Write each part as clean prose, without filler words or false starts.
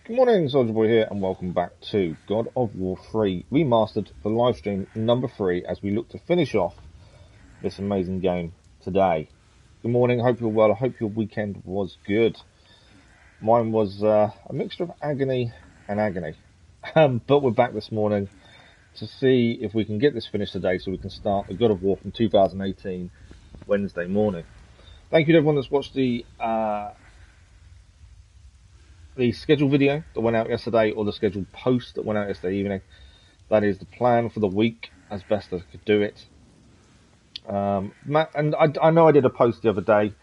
Good morning, Soldier Boy here, and welcome back to God of War 3 Remastered for live stream number 3 as we look to finish off this amazing game today. Good morning, I hope you're well, I hope your weekend was good. Mine was a mixture of agony and agony, but we're back this morning to see if we can get this finished today so we can start the God of War from 2018 Wednesday morning. Thank you to everyone that's watched the scheduled video that went out yesterday, or the scheduled post that went out yesterday evening. That is the plan for the week, as best as I could do it. And I know I did a post the other day,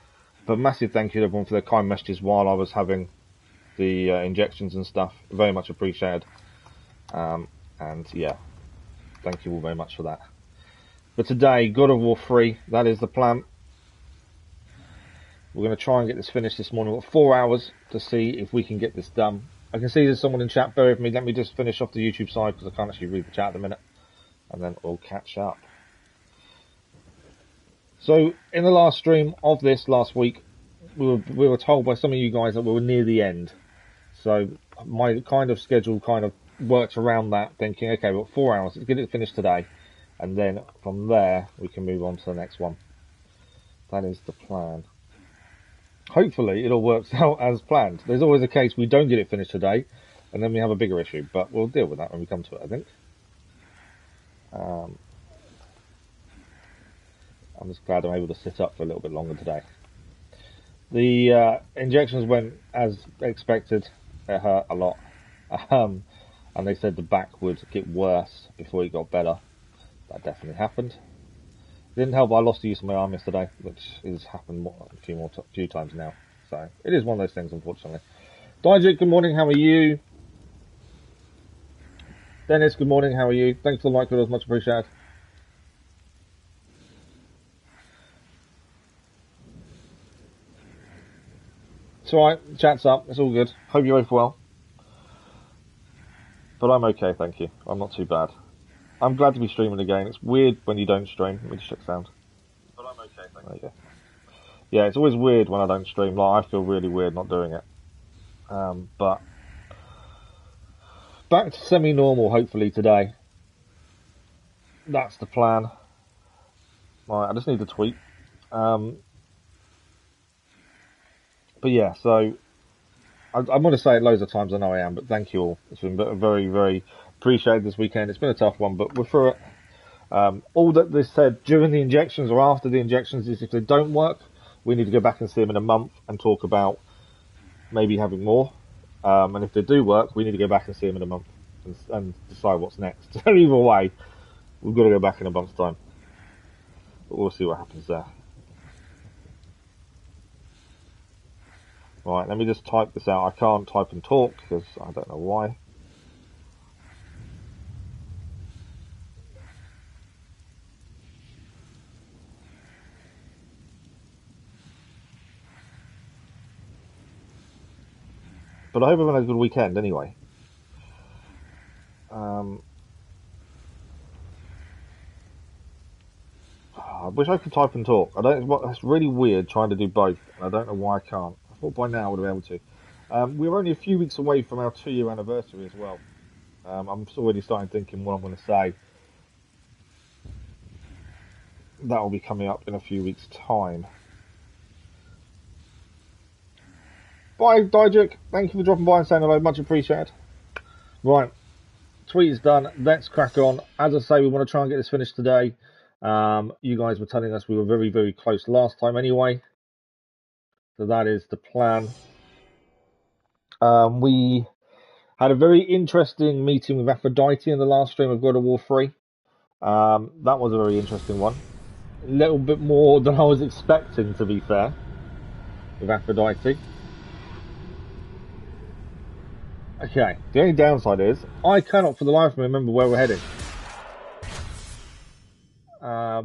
but massive thank you to everyone for their kind messages while I was having the injections and stuff. Very much appreciated. And yeah, thank you all very much for that. But today, God of War 3, that is the plan. We're going to try and get this finished this morning. We've got 4 hours to see if we can get this done. I can see there's someone in chat. Bear with me. Let me just finish off the YouTube side because I can't actually read the chat at the minute. And then we'll catch up. So, in the last stream of this last week, we were told by some of you guys that we were near the end. So, my kind of schedule kind of worked around that, thinking, okay, we've got 4 hours. Let's get it finished today. And then from there, we can move on to the next one. That is the plan. Hopefully it all works out as planned. There's always a case we don't get it finished today, and then we have a bigger issue, but we'll deal with that when we come to it, I think. I'm just glad I'm able to sit up for a little bit longer today. The injections went as expected. It hurt a lot. And they said the back would get worse before it got better. That definitely happened. Didn't help, I lost the use of my arm yesterday, which has happened a few times now. So, it is one of those things, unfortunately. Dijik, good morning, how are you? Dennis, good morning, how are you? Thanks for the like, videos, much appreciated. It's alright, chat's up, it's all good. Hope you're both well. But I'm okay, thank you. I'm not too bad. I'm glad to be streaming again. It's weird when you don't stream. Let me just check sound. But I'm okay, thank you. Yeah, it's always weird when I don't stream. Like, I feel really weird not doing it. But back to semi-normal, hopefully, today. That's the plan. Right, I just need to tweet. But yeah, so I'm going to say it loads of times, I know I am, but thank you all. It's been very, very appreciated this weekend. It's been a tough one, but we're through it. All that they said during the injections or after the injections is if they don't work, we need to go back and see them in a month and talk about maybe having more. And if they do work, we need to go back and see them in a month and decide what's next. So either way, we've got to go back in a month's time. But we'll see what happens there. Right, let me just type this out. I can't type and talk because I don't know why. But I hope everyone has a good weekend anyway. I wish I could type and talk. That's really weird trying to do both. And I don't know why I can't. I thought by now I would have been able to. We're only a few weeks away from our 2-year anniversary as well. I'm already starting thinking what I'm going to say. That will be coming up in a few weeks' time. Bye, Dijik. Thank you for dropping by and saying hello. Much appreciated. Right. Tweet is done. Let's crack on. As I say, we want to try and get this finished today. You guys were telling us we were very, very close last time anyway. So that is the plan. We had a very interesting meeting with Aphrodite in the last stream of God of War 3. That was a very interesting one. A little bit more than I was expecting, to be fair, with Aphrodite. Okay, the only downside is, I cannot for the life of me remember where we're heading.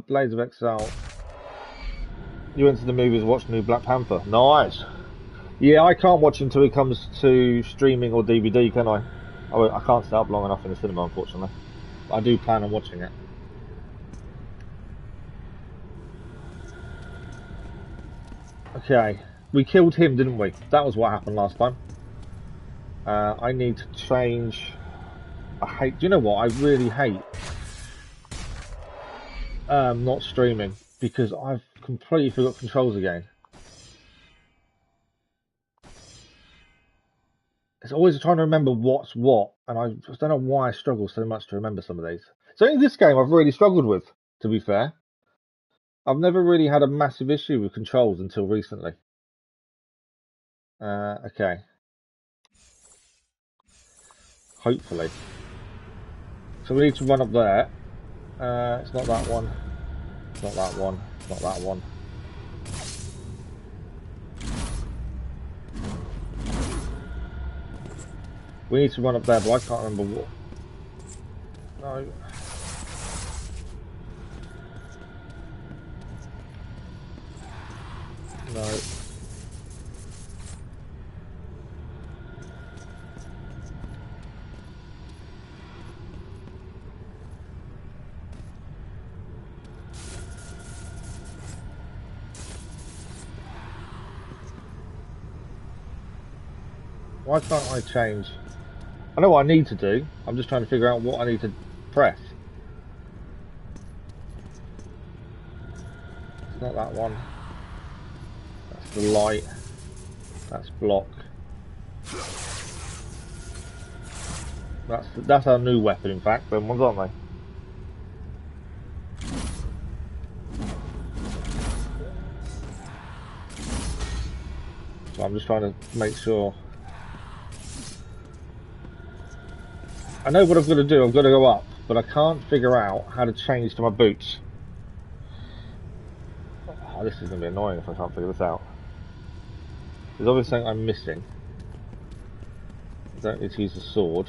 Blades of Exile. You went to the movies and watched the new Black Panther. Nice! Yeah, I can't watch until it comes to streaming or DVD, can I? I can't stay up long enough in the cinema, unfortunately. I do plan on watching it. Okay, we killed him, didn't we? That was what happened last time. I need to change. I hate. Do you know what? I really hate not streaming because I've completely forgot controls again. It's always trying to remember what's what, and I just don't know why I struggle so much to remember some of these. So in this game, I've really struggled with, to be fair. I've never really had a massive issue with controls until recently. Okay. Hopefully. So we need to run up there. It's not that one. It's not that one. It's not that one. We need to run up there, but I can't remember what. No. No. Why can't I change? I know what I need to do. I'm just trying to figure out what I need to press. It's not that one. That's the light. That's block. That's our new weapon, in fact. Them ones, aren't they? So I'm just trying to make sure. I know what I've got to do. I've got to go up, but I can't figure out how to change to my boots. Oh, this is going to be annoying if I can't figure this out. There's obviously something I'm missing. I don't need to use the sword.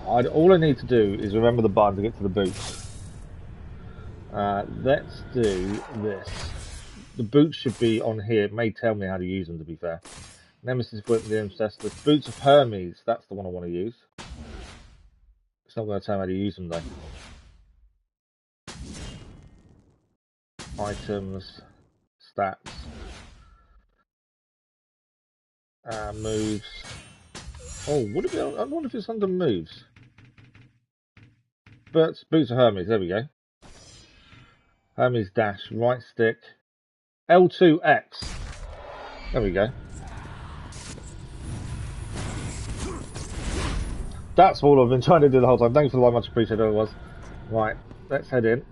All I need to do is remember the button to get to the boots. Let's do this. The boots should be on here. It may tell me how to use them, to be fair. Nemesis weapon, the ancestors. Boots of Hermes. That's the one I want to use. It's not going to tell me how to use them though. Items, stats, moves. Oh, would it be? I wonder if it's under moves. But Boots of Hermes. There we go. Hermes dash, right stick, L2X. There we go. That's all I've been trying to do the whole time. Thanks for the like, much appreciated it was. Right, let's head in.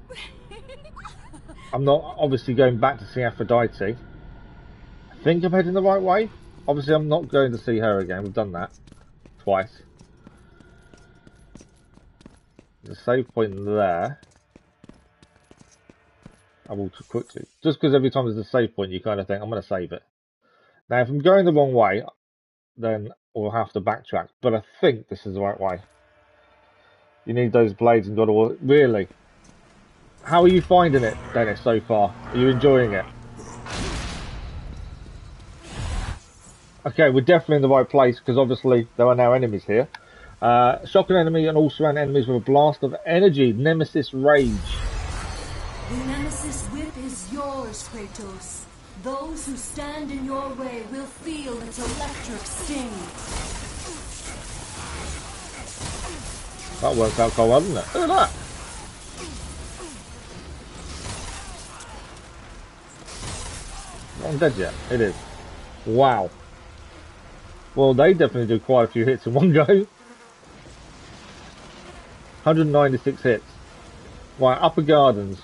I'm not obviously going back to see Aphrodite. I think I'm heading the right way. Obviously I'm not going to see her again. We've done that twice. There's a save point there. I will quickly. Just because every time there's a save point you kind of think, I'm going to save it. Now if I'm going the wrong way, then we'll have to backtrack. But I think this is the right way. You need those blades and God of War. Really? How are you finding it, Dennis, so far? Are you enjoying it? Okay, we're definitely in the right place because obviously there are now enemies here. Shock an enemy and all surround enemies with a blast of energy. Nemesis Rage. The Nemesis whip is yours, Kratos. Those who stand in your way will feel its electric sting. That worked out quite well, doesn't it? Look at that. Not dead yet. It is. Wow. Well, they definitely do quite a few hits in one go. 196 hits. Right, Upper Gardens.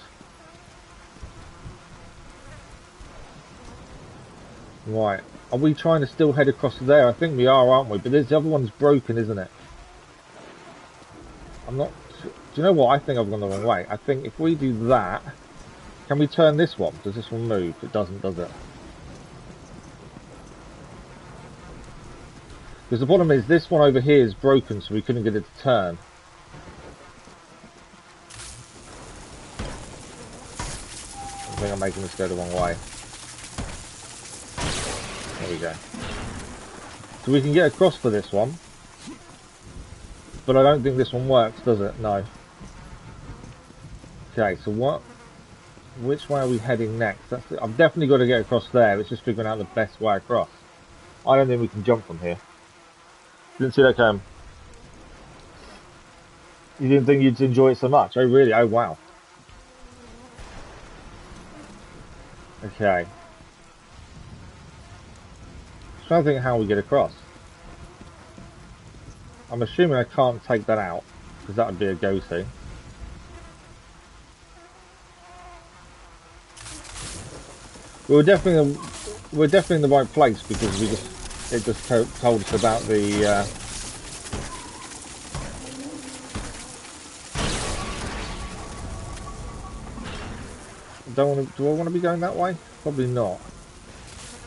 Right. Are we trying to still head across there? I think we are, aren't we? But this other one's broken, isn't it? I'm not... Do you know what? I think I've gone the wrong way. I think if we do that... Can we turn this one? Does this one move? It doesn't, does it? Because the problem is this one over here is broken, so we couldn't get it to turn. I think I'm making this go the wrong way. There we go. So we can get across for this one. But I don't think this one works, does it? No. Okay, so what... Which way are we heading next? I've definitely got to get across there. It's just figuring out the best way across. I don't think we can jump from here. Didn't see that coming. You didn't think you'd enjoy it so much? Oh, really? Oh, wow. Okay. I'm trying to think how we get across. I'm assuming I can't take that out, because that would be a go-to. We're definitely in the right place because it just told us about the. Do I want to be going that way? Probably not.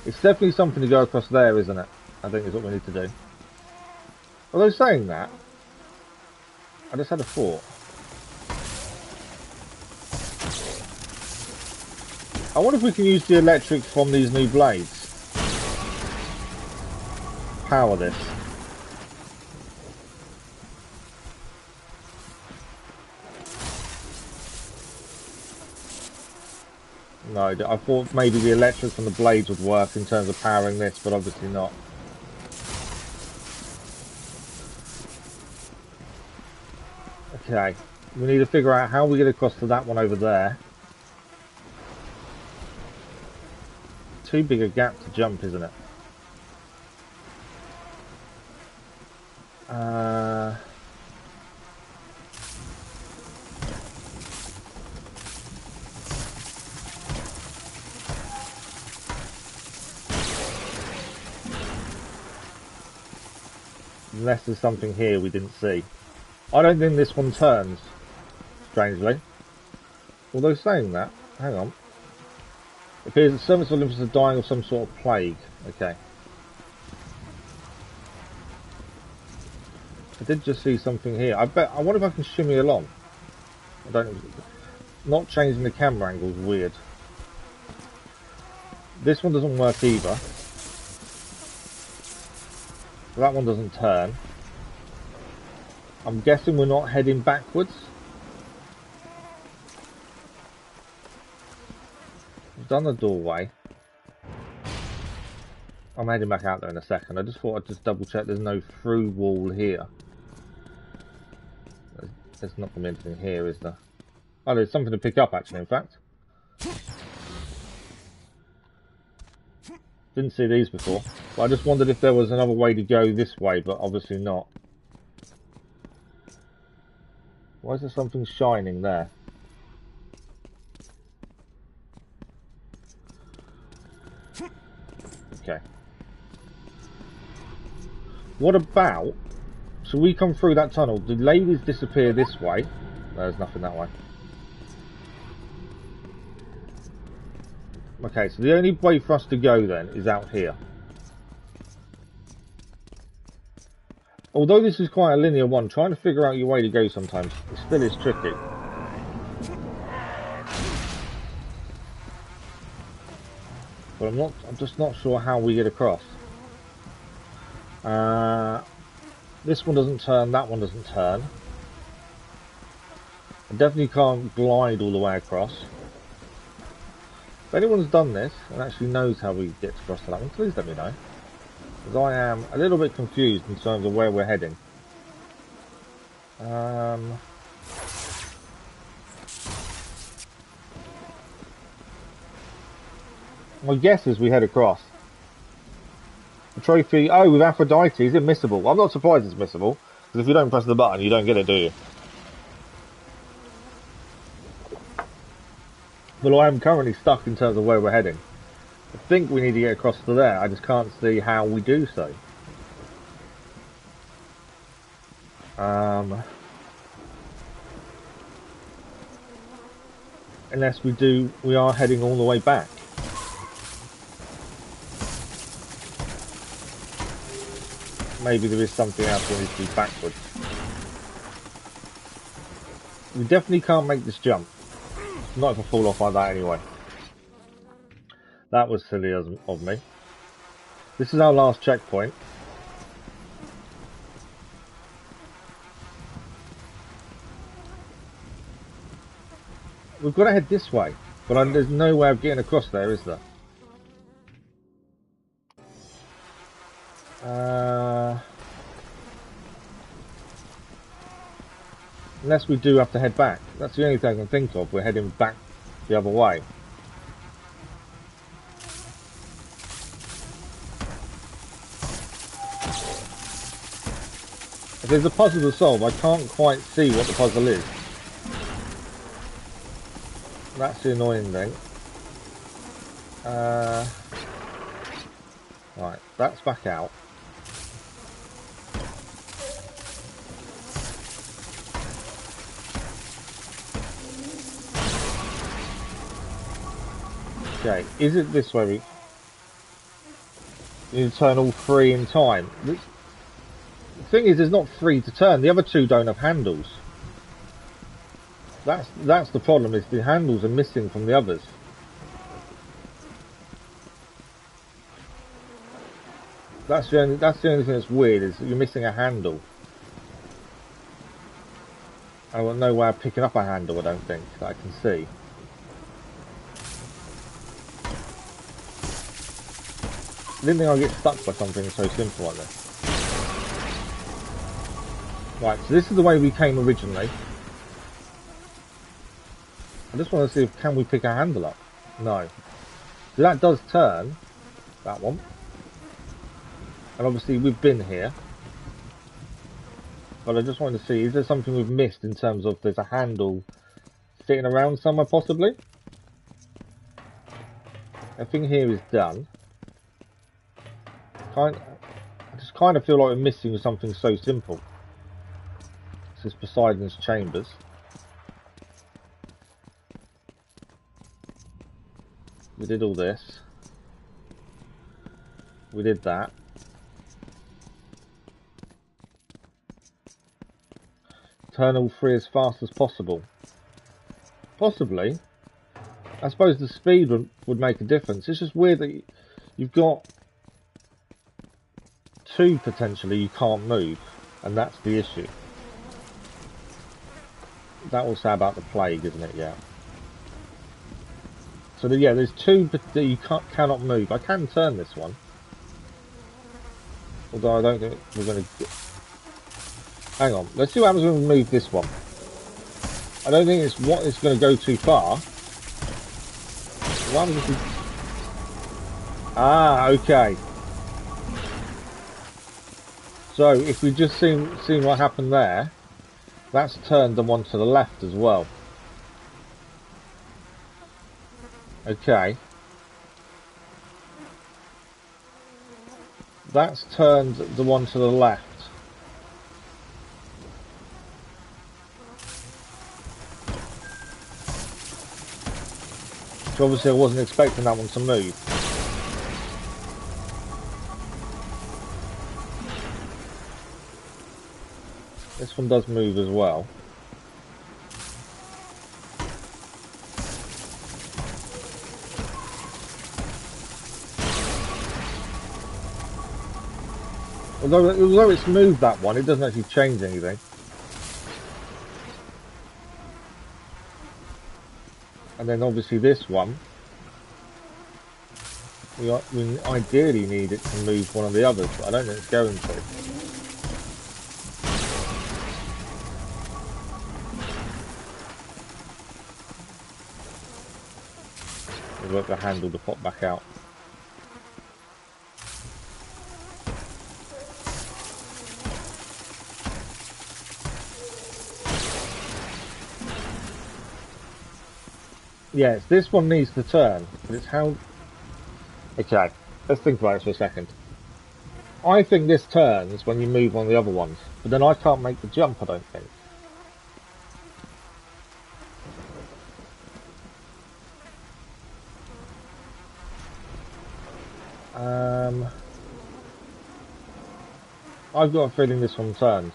It's definitely something to go across there, isn't it? I think is what we need to do. Although saying that, I just had a thought. I wonder if we can use the electric from these new blades. Power this. No, I thought maybe the electric from the blades would work in terms of powering this, but obviously not. Okay, we need to figure out how we get across to that one over there. Too big a gap to jump, isn't it? Unless there's something here we didn't see. I don't think this one turns, strangely. Although saying that, hang on. It appears that servants of Olympus are dying of some sort of plague. Okay. I did just see something here. I wonder if I can shimmy along. I don't. Not changing the camera angle is weird. This one doesn't work either. That one doesn't turn. I'm guessing we're not heading backwards. We've done the doorway. I'm heading back out there in a second. I just thought I'd just double check there's no through wall here. There's not going to be anything here, is there? Oh, there's something to pick up actually, in fact. Didn't see these before. But I just wondered if there was another way to go this way, but obviously not. Why is there something shining there? Okay. What about... So we come through that tunnel. The ladies disappear this way. There's nothing that way. Okay, so the only way for us to go then is out here. Although this is quite a linear one, trying to figure out your way to go sometimes it still is tricky. But I'm just not sure how we get across. This one doesn't turn, that one doesn't turn. I definitely can't glide all the way across. If anyone's done this and actually knows how we get across to that one, please let me know. Because I am a little bit confused in terms of where we're heading. My guess is we head across. The trophy, oh, with Aphrodite, is it missable? I'm not surprised it's missable, because if you don't press the button, you don't get it, do you? But I am currently stuck in terms of where we're heading. I think we need to get across to there, I just can't see how we do so. Unless we are heading all the way back. Maybe there is something else we need to do backwards. We definitely can't make this jump. Not if I fall off like that anyway. That was silly of me. This is our last checkpoint. We've got to head this way, but there's no way of getting across there, is there? Unless we do have to head back. That's the only thing I can think of. We're heading back the other way. If there's a puzzle to solve, I can't quite see what the puzzle is. That's the annoying thing. Right, that's back out. Okay, is it this way? We need to turn all three in time. The thing is, there's not three to turn. The other two don't have handles. That's the problem. Is the handles are missing from the others. That's the only thing that's weird, is that you're missing a handle. I got no way of picking up a handle, I don't think, that I can see. I didn't think I'd get stuck by something so simple like this. Right, so this is the way we came originally. I just want to see if can we pick a handle up. No. So that does turn. That one. And obviously we've been here. But I just wanted to see, is there something we've missed in terms of there's a handle sitting around somewhere possibly? Everything here is done. I just kind of feel like we're missing something so simple. This is Poseidon's chambers. We did all this. We did that. Turn all three as fast as possible. Possibly. I suppose the speed would make a difference. It's just weird that you've got two potentially you can't move, and that's the issue. That will say about the plague, isn't it? Yeah. So yeah, there's two that you cannot move. I can turn this one, although I don't think we're going to. Hang on, let's see what happens when we move this one. I don't think it's going to go too far. What happens if we... Ah, okay. So if we just seen what happened there, that's turned the one to the left as well. Okay. That's turned the one to the left. So obviously I wasn't expecting that one to move. This one does move as well. Although it's moved that one, it doesn't actually change anything. And then obviously this one, we ideally need it to move one of the others, but I don't think it's going to. We'll work the handle to pop back out. Yes, this one needs to turn, but it's how... Okay, let's think about it for a second. I think this turns when you move on the other ones, but then I can't make the jump, I don't think. I've got a feeling this one turns.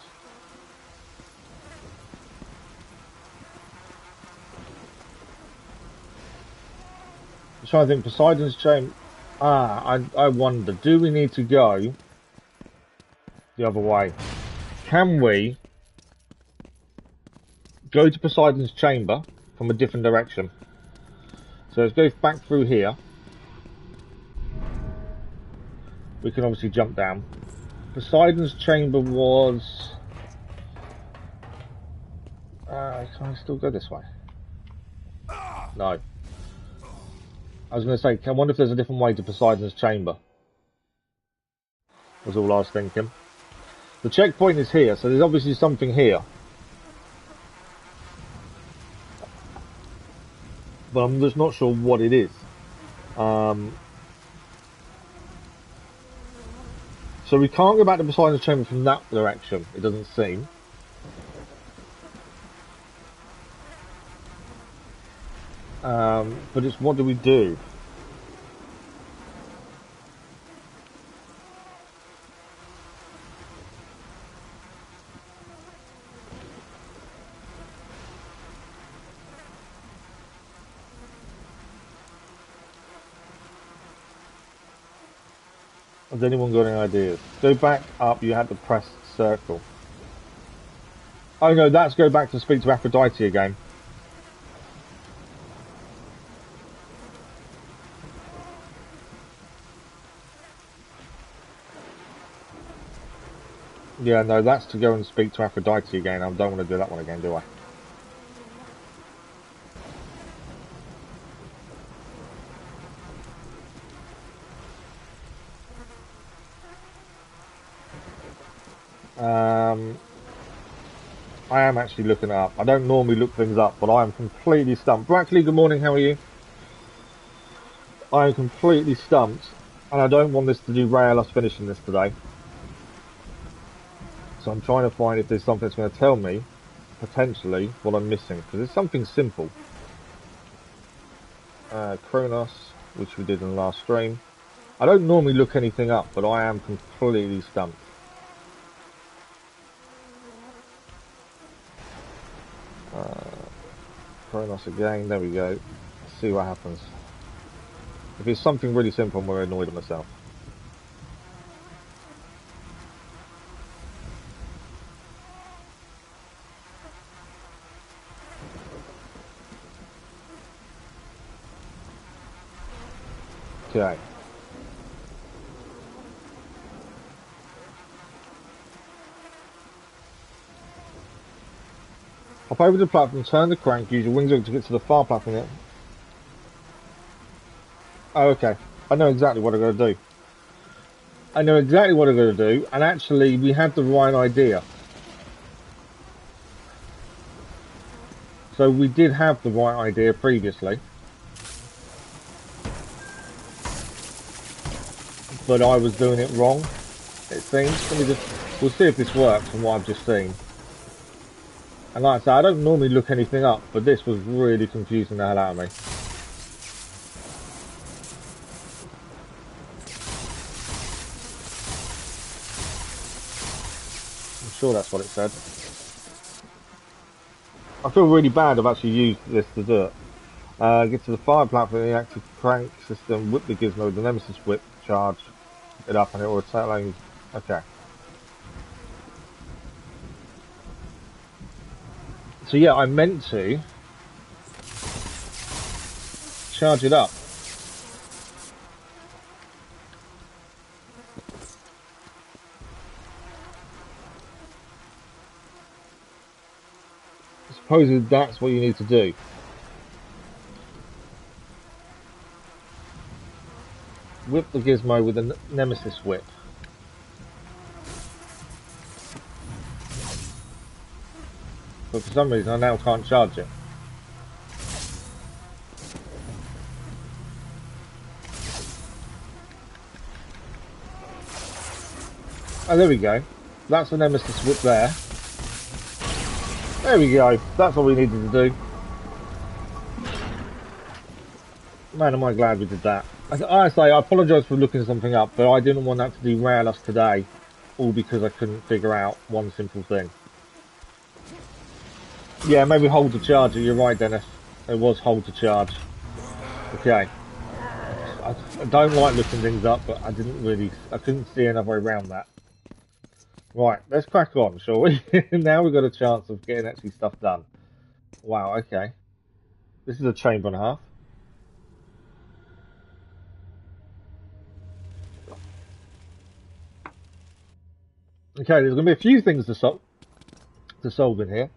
I'm trying to think, Poseidon's chamber. I wonder, do we need to go the other way? Can we go to Poseidon's chamber from a different direction? So let's go back through here. We can obviously jump down. Poseidon's chamber was... can I still go this way? No. I was going to say, I wonder if there's a different way to Poseidon's chamber. Was all I was thinking. The checkpoint is here, so there's obviously something here. But I'm just not sure what it is. So we can't go back to Poseidon's chamber from that direction, it doesn't seem. But it's what do we do? Has anyone got any ideas? Go back up, you had to press circle. Oh no, that's go back to speak to Aphrodite again. Yeah, no, that's to go and speak to Aphrodite again. I don't want to do that one again, do I? I am actually looking it up. I don't normally look things up, but I am completely stumped. Brackley, good morning, how are you? I am completely stumped, and I don't want this to derail us finishing this today. So I'm trying to find if there's something that's going to tell me, potentially, what I'm missing. Because it's something simple. Kronos, which we did in the last stream. I don't normally look anything up, but I am completely stumped. Kronos again, there we go. Let's see what happens. If it's something really simple, I'm more annoyed at myself. Okay. Hop over the platform, turn the crank, use your wings to get to the far platform. Yet. Oh, okay. I know exactly what I'm going to do. I know exactly what I'm going to do, and actually we had the right idea. So we did have the right idea previously. But I was doing it wrong, it seems. We'll see if this works from what I've just seen. And like I say, I don't normally look anything up, but this was really confusing the hell out of me. I'm sure that's what it said. I feel really bad I've actually used this to do it. Get to the fire platform, the active crank system, whip the gizmo, the nemesis whip, charge it up, and it will attack. Okay. So yeah, I meant to charge it up. I suppose that's what you need to do. Whip the gizmo with a nemesis whip. But for some reason I now can't charge it. Oh, there we go. That's the nemesis whip there. There we go. That's what we needed to do. Man, am I glad we did that. I apologise for looking something up, but I didn't want that to derail us today, all because I couldn't figure out one simple thing. Yeah, maybe hold to charge it. You're right, Dennis. It was hold to charge. Okay. I don't like looking things up, but I couldn't see another way around that. Right, let's crack on, shall we? Now we've got a chance of getting actually stuff done. Wow, okay. This is a chamber and a half. Okay, there's going to be a few things to solve in here.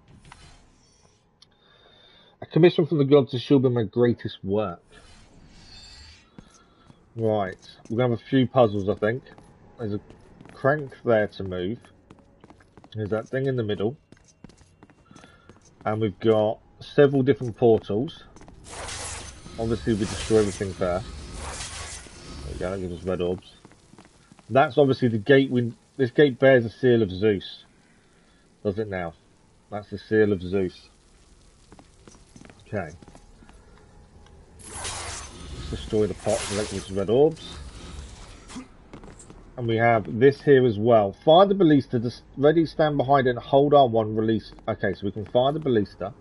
A commission from the gods to show them my greatest work. Right, we're going to have a few puzzles, I think. There's a crank there to move. There's that thing in the middle. And we've got several different portals. Obviously, we destroy everything first. There we go, that gives us red orbs. That's obviously the gate. This gate bears the seal of Zeus. Does it now? That's the seal of Zeus. Okay. Let's destroy the pot and that gives us red orbs. And we have this here as well. Fire the ballista, just ready, stand behind it and hold R1, release. Okay, so we can fire the ballista.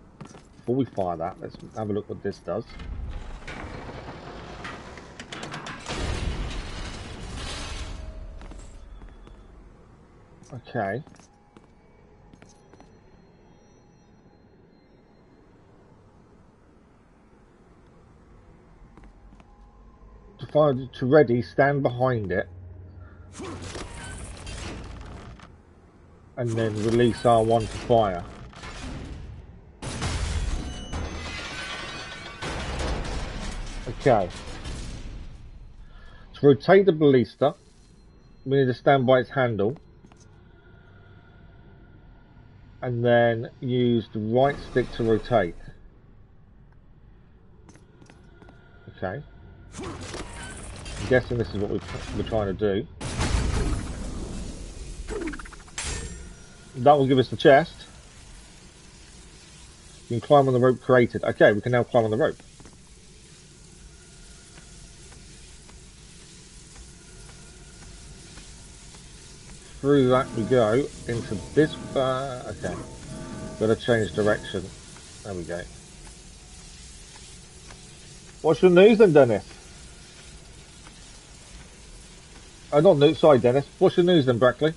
Before we fire that, let's have a look what this does. Okay. To fire, to ready, stand behind it. And then release R1 to fire. Okay. To rotate the ballista, we need to stand by its handle. And then use the right stick to rotate. Okay. I'm guessing this is what we're trying to do. That will give us the chest. You can climb on the rope created. Okay, we can now climb on the rope. Through that we go into this. Okay, got to change direction. There we go. What's your news then, Dennis? Oh, not news. Sorry, Dennis. What's your news then, Brackley?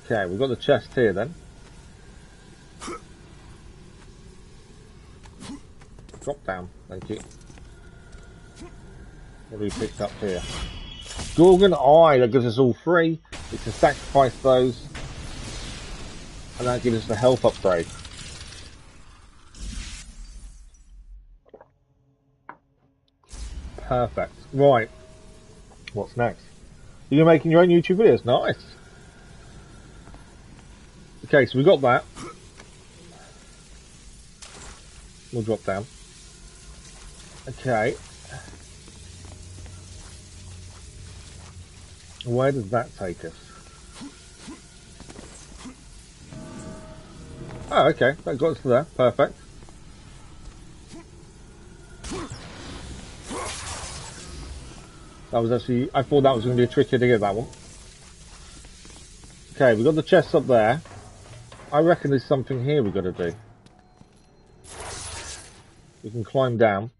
Okay, we've got the chest here then. Drop down, thank you. What have we picked up here? Gorgon Eye, that gives us all three. We can sacrifice those. And that gives us the health upgrade. Perfect. Right. What's next? You're making your own YouTube videos. Nice. Okay, so we got that. We'll drop down. Okay. Where does that take us? Oh, okay. That got us to there. Perfect. That was actually... I thought that was going to be a tricky to get that one. Okay, we've got the chests up there. I reckon there's something here we've got to do. We can climb down.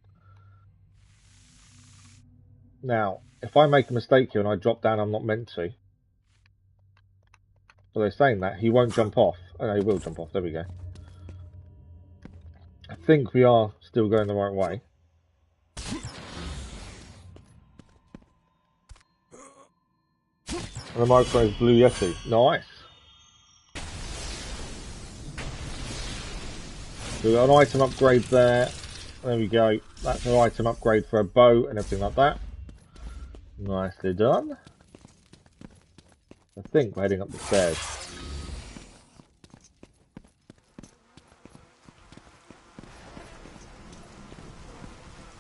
Now, if I make a mistake here and I drop down, I'm not meant to. So they're saying that he won't jump off. Oh, no, he will jump off. There we go. I think we are still going the right way. And the microphone Blue Yeti. Nice. So we've got an item upgrade there. There we go. That's an item upgrade for a bow and everything like that. Nicely done. I think we're heading up the stairs.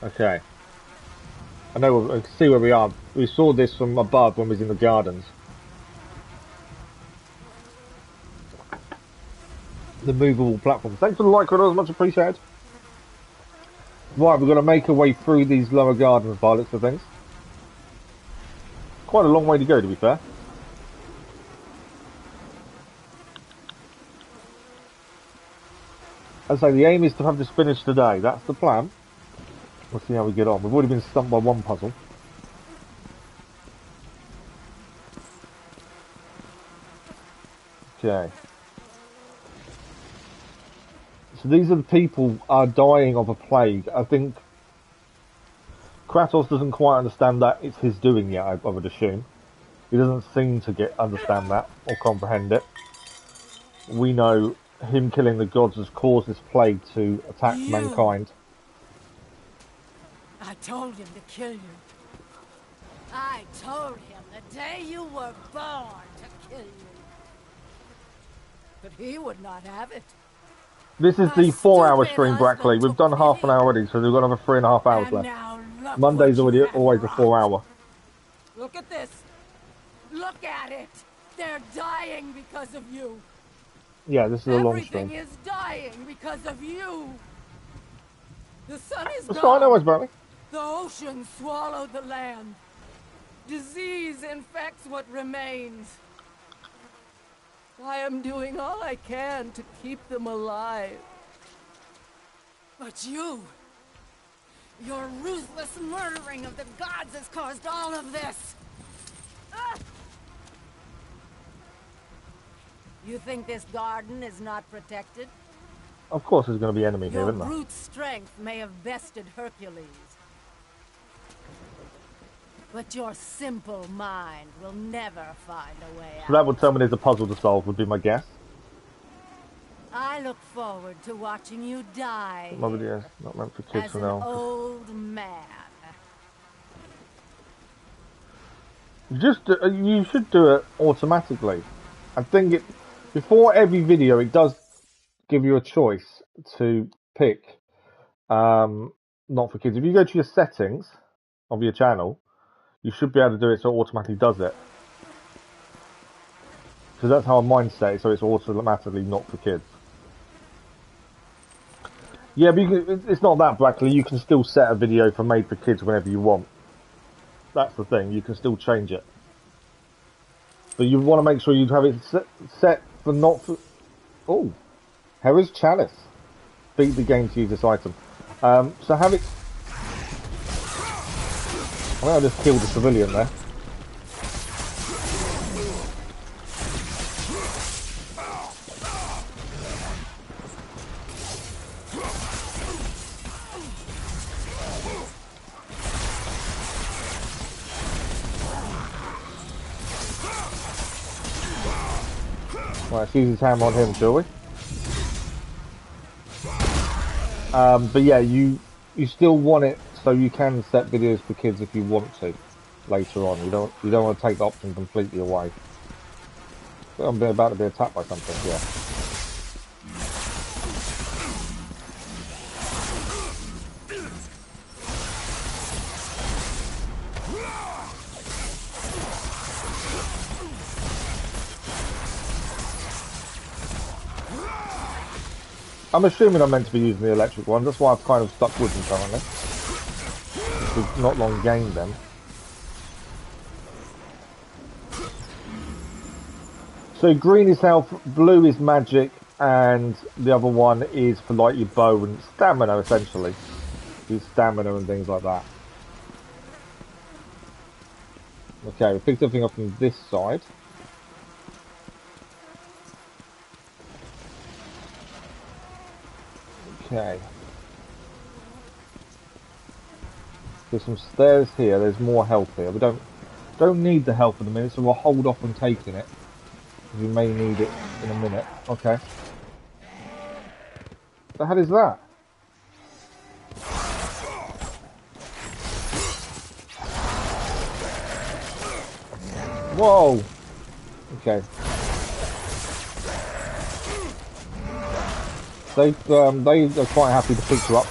Okay. I know, I can see where we are. We saw this from above when we was in the gardens. The movable platform. Thanks for the like, Riddles, much appreciated. Right, we're going to make our way through these lower gardens by the looks of things. Quite a long way to go, to be fair. As I say, the aim is to have this finished today. That's the plan. We'll see how we get on. We've already been stumped by one puzzle. Okay. So these are the people are dying of a plague. I think Kratos doesn't quite understand that it's his doing yet, I would assume. He doesn't seem to understand that or comprehend it. We know him killing the gods has caused this plague to attack mankind. I told him to kill you. I told him the day you were born to kill you. But he would not have it. This is the 4-hour stream, Brackley. We've done half an hour already, so we've got another 3.5 hours left. Monday's always a 4-hour. Look at this. Look at it. They're dying because of you. Yeah, this is a long stream. Everything is dying because of you. The sun is That's gone. right, no, Bradley. The ocean swallowed the land. Disease infects what remains. I am doing all I can to keep them alive. But your ruthless murdering of the gods has caused all of this. Ah! You think this garden is not protected? Of course there's going to be enemy here, isn't there? Your brute strength may have bested Hercules. But your simple mind will never find a way out. So that would tell me there's a puzzle to solve, would be my guess. I look forward to watching you die. Nobody is not meant for kids as an old man. You should do it automatically. I think before every video it does give you a choice to pick not for kids. If you go to your settings of your channel, you should be able to do it so it automatically does it. Because that's how mine set it, so it's automatically not for kids. Yeah, but it's not that, Brackley. You can still set a video for made for kids whenever you want. That's the thing. You can still change it. But you want to make sure you have it set for not for... Oh, Hera's Chalice. Beat the game to use this item. So have it... I think I just killed a civilian there. Right, let's use his hammer on him, shall we? But yeah, you still want it so you can set videos for kids if you want to later on. You don't want to take the option completely away. I'm about to be attacked by something. Yeah. I'm assuming I'm meant to be using the electric one. That's why I've kind of stuck with them currently. We've not long gained them. So green is health, blue is magic, and the other one is for like your bow and stamina, essentially. Your stamina and things like that. Okay, we picked everything up from this side. Okay. There's some stairs here. There's more health here. We don't need the health at the minute, so we'll hold off on taking it. We may need it in a minute. Okay. The hell is that? Whoa. Okay. They are quite happy to pick you up.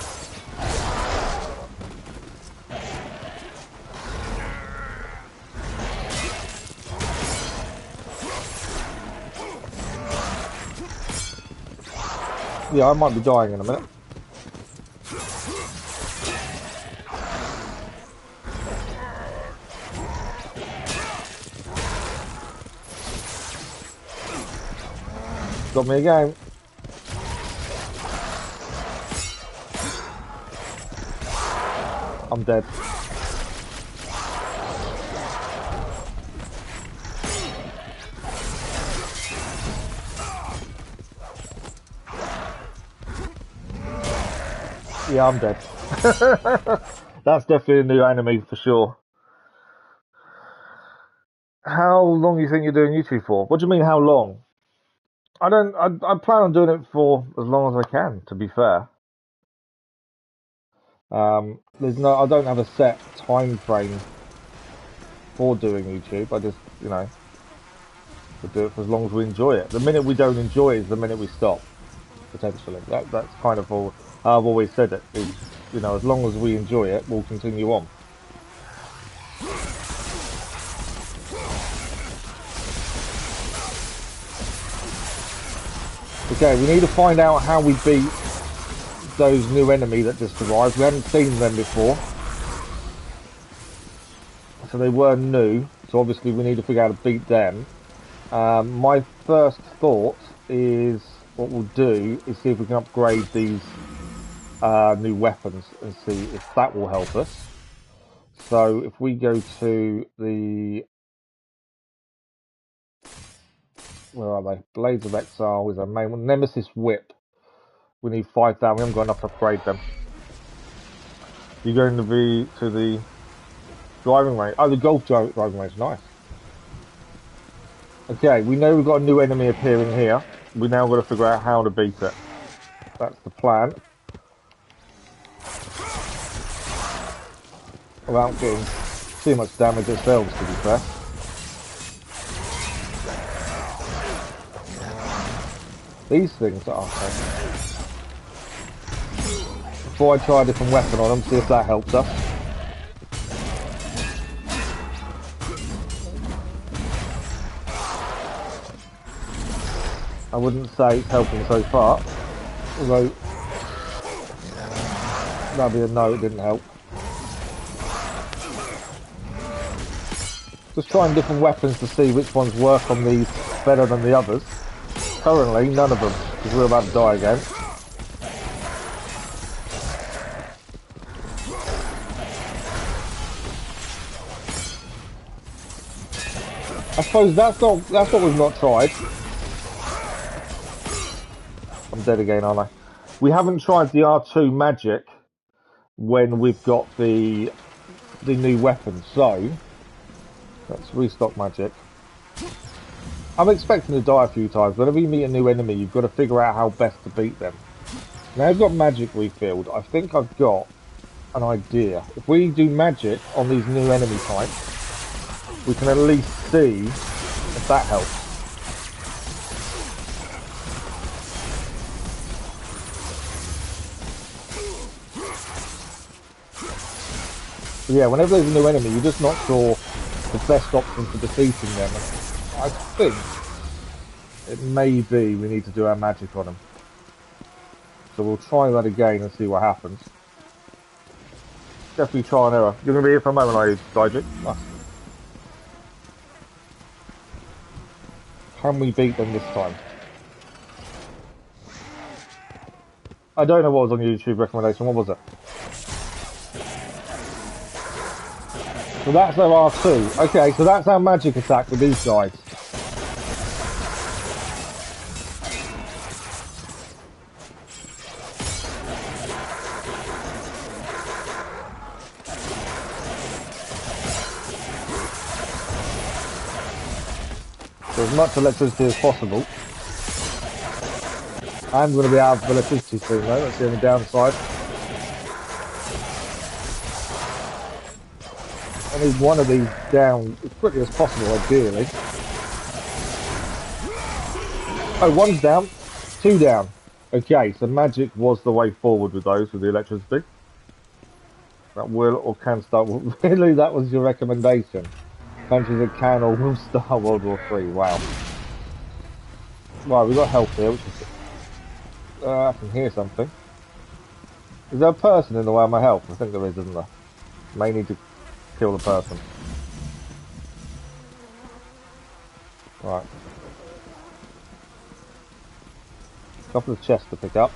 Yeah, I might be dying in a minute. Got me again. I'm dead. Yeah, I'm dead. That's definitely a new enemy for sure. How long do you think you're doing YouTube for? What do you mean, how long? I don't. I plan on doing it for as long as I can. To be fair, there's no. I don't have a set time frame for doing YouTube. I just, we do it for as long as we enjoy it. The minute we don't enjoy it is the minute we stop. Potentially, that's kind of all. I've always said it. Is, as long as we enjoy it, we'll continue on. Okay, we need to find out how we beat those new enemy that just arrived. We haven't seen them before. So they were new. So obviously we need to figure out how to beat them. My first thought is what we'll do is see if we can upgrade these new weapons and see if that will help us. So if we go to the... Where are they? Blades of Exile is our main one. Nemesis Whip. We need 5,000. We haven't got enough to upgrade them. You're going to be to the driving range. Oh, the golf driving range. Nice. Okay, we know we've got a new enemy appearing here. We now got to figure out how to beat it. That's the plan. Without getting too much damage ourselves, to be fair. These things are okay. Before I try a different weapon on them, see if that helps us. I wouldn't say it's helping so far, although that'd be a no, it didn't help. Just trying different weapons to see which ones work on these better than the others. Currently, none of them, because we're about to die again. I suppose that's what we've not tried. I'm dead again, aren't I? We haven't tried the R2 magic when we've got the new weapon, so let's restock magic. I'm expecting to die a few times. Whenever you meet a new enemy, you've got to figure out how best to beat them. Now I've got magic refilled. I think I've got an idea. If we do magic on these new enemy types, we can at least see if that helps. So yeah, whenever there's a new enemy, you're just not sure the best option for defeating them. I think it may be we need to do our magic on them. So we'll try that again and see what happens. Definitely try and error. You're going to be here for a moment, are you, Diedrich? Nice. Can we beat them this time? I don't know what was on your YouTube recommendation. What was it? So that's our R2. Okay, so that's our magic attack with these guys. So as much electricity as possible. I'm going to be out of electricity soon though, that's the only downside. I need one of these down as quickly as possible, ideally. Oh, one's down, two down. Okay, so magic was the way forward with those, with the electricity. That will or can start. Really, that was your recommendation? Countries that can or will start World War III. Wow. Right, we've got health here, which is... I can hear something. Is there a person in the way of my health? I think there is, isn't there? May need to kill the person. Right. A couple of chests to pick up.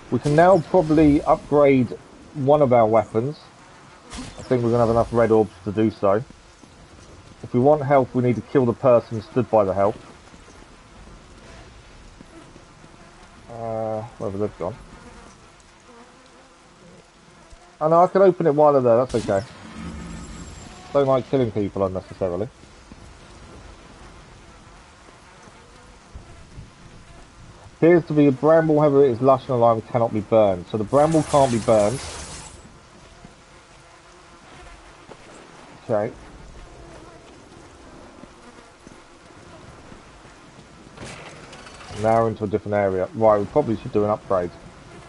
We can now probably upgrade one of our weapons. I think we're going to have enough red orbs to do so. If we want health, we need to kill the person stood by the health. Wherever they've gone. Oh no, I can open it while they're there, that's okay. Don't like killing people unnecessarily. Appears to be a bramble, however it is lush and alive and cannot be burned. So the bramble can't be burned. Okay. Now we're into a different area. Right, we probably should do an upgrade.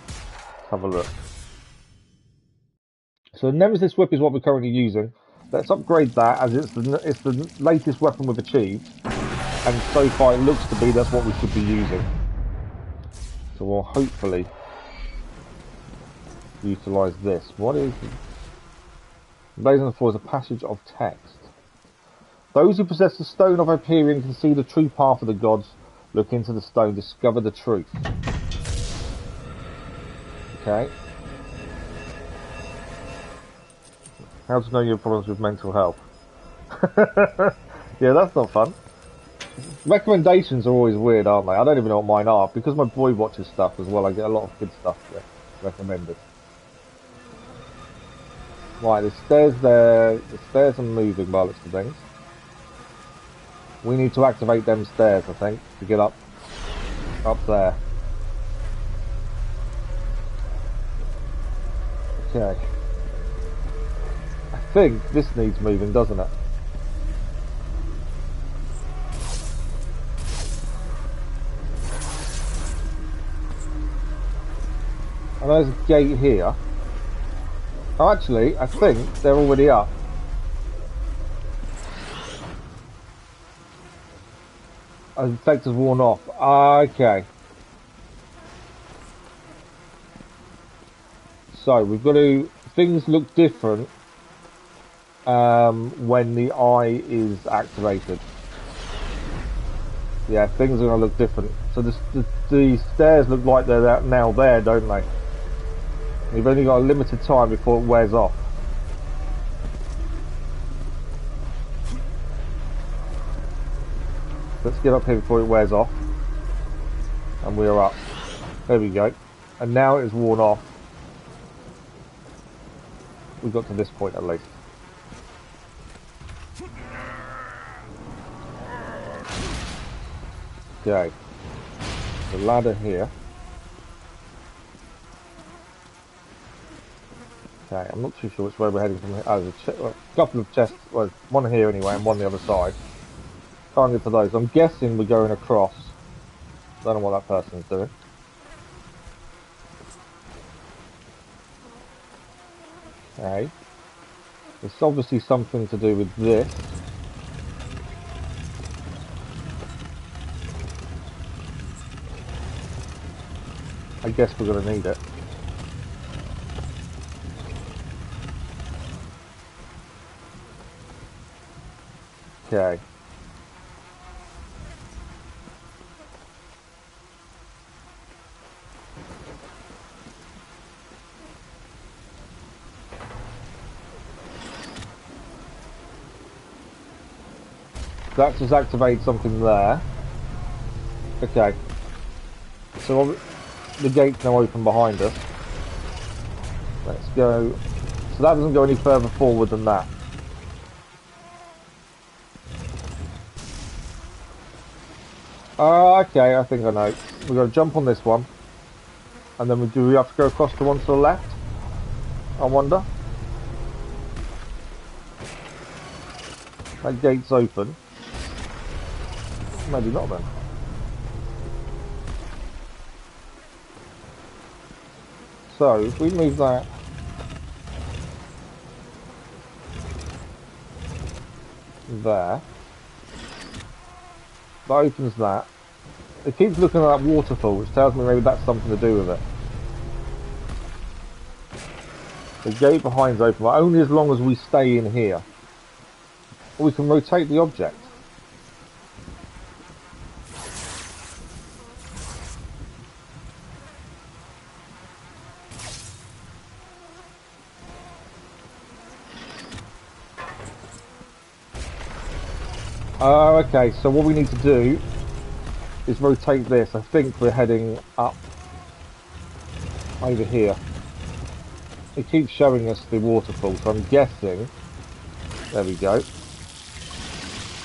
Let's have a look. So the Nemesis Whip is what we're currently using. Let's upgrade that as it's the latest weapon we've achieved. And so far it looks to be that's what we should be using. So we'll hopefully utilise this. What is it? Blazing the floor is a passage of text. Those who possess the stone of Hyperion can see the true path of the gods. Look into the stone, discover the truth. Okay. How to know you have problems with mental health. Yeah, that's not fun. Recommendations are always weird, aren't they? I don't even know what mine are. Because my boy watches stuff as well, I get a lot of good stuff recommended. Right, the stairs there. The stairs are moving by the looks of things. We need to activate them stairs, I think, to get up there. Okay. I think this needs moving, doesn't it? And there's a gate here. Oh, actually, I think they're already up. The effect has worn off. Okay. So we've got to. Things look different when the eye is activated. Yeah, things are going to look different. So the stairs look like they're now there, don't they? You've only got a limited time before it wears off. Let's get up here before it wears off. And we are up. There we go. And now it is worn off. We got to this point at least. Okay. The ladder here. Okay, I'm not too sure which way we're heading from here. Oh, there's a couple of chests. Well, one here anyway, and one the other side. Can't get to those. I'm guessing we're going across. Don't know what that person's doing. Okay. It's obviously something to do with this. I guess we're going to need it. Okay. That just activates something there. Okay. So the gate's now open behind us. Let's go. So that doesn't go any further forward than that. Okay, I think I know. We're going to jump on this one. And then we have to go across the one to the left? I wonder. That gate's open. Maybe not then. So, if we move that there, that opens that. It keeps looking at that waterfall, which tells me maybe that's something to do with it. The gate behind's open, but only as long as we stay in here. Or we can rotate the object. Okay, so what we need to do is rotate this. I think we're heading up over here. It keeps showing us the waterfall, so I'm guessing, there we go.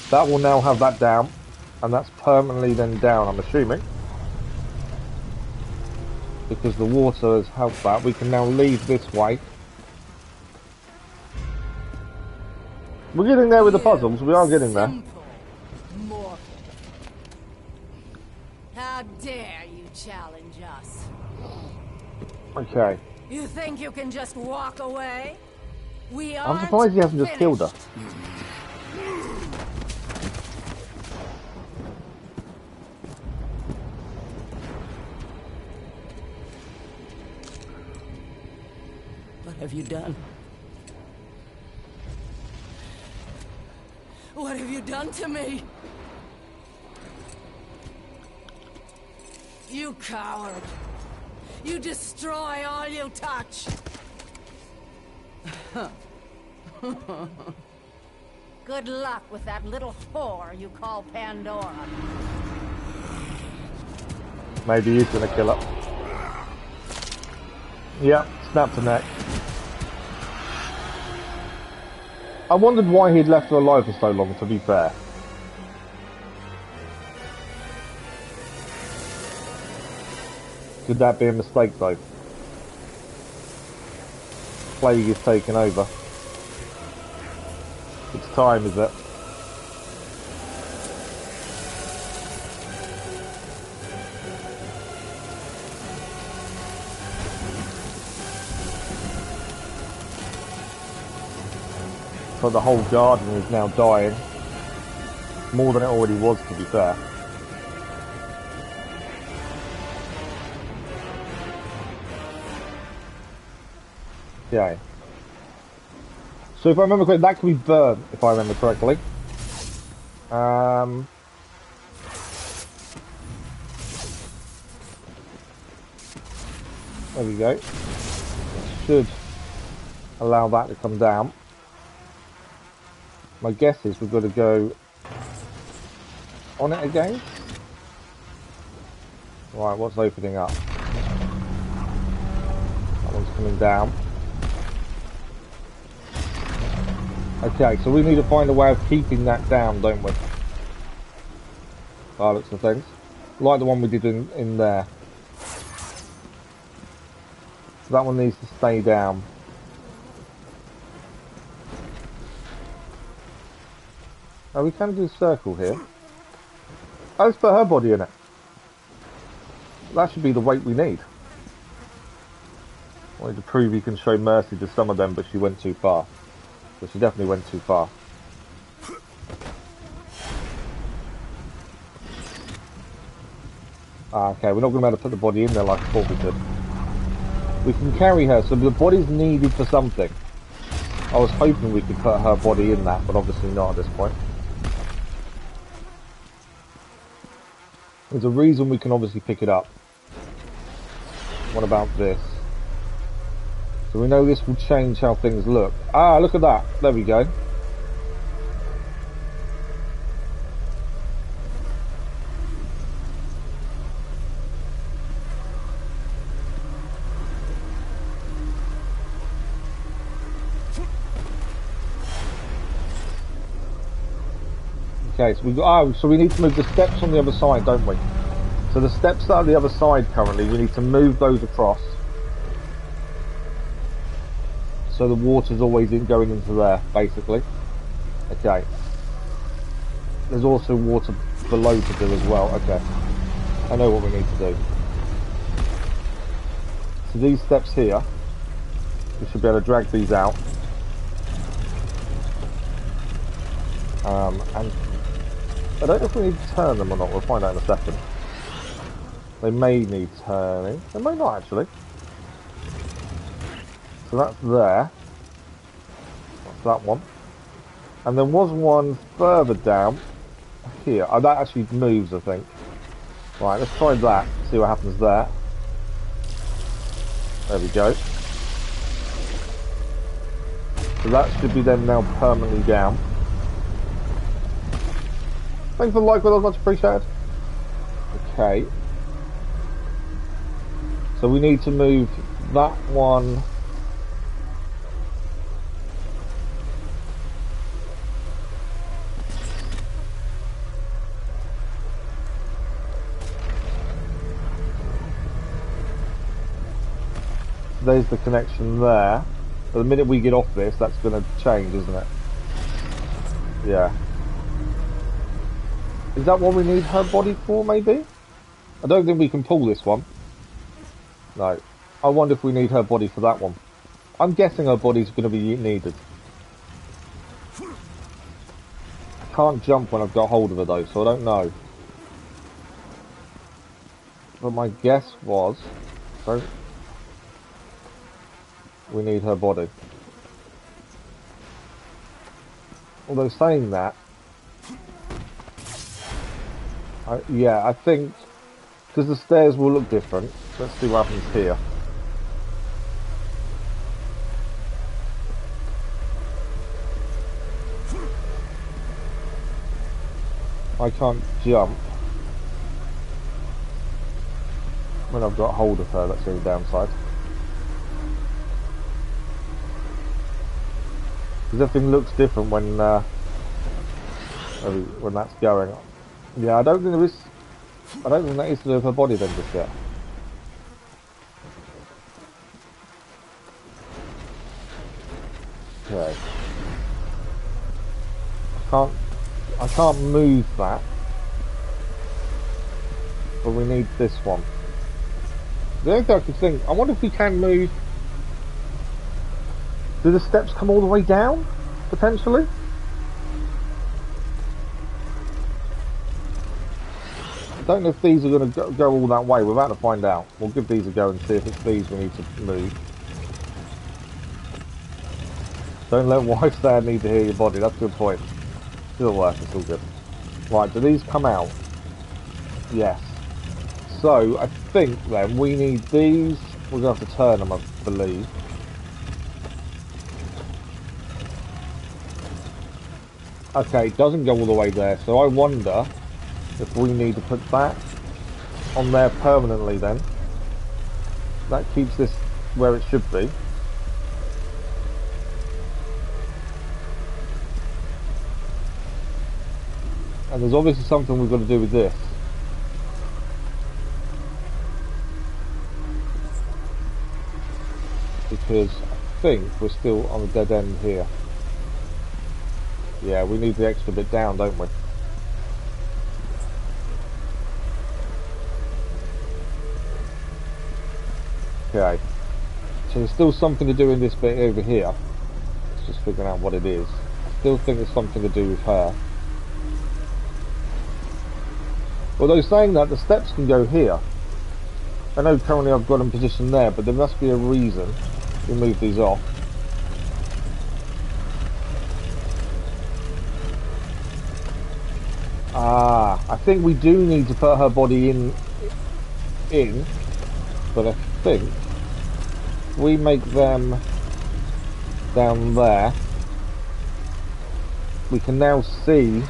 That will now have that down, and that's permanently then down, I'm assuming. because the water has helped that. We can now leave this way. We're getting there with the puzzles. We are getting there. Mortal. How dare you challenge us? Okay. You think you can just walk away? I'm surprised he hasn't just killed her. What have you done? What have you done to me? You coward! You destroy all you touch! Good luck with that little whore you call Pandora. Maybe he's gonna kill her. Yep, snapped her neck. I wondered why he'd left her alive for so long, to be fair. Could that be a mistake, though? Plague is taken over. It's time, is it? So the whole garden is now dying. More than it already was, to be fair. Okay. So if I remember correctly, that could be burnt, if I remember correctly. There we go. Should allow that to come down. My guess is we've got to go on it again. Right, what's opening up? That one's coming down. Okay, so we need to find a way of keeping that down, don't we? By the looks of things. Like the one we did in there. So that one needs to stay down. Oh, we can do a circle here. Oh, let's put her body in it. That should be the weight we need. I wanted to prove you can show mercy to some of them, but she went too far. So she definitely went too far. Okay, we're not going to be able to put the body in there like I thought we could. We can carry her, so the body's needed for something. I was hoping we could put her body in that, but obviously not at this point. There's a reason we can obviously pick it up. What about this? So we know this will change how things look. Ah, look at that. There we go. Okay, so we got, so we need to move the steps on the other side, don't we? So the steps that are the other side currently, we need to move those across. So the water's always going into there, basically. Okay. There's also water below to do as well. Okay. I know what we need to do. So these steps here, we should be able to drag these out. And I don't know if we need to turn them or not. We'll find out in a second. They may need turning. They may not, actually. So that's there. That's that one. And there was one further down here. Oh, that actually moves, I think. Right, let's try that. See what happens there. There we go. So that should be then now permanently down. Thanks for the like, well, much appreciated. Okay. So we need to move that one. there's the connection there. But the minute we get off this, that's going to change, isn't it? Yeah. Is that what we need her body for, maybe? I don't think we can pull this one. No. I wonder if we need her body for that one. I'm guessing her body's going to be needed. I can't jump when I've got hold of her though, so I don't know. But my guess was... we need her body. Although saying that... yeah, I think... because the stairs will look different. Let's see what happens here. I can't jump when I've got hold of her, that's the only downside. Because everything looks different when that's going. Yeah, I don't think there is. I don't think that is to do with her body then just yet. Okay. I can't move that. But we need this one. The only thing I could think, I wonder if we can move. Do the steps come all the way down? Potentially? I don't know if these are going to go all that way. We're about to find out. We'll give these a go and see if it's these we need to move. Don't let wife stand need to hear your body. That's a good point. Still work. It's all good. Right, do these come out? Yes. So, I think then we need these. We're going to have to turn them, I believe. Okay, it doesn't go all the way there. So I wonder if we need to put that on there permanently then. That keeps this where it should be. And there's obviously something we've got to do with this. Because I think we're still on a dead end here. Yeah, we need the extra bit down, don't we? Okay. So there's still something to do in this bit over here. Let's just figure out what it is. I still think there's something to do with her. Although saying that, the steps can go here. I know currently I've got them positioned there, but there must be a reason we move these off. Ah, I think we do need to put her body in, but I think we make them down there. We can now see.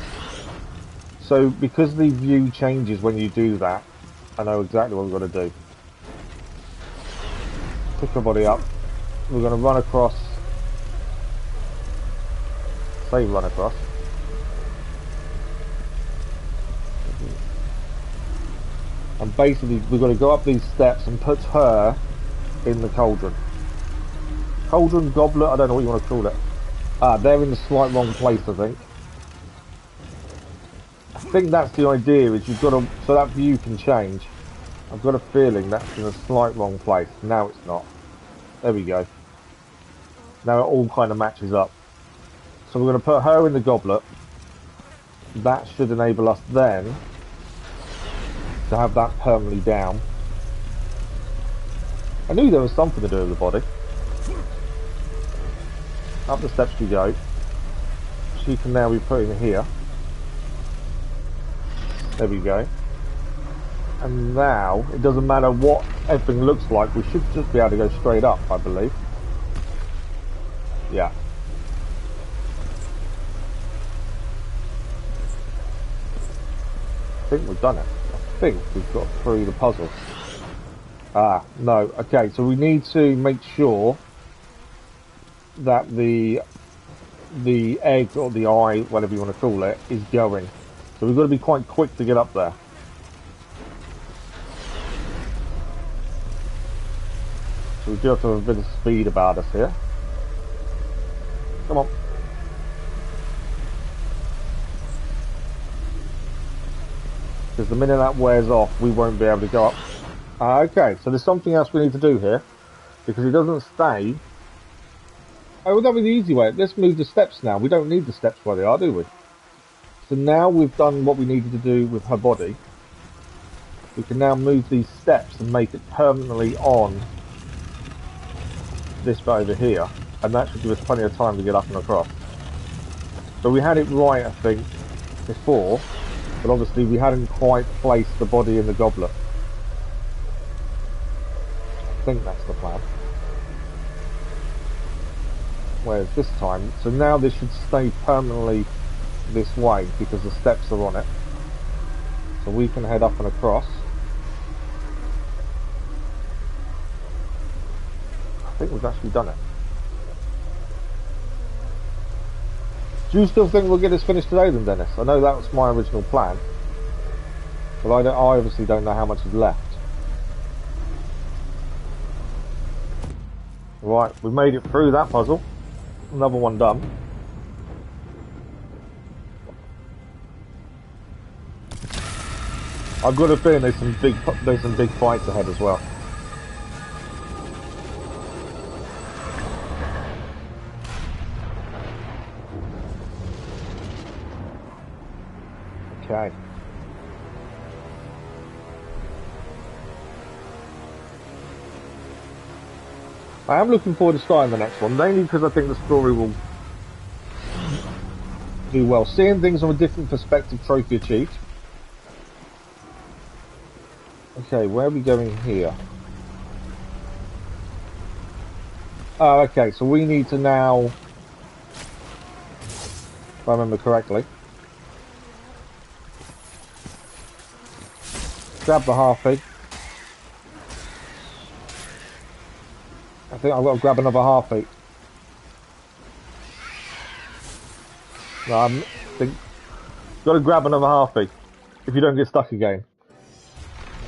So because the view changes when you do that, I know exactly what we've got to do. Pick her body up. We're going to run across. Say run across. And basically we've got to go up these steps and put her in the cauldron. Cauldron, goblet, I don't know what you want to call it. Ah, they're in the slight wrong place, I think. I think that's the idea, is you've got to, so that view can change. I've got a feeling that's in a slight wrong place. Now it's not. There we go. Now it all kind of matches up. So we're going to put her in the goblet. That should enable us then to have that permanently down. I knew there was something to do with the body. Up the steps we go. She can now be put in here. There we go. And now, it doesn't matter what everything looks like, we should just be able to go straight up, I believe. Yeah. I think we've done it. I think we've got through the puzzle. Ah, no. Okay, so we need to make sure that the egg or the eye, whatever you want to call it, is going. So we've got to be quite quick to get up there. So we do have to have a bit of speed about us here. Come on. Because the minute that wears off, we won't be able to go up. Okay, so there's something else we need to do here. Because it doesn't stay. Oh, well, that was the easy way. Let's move the steps now. We don't need the steps where they are, do we? So now we've done what we needed to do with her body. We can now move these steps and make it permanently on this bit over here. And that should give us plenty of time to get up and across. So we had it right, I think, before. But obviously we hadn't quite placed the body in the goblet. I think that's the plan. Whereas this time, so now this should stay permanently this way because the steps are on it. So we can head up and across. I think we've actually done it. Do you still think we'll get this finished today then, Dennis? I know that was my original plan. But I obviously don't know how much is left. Right, we made it through that puzzle. Another one done. I've got a feeling there's some big fights ahead as well. Okay. I am looking forward to starting the next one, mainly because I think the story will do well. Seeing things from a different perspective, trophy achieved. Okay, where are we going here? Oh, okay, so we need to now, if I remember correctly, grab the harpy. I think I've got to grab another harpy. No, I think got to grab another harpy if you don't get stuck again.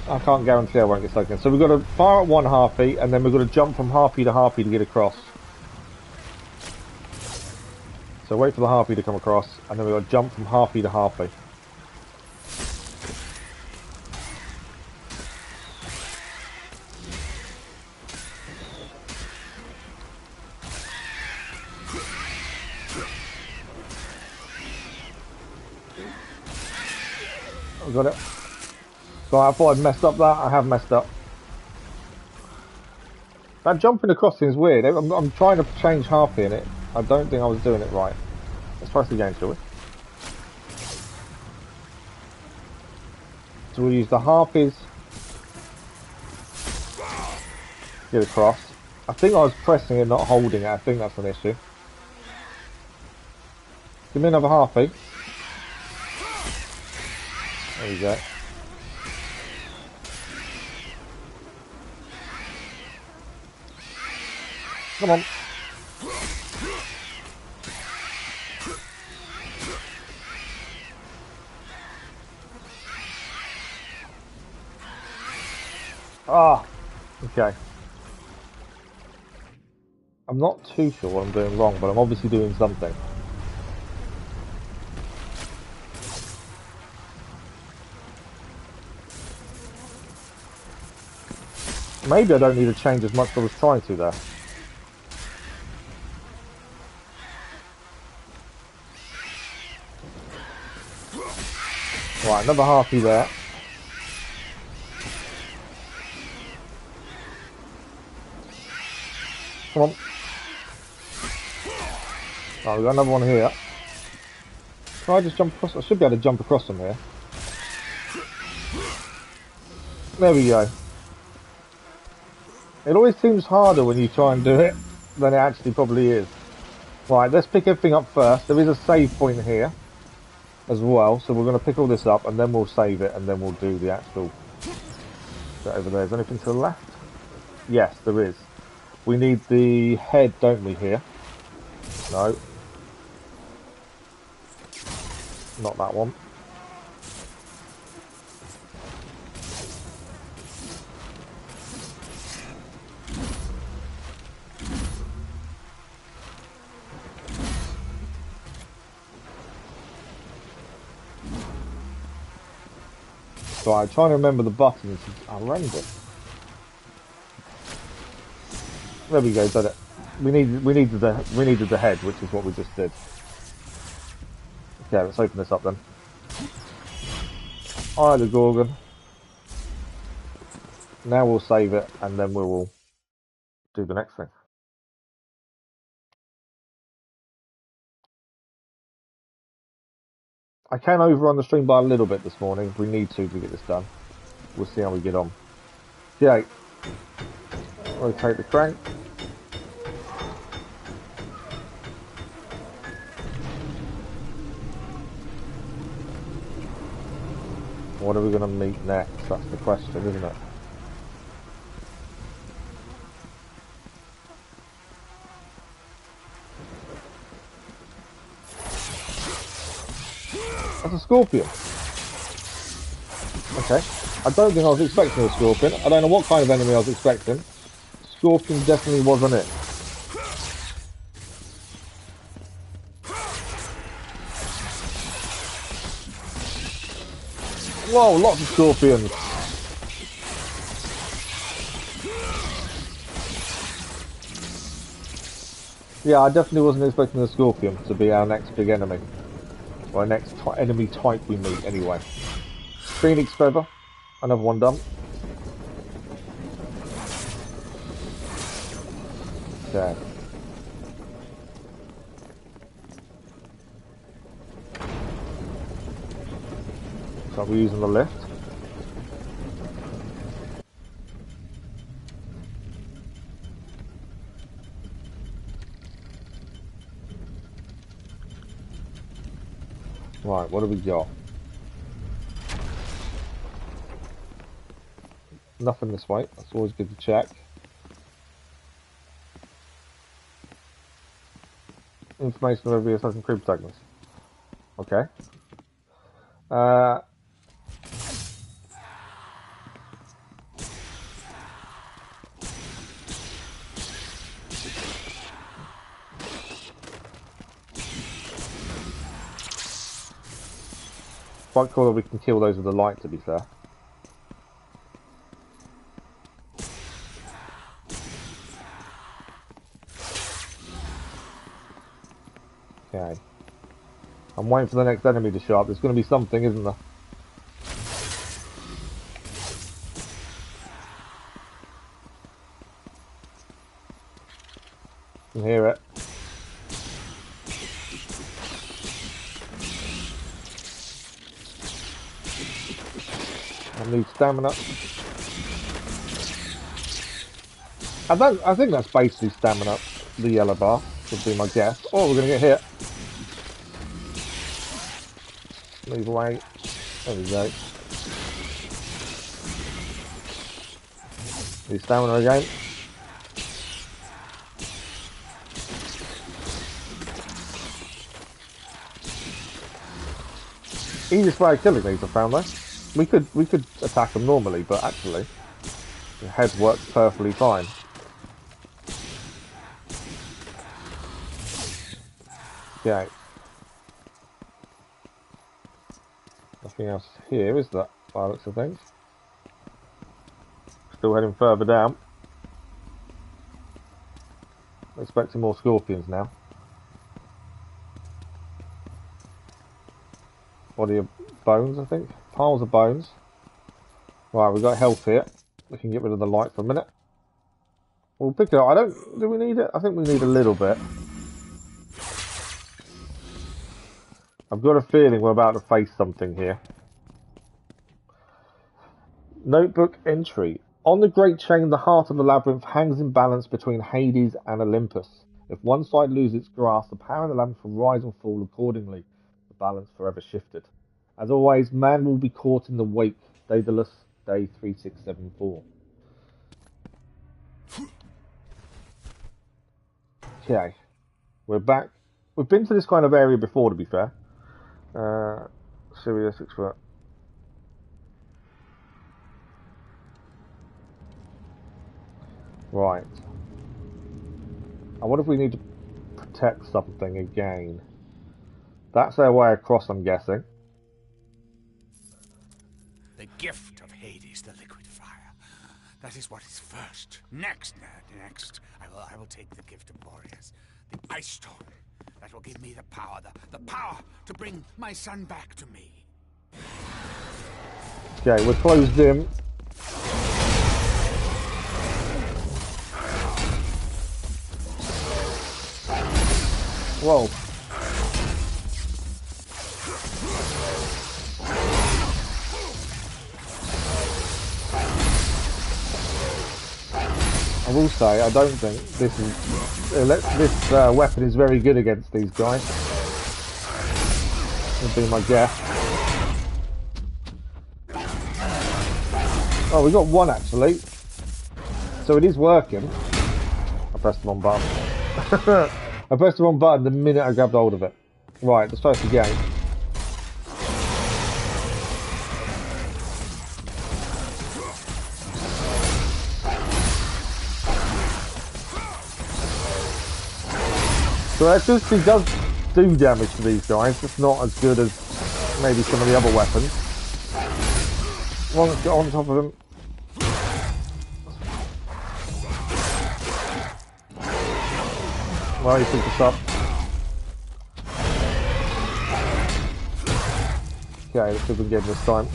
I can't guarantee I won't get stuck again. So we've got to fire at one harpy and then we've got to jump from harpy to get across. So wait for the harpy to come across and then we've got to jump from harpy to harpy. Got it. So I thought I'd messed up that. I have messed up. That jumping across thing is weird. I'm trying to change harpy in it. I don't think I was doing it right. Let's try this again, shall we? So we'll use the harpies. Get across. I think I was pressing it, not holding it. I think that's an issue. Give me another harpy. There you go. Come on. Ah, okay. I'm not too sure what I'm doing wrong, but I'm obviously doing something. Maybe I don't need to change as much as I was trying to there. Right, another harpy there. Come on. Right, we've got another one here. Can I just jump across? I should be able to jump across them here. There we go. It always seems harder when you try and do it than it actually probably is. Right, let's pick everything up first. There is a save point here as well, so we're going to pick all this up and then we'll save it and then we'll do the actual bit over there. Is there anything to the left? Yes, there is. We need the head, don't we, here? No. Not that one. Right, trying to remember the buttons is horrendous. There we go, done it. We needed the head, which is what we just did. Okay, let's open this up then. Alright, the Gorgon. Now we'll save it, and then we will do the next thing. I can overrun the stream by a little bit this morning if we need to get this done. We'll see how we get on. Okay. Rotate the crank. What are we going to meet next? That's the question, isn't it? That's a scorpion. Okay. I don't think I was expecting a scorpion. I don't know what kind of enemy I was expecting. Scorpion definitely wasn't it. Whoa, lots of scorpions. Yeah, I definitely wasn't expecting the scorpion to be our next big enemy. Or our next enemy type we meet, anyway. Phoenix feather. Another one done. Okay. So we're using the lift. Right, what do we got? Nothing this way. That's always good to check. Information of every Assassin's Creed protagonist. Okay. Quite cool that we can kill those with the light, to be fair. Okay. I'm waiting for the next enemy to show up. There's going to be something, isn't there? I can hear it. I need stamina. I think that's basically stamina, the yellow bar, would be my guess. Oh, we're going to get hit. Move away. There we go. Need stamina again. Easiest way of killing these, I found though. We could attack them normally, but actually the head works perfectly fine. Okay. Nothing else here, is there? By the looks of things. Still heading further down. Expecting more scorpions now. Body of bones, I think. Piles of bones. Right, we've got health here. We can get rid of the light for a minute. We'll pick it up. Do we need it? I think we need a little bit. I've got a feeling we're about to face something here. Notebook entry. On the Great Chain, the heart of the labyrinth hangs in balance between Hades and Olympus. If one side loses its grasp, the power of the labyrinth will rise and fall accordingly. The balance forever shifted. As always, man will be caught in the wake. Daedalus, day 3674. Okay. We're back. We've been to this kind of area before, to be fair. Serious expert. Right. And what if we need to protect something again? That's our way across, I'm guessing. The gift of Hades, the liquid fire. That is what is first. Next, I will take the gift of Boreas, the Icestorm. That will give me the power to bring my son back to me. Okay, we're closed in. Whoa. I will say, I don't think this weapon is very good against these guys. Would be my guess. Oh, we got one actually. So it is working. I pressed the wrong button. I pressed the wrong button the minute I grabbed hold of it. Right, let's try this again. So electricity does do damage to these guys, it's not as good as maybe some of the other weapons. Well, let's get on top of them. Well, you picked us up. Okay, let's see if we can get him this time.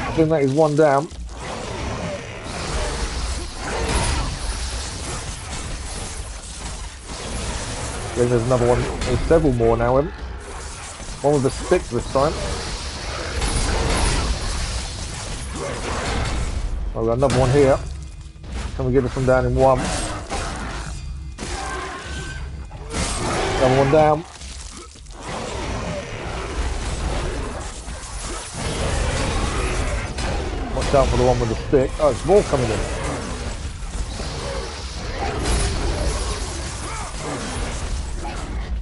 I think that is one down. Then there's another one, there's several more now. One with a stick this time. I've got another one here. Can we get this one down in one? Another one down. Watch out for the one with the stick. Oh, it's more coming in.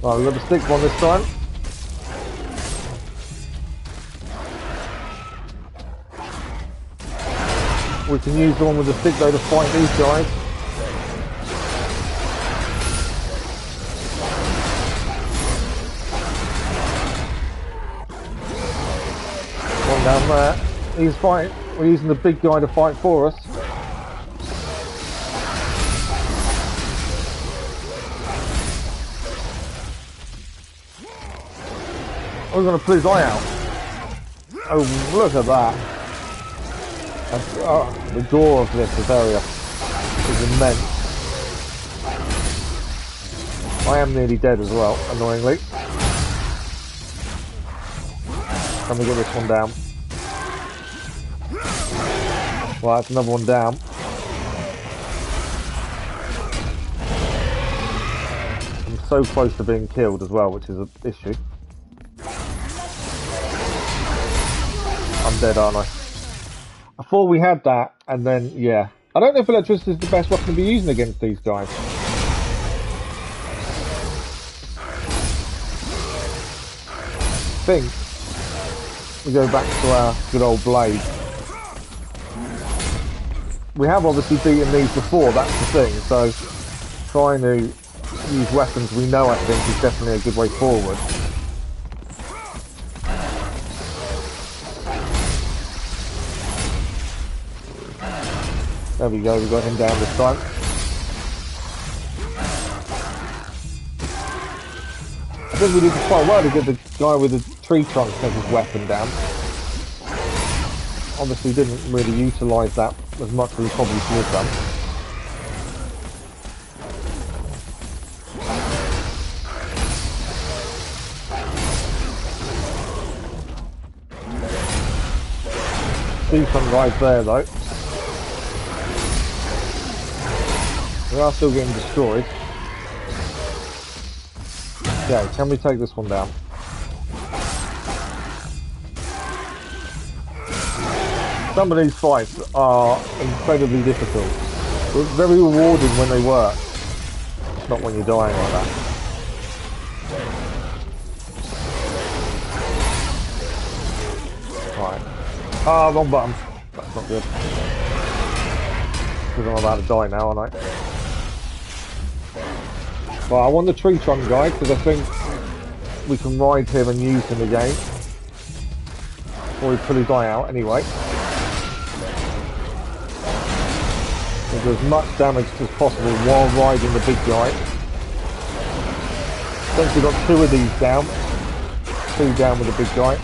Right, we've got the stick one this time. We can use the one with the stick though to fight these guys. One down there. He's fighting. We're using the big guy to fight for us. We're going to pull his eye out. Oh, look at that. The gore of this area is immense. I am nearly dead as well, annoyingly. Can we get this one down? Well, that's another one down. I'm so close to being killed as well, which is an issue. I'm dead, aren't I? I thought we had that, and then, yeah. I don't know if electricity is the best weapon to be using against these guys. I think we go back to our good old blade. We have obviously beaten these before, that's the thing, so trying to use weapons we know, I think, is definitely a good way forward. There we go, we got him down this time. I think we did quite well to get the guy with the tree trunk as his weapon down. Obviously didn't really utilise that as much as we probably should have done. Decent guys there though. We are still getting destroyed. Okay, can we take this one down? Some of these fights are incredibly difficult. But very rewarding when they work. It's not when you're dying like that. Right. Ah, wrong button. That's not good. Because I'm about to die now, aren't I? Well, I want the tree trunk guy because I think we can ride him and use him again. Before we pull his eye out, anyway. We'll do as much damage as possible while riding the big guy. I think we've got 2 of these down. 2 down with the big guy.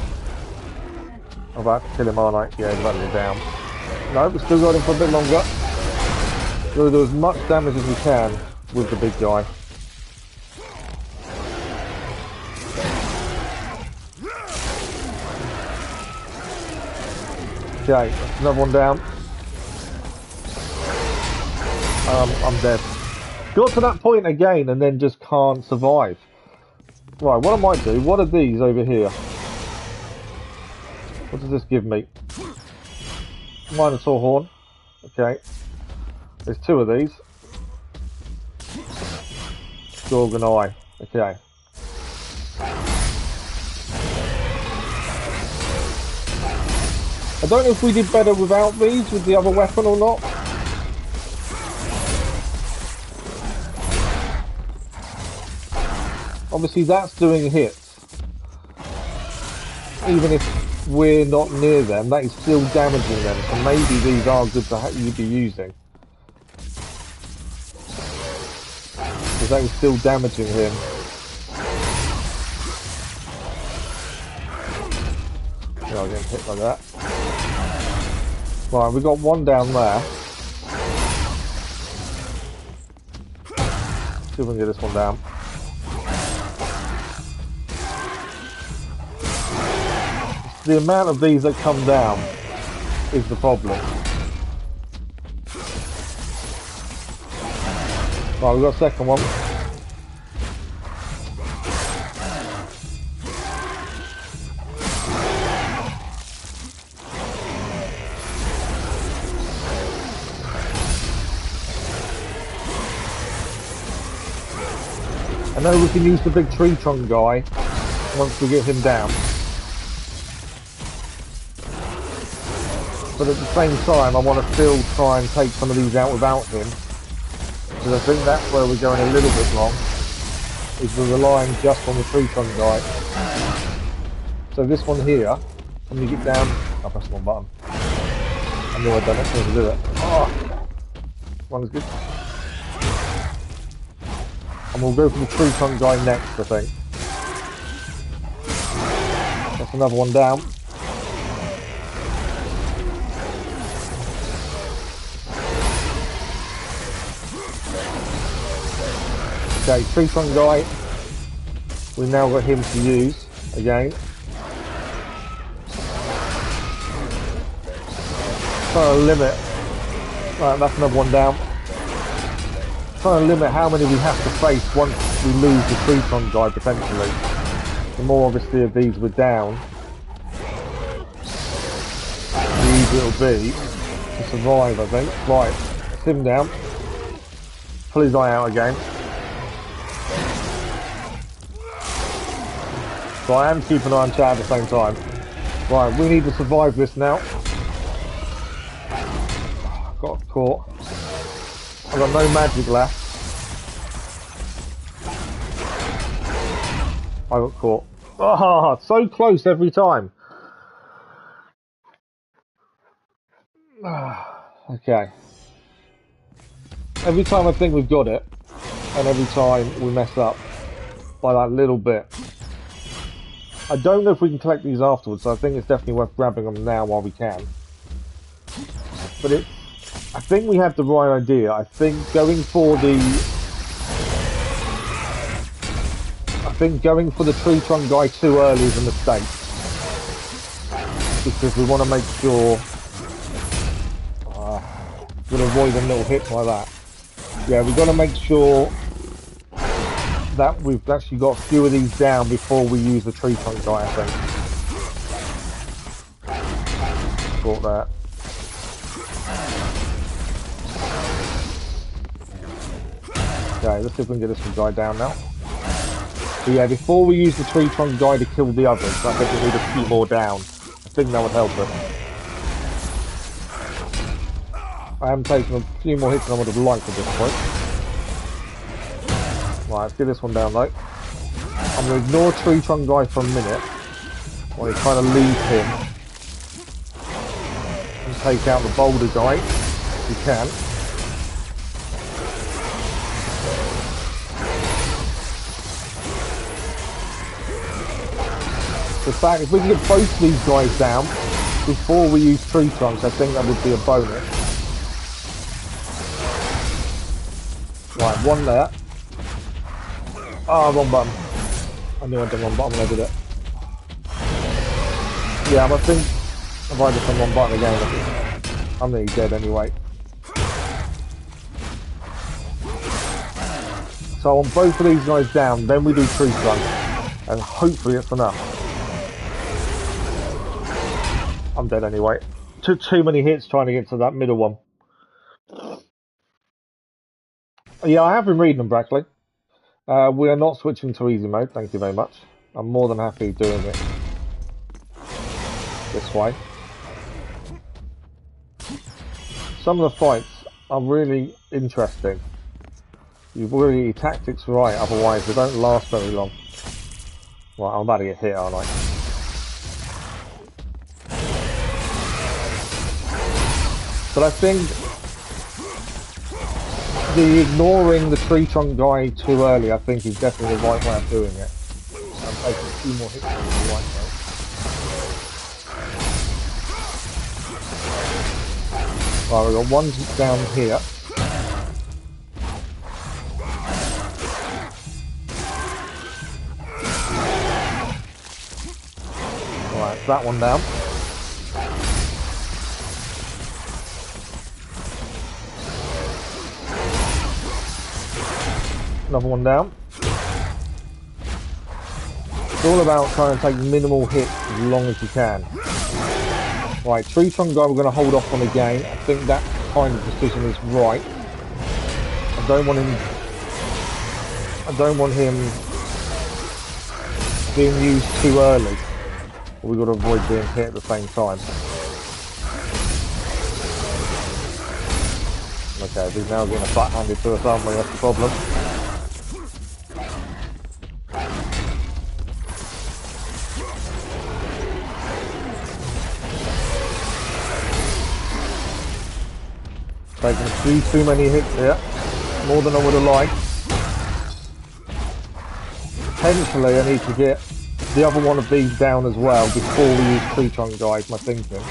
I'm about to kill him, aren't I? Yeah, he's about to go down. No, we've still got him for a bit longer. We'll do as much damage as we can with the big guy. Okay, that's another one down. I'm dead. Got to that point again and then just can't survive. Right, what I might do, what are these over here? What does this give me? Minotaur horn. Okay. There's 2 of these. Gorgon eye. Okay. I don't know if we did better without these, with the other weapon or not. Obviously that's doing hits. Even if we're not near them, that is still damaging them. So maybe these are good to be using. Because that is still damaging him. Yeah, I'm getting hit like that. Right, we got 1 down there. See if we can get this one down. The amount of these that come down is the problem. Right, we've got a second one. I know we can use the big tree trunk guy once we get him down. But at the same time, I want to still try and take some of these out without him. Because I think that's where we're going a little bit wrong. Is we're relying just on the tree trunk guy. So this one here, when you get down... I'll press the wrong button. I knew I'd done it, so to do it. Oh! One is good. And we'll go for the tree trunk guy next, I think. That's another one down. Okay, tree trunk guy. We've now got him to use again. Trying to limit. Right, that's another one down. Trying to limit how many we have to face once we lose the tree trunk guy potentially. The more obviously of these we're down, the easier it'll be to survive, I think. Right, sit him down. Pull his eye out again. So I am keeping an eye on chat at the same time. Right, we need to survive this now. Got caught. I've got no magic left. I got caught. Ah, so close every time. Okay. Every time I think we've got it, and every time we mess up by that little bit. I don't know if we can collect these afterwards, so I think it's definitely worth grabbing them now while we can. But I think we had the right idea. I think going for the tree trunk guy too early is a mistake. Because we want to make sure we'll avoid them little hits like that. Yeah, we've got to make sure that we've actually got a few of these down before we use the tree trunk guy, I think. Caught that. Okay, let's see if we can get this one guy down now. But yeah, before we use the tree trunk guy to kill the others, I think we need a few more down. I think that would help us. I am taking a few more hits than I would have liked at this point. Right, let's get this one down though. I'm going to ignore Tree Trunk Guy for a minute while you kind of leave him and take out the Boulder Guy if you can. In fact, if we can get both of these guys down before we use Tree Trunks, I think that would be a bonus. Right, one there. Ah, wrong button. I knew I did one button when I did it. Yeah, I think if I just done one button again, I'm nearly dead anyway. So I want both of these guys down, then we do Tree Trunk, and hopefully it's enough. I'm dead anyway. Took too many hits trying to get to that middle one. Yeah, I have been reading them, Brackley. We are not switching to easy mode, thank you very much. I'm more than happy doing it this way. Some of the fights are really interesting. You've got your tactics right, otherwise they don't last very long. Right, I'm about to get hit, aren't I? But I think the ignoring the Tree Trunk Guy too early, I think, is definitely the right way of doing it. I'm taking 2 more hits on the right way. Right, we've got one down here. Right, that one down. Another one down. It's all about trying to take minimal hits as long as you can. Right, Tree Trunk Guy we're going to hold off on again. I think that kind of decision is right. I don't want him being used too early. But we've got to avoid being hit at the same time. Okay, he's now getting a butt handed to us, aren't we? That's the problem. Taking a few too many hits here, more than I would have liked. Potentially I need to get the other one of these down as well before we use Tree Trunk Guys, my thinking.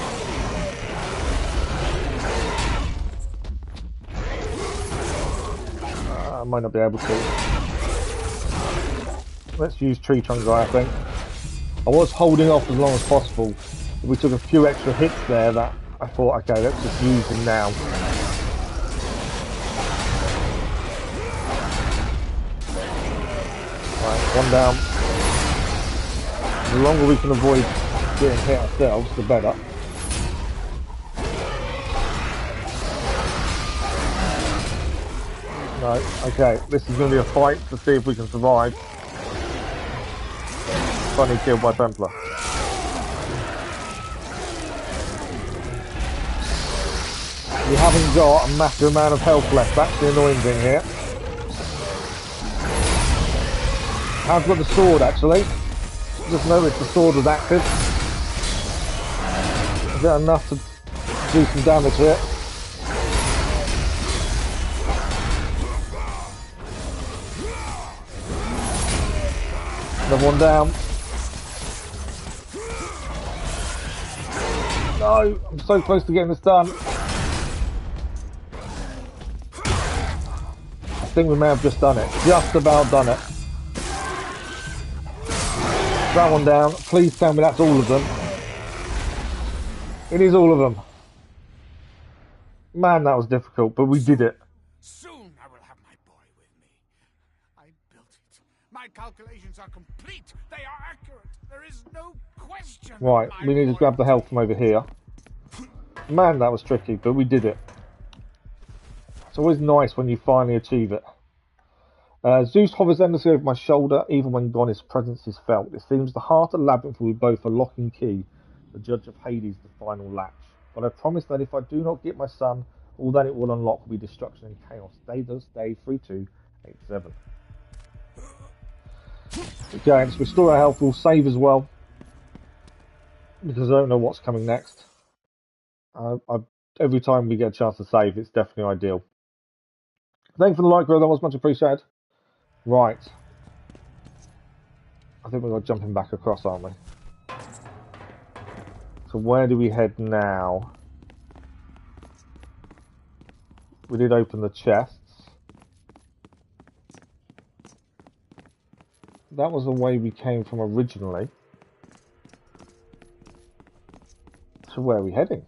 I might not be able to. Let's use Tree Trunk Guy, I think. I was holding off as long as possible. We took a few extra hits there that I thought, okay, let's just use them now. One down. The longer we can avoid getting hit ourselves, the better. No, okay, this is going to be a fight to see if we can survive. Funny killed by Templar. You haven't got a massive amount of health left, that's the annoying thing here. I've got the sword actually. Just noticed the sword was active. Is that enough to do some damage here? Another one down. No, I'm so close to getting this done. I think we may have just done it. Just about done it. That one down. Please tell me that's all of them. It is all of them. Man, that was difficult, but we did it. Soon I will have my boy with me. I built it. My calculations are complete. They are accurate. There is no question. Right, we need to grab the health from over here. Man, that was tricky, but we did it. It's always nice when you finally achieve it. Zeus hovers endlessly over my shoulder, even when gone his presence is felt. It seems the heart and labyrinth will be both a lock and key, the judge of Hades the final latch. But I promise that if I do not get my son, all that it will unlock will be destruction and chaos. Day 3287. Okay, let's restore our health. We'll save as well, because I don't know what's coming next. Every time we get a chance to save, it's definitely ideal. Thank you for the like, bro. That was much appreciated. Right. I think we're jumping back across, aren't we? So where do we head now? We did open the chests. That was the way we came from originally. So where are we heading?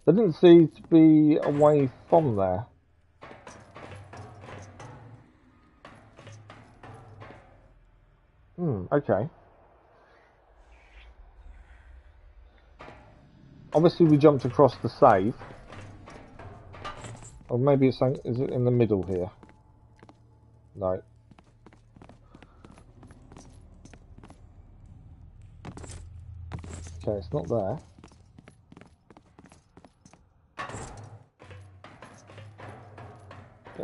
There didn't seem to be a way from there. Okay. Obviously we jumped across the save. Or maybe it's, is it in the middle here? No. Okay, it's not there.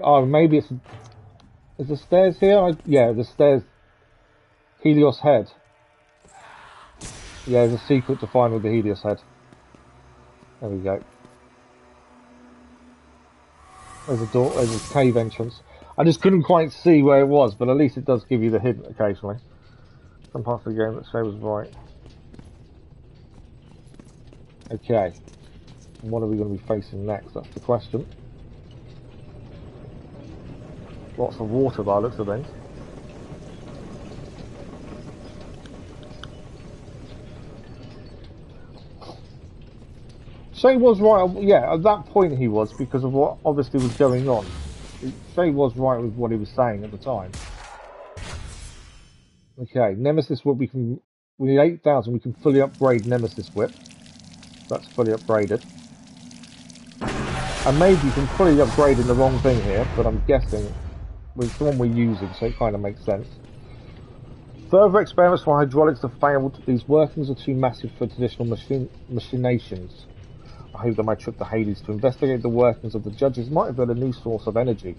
Oh, maybe it's... Is the stairs here? Yeah, the stairs... Helios head. Yeah, there's a secret to find with the Helios head. There we go. There's a door, there's a cave entrance. I just couldn't quite see where it was, but at least it does give you the hint occasionally. Some parts of the game that say was right. Okay. And what are we going to be facing next? That's the question. Lots of water by the looks of things. Shay was right, yeah, at that point he was, because of what obviously was going on. Shay was right with what he was saying at the time. Okay, Nemesis Whip, we need 8,000, we can fully upgrade Nemesis Whip. That's fully upgraded. And maybe you can fully upgrade in the wrong thing here, but I'm guessing it's the one we're using, so it kind of makes sense. Further experiments for hydraulics have failed. These workings are too massive for traditional machinations. I hope that my trip to Hades to investigate the workings of the judges might reveal a new source of energy.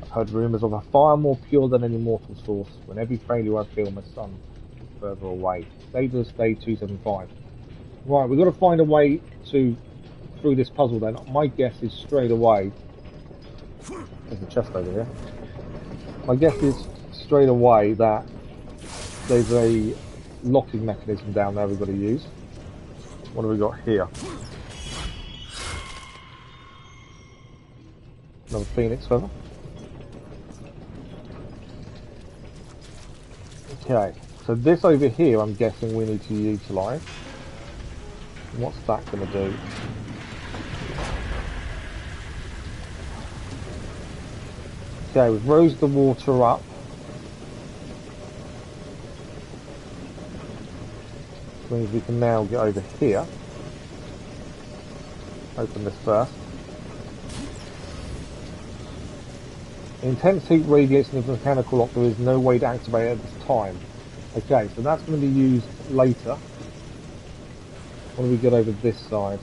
I've heard rumours of a fire more pure than any mortal source. When every failure I feel my son further away. Daedalus Day 275. Right, we've got to find a way through this puzzle then. My guess is straight away... There's a chest over here. My guess is straight away that there's a locking mechanism down there we've got to use. What have we got here? Another phoenix feather. Okay, so this over here I'm guessing we need to utilise. What's that going to do? Okay, we've rose the water up. Which means we can now get over here. Open this first. Intense heat radiates from the mechanical lock. There is no way to activate it at this time. Okay, so that's going to be used later. What do we get over this side?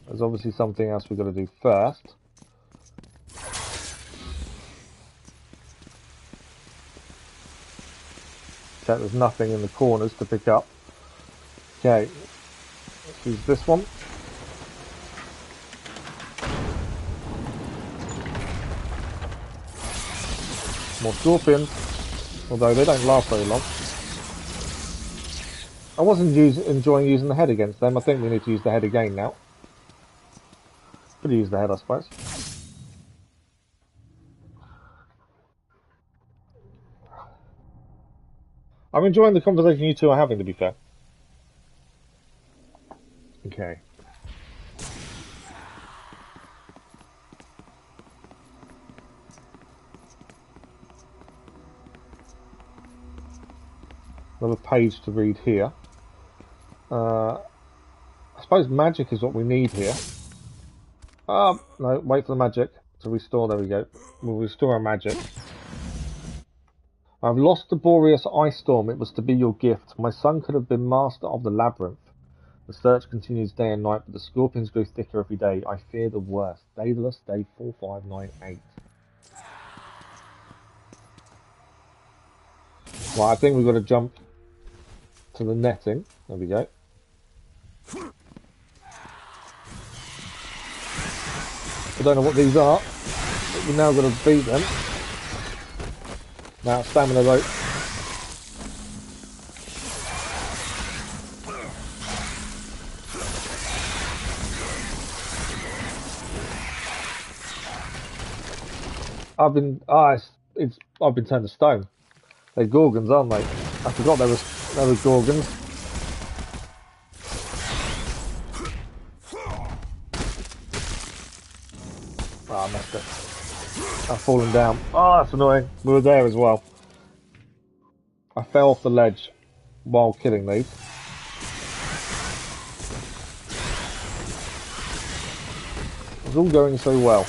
There's obviously something else we've got to do first. Okay, there's nothing in the corners to pick up. Okay, let's use this one. More scorpions, although they don't last very long. I wasn't enjoying using the head against them. I think we need to use the head again now. Could use the head, I suppose. I'm enjoying the conversation you two are having, to be fair. Okay. Another page to read here. I suppose magic is what we need here. No, wait for the magic to restore. There we go. We'll restore our magic. I've lost the Boreas Icestorm. It was to be your gift. My son could have been master of the labyrinth. The search continues day and night, but the scorpions grow thicker every day. I fear the worst. Daedalus, day 4598. Right, I think we've got to jump to the netting. There we go. I don't know what these are, but we're now going to beat them. Now, stamina rope. I've been turned to stone. They're Gorgons, aren't they? I forgot there was Gorgons. Oh, I messed it. I've fallen down. Oh, that's annoying. We were there as well. I fell off the ledge while killing these. It was all going so well.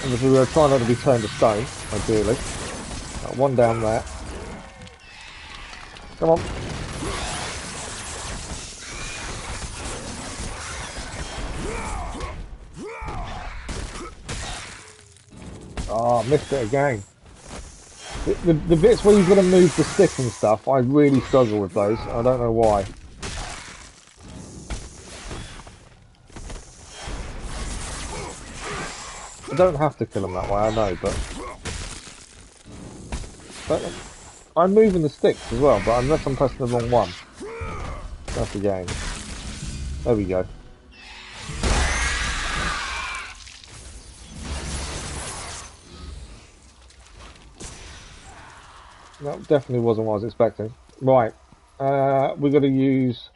Obviously we were trying not to be turned to stone, ideally. One down there. Come on. Oh, I missed it again. The bits where you've got to move the stick and stuff, I really struggle with those. I don't know why. I don't have to kill them that way, I know, but I'm moving the sticks as well, but unless I'm pressing the wrong one. That's the game. There we go. That definitely wasn't what I was expecting. Right, we've got to use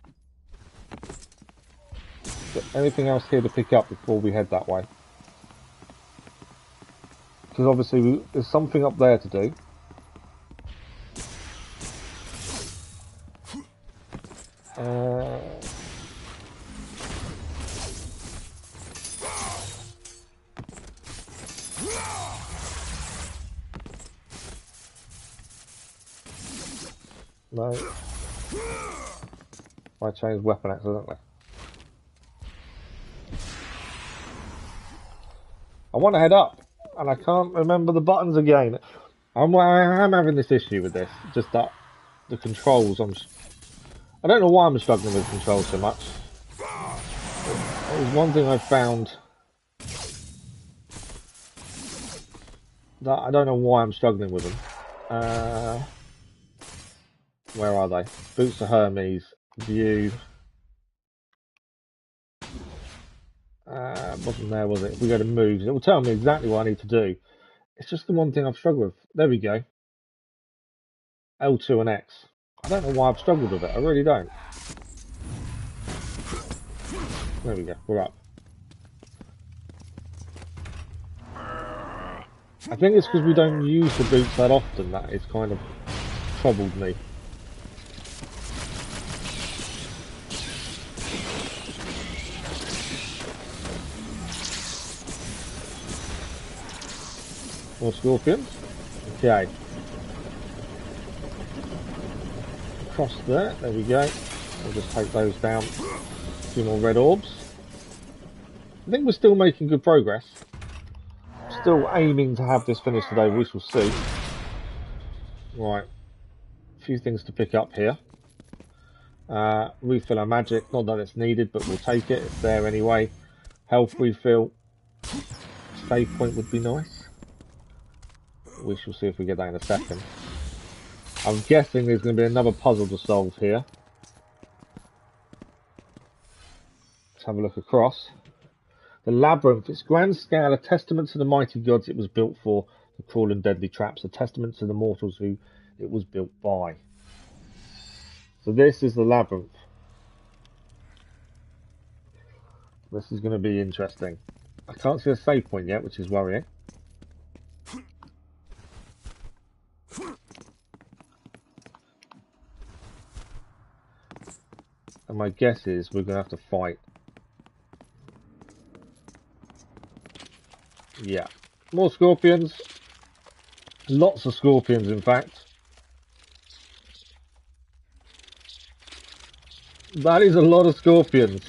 anything else here to pick up before we head that way. Because obviously there's something up there to do. No. I changed weapon accidentally. I want to head up, and I can't remember the buttons again. I am having this issue with this, just that the controls. I don't know why I'm struggling with controls so much. There's one thing I've found that I don't know why I'm struggling with them. Where are they? Boots of Hermes, view. Wasn't there, was it? If we go to moves, it will tell me exactly what I need to do. It's just the one thing I've struggled with. There we go. L2 and X. I don't know why I've struggled with it. I really don't. There we go. We're up. I think it's because we don't use the boots that often that it's kind of troubled me. More scorpions. Okay. Across there. There we go. We'll just take those down. A few more red orbs. I think we're still making good progress. Still aiming to have this finished today. We shall see. Right. A few things to pick up here. Refill our magic. Not that it's needed, but we'll take it. It's there anyway. Health refill. Save point would be nice. We shall see if we get that in a second. I'm guessing there's going to be another puzzle to solve here. Let's have a look across. The labyrinth. Its grand scale, a testament to the mighty gods it was built for, the cruel and deadly traps, a testament to the mortals who it was built by. So this is the labyrinth. This is going to be interesting. I can't see a save point yet, which is worrying. And my guess is we're going to have to fight. Yeah. More scorpions. Lots of scorpions, in fact. That is a lot of scorpions.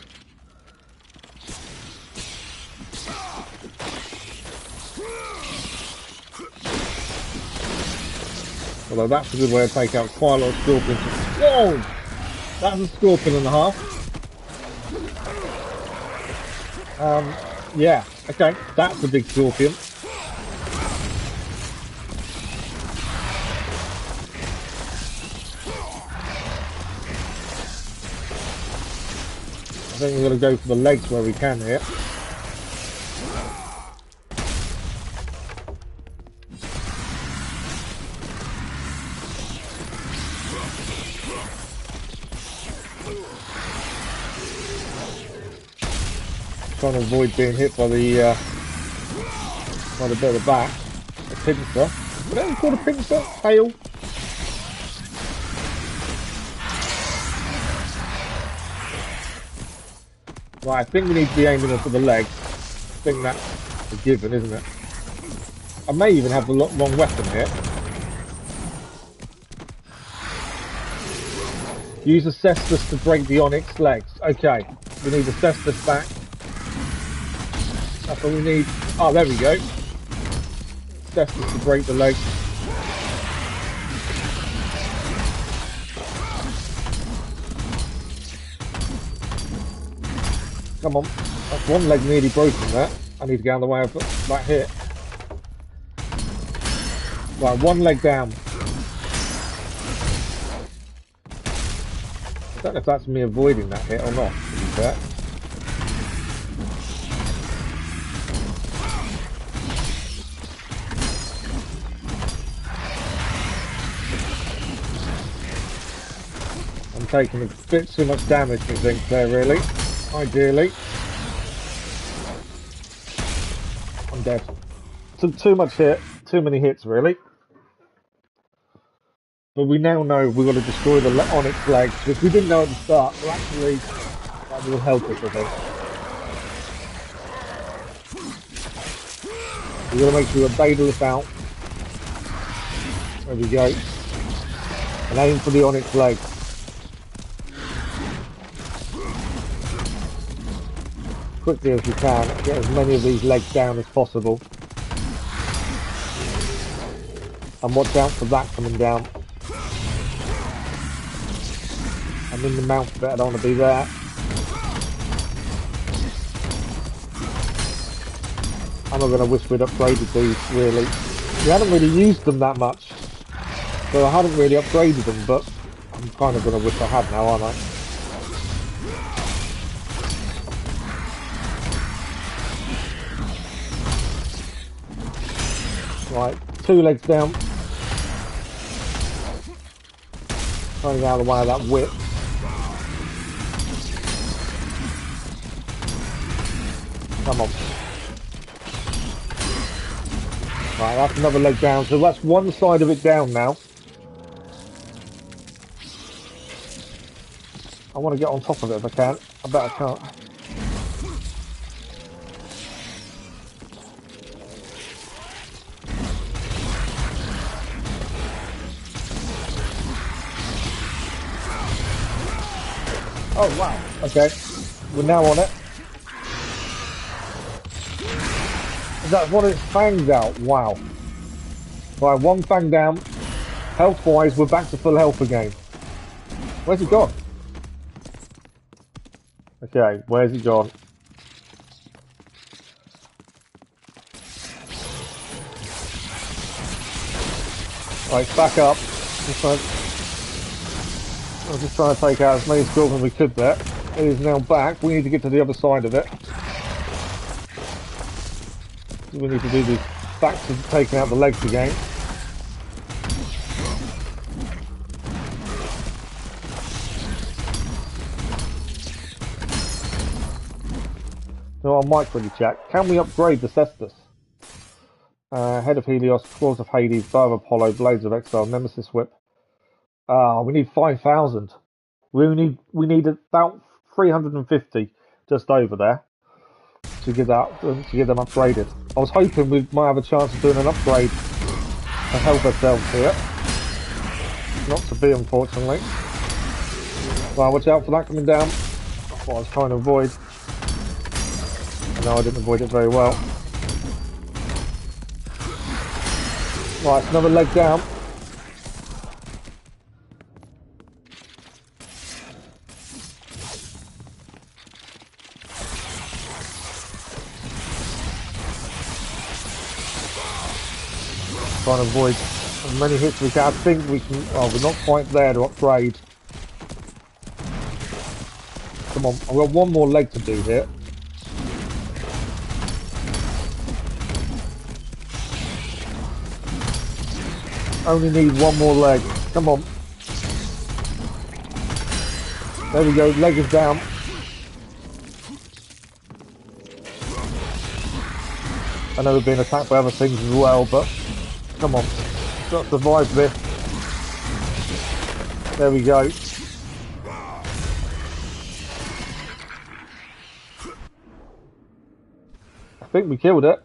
Although that's a good way to take out quite a lot of scorpions. Whoa! That's a scorpion and a half. Yeah, okay, that's a big scorpion. I think we're going to go for the legs where we can here. Trying to avoid being hit by the bit of the back. A pincer. What do you call a pincer? Tail. Right, I think we need to be aiming for the legs. I think that's a given, isn't it? I may even have the wrong weapon here. Use a cestus to break the onyx legs. Okay, we need a cestus back. That's what we need. Oh, there we go. Cestus to break the legs. Come on. That's one leg nearly broken there. I need to get out of the way of that hit. Right, one leg down. I don't know if that's me avoiding that hit or not, to be fair. I'm taking a bit too much damage, I think, there, really. Ideally. I'm dead. Took too much hit, too many hits, really. But we now know we've got to destroy the onyx legs, which we didn't know at the start, but actually that will help us, I think. We've got to make sure we bail this out. There we go. And aim for the onyx legs. Quickly as we can, get as many of these legs down as possible. And watch out for that coming down. I'm in the mount bit, I don't want to be there. I'm not going to wish we'd upgraded these, really. We hadn't really used them that much. So I hadn't really upgraded them, but I'm kind of going to wish I had now, aren't I? Right, 2 legs down. Trying to get out of the way of that whip. Come on. Right, that's another leg down. So that's one side of it down now. I want to get on top of it if I can. I bet I can't. Oh wow, okay. We're now on it. Is that one of its fangs out? Wow. Right, one fang down. Health wise, we're back to full health again. Where's he gone? Okay, where's he gone? Right, back up. I'm just trying to take out as many skulls as we could there. It is now back. We need to get to the other side of it. We need to do this back to taking out the legs again. So I might quickly check. Can we upgrade the Cestus? Head of Helios, Claws of Hades, Bow of Apollo, Blades of Exile, Nemesis Whip. We need 5,000. We need about 350 just over there to get them upgraded. I was hoping we might have a chance of doing an upgrade to help ourselves here. Not to be, unfortunately. Well, watch out for that coming down. That's what I was trying to avoid. I know I didn't avoid it very well. Right, it's another leg down. Trying to avoid as many hits as we can. I think we can. Oh, we're not quite there to upgrade. Come on, I've got one more leg to do here. Only need one more leg. Come on. There we go, leg is down. I know we're being attacked by other things as well, but come on. Got to survive this. There we go. I think we killed it.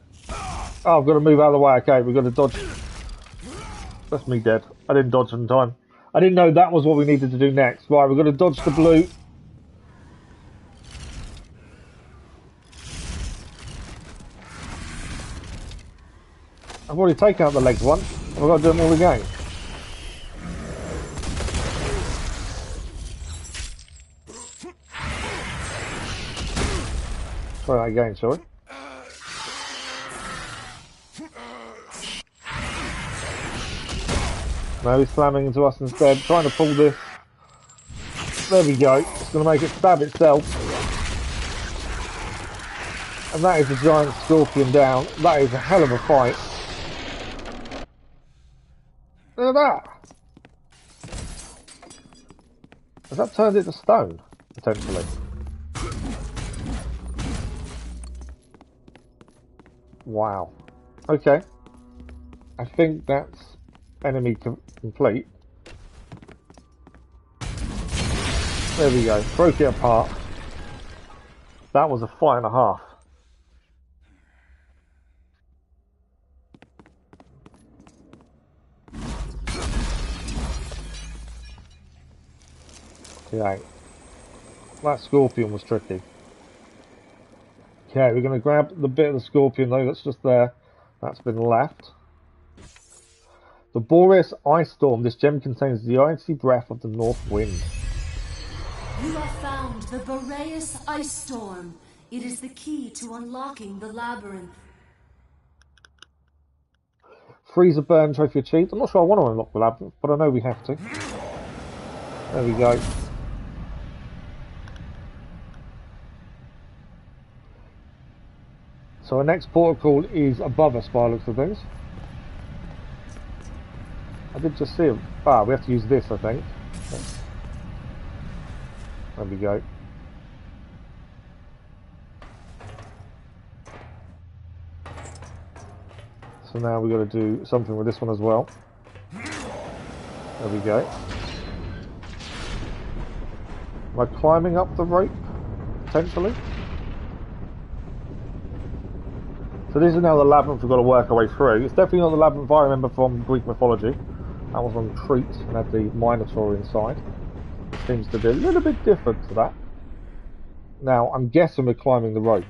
Oh, I've got to move out of the way. Okay, we've got to dodge. That's me dead. I didn't dodge in time. I didn't know that was what we needed to do next. Right, we've got to dodge the blue. I've already taken out the legs once. I've got to do them all again. Try that again, shall we? No, he's slamming into us instead, trying to pull this. There we go. It's going to make it stab itself. And that is a giant scorpion down. That is a hell of a fight. Look at that. Has that turned it to stone, potentially? Wow. Okay. I think that's enemy complete. There we go. Broke it apart. That was a fight and a half. Okay. That scorpion was tricky. Okay, we're going to grab the bit of the scorpion though that's just there. That's been left. The Boreas Icestorm. This gem contains the icy breath of the north wind. You have found the Boreas Icestorm. It is the key to unlocking the labyrinth. Freezer burn trophy achieved. I'm not sure I want to unlock the labyrinth, but I know we have to. There we go. So our next protocol is above us by the looks of things. I did just see him. Ah, we have to use this, I think. There we go. So now we've got to do something with this one as well. There we go. Am I climbing up the rope? Potentially? So this is now the labyrinth we've got to work our way through. It's definitely not the labyrinth I remember from Greek mythology. That was on Crete and had the Minotaur inside. It seems to be a little bit different to that. Now, I'm guessing we're climbing the rope.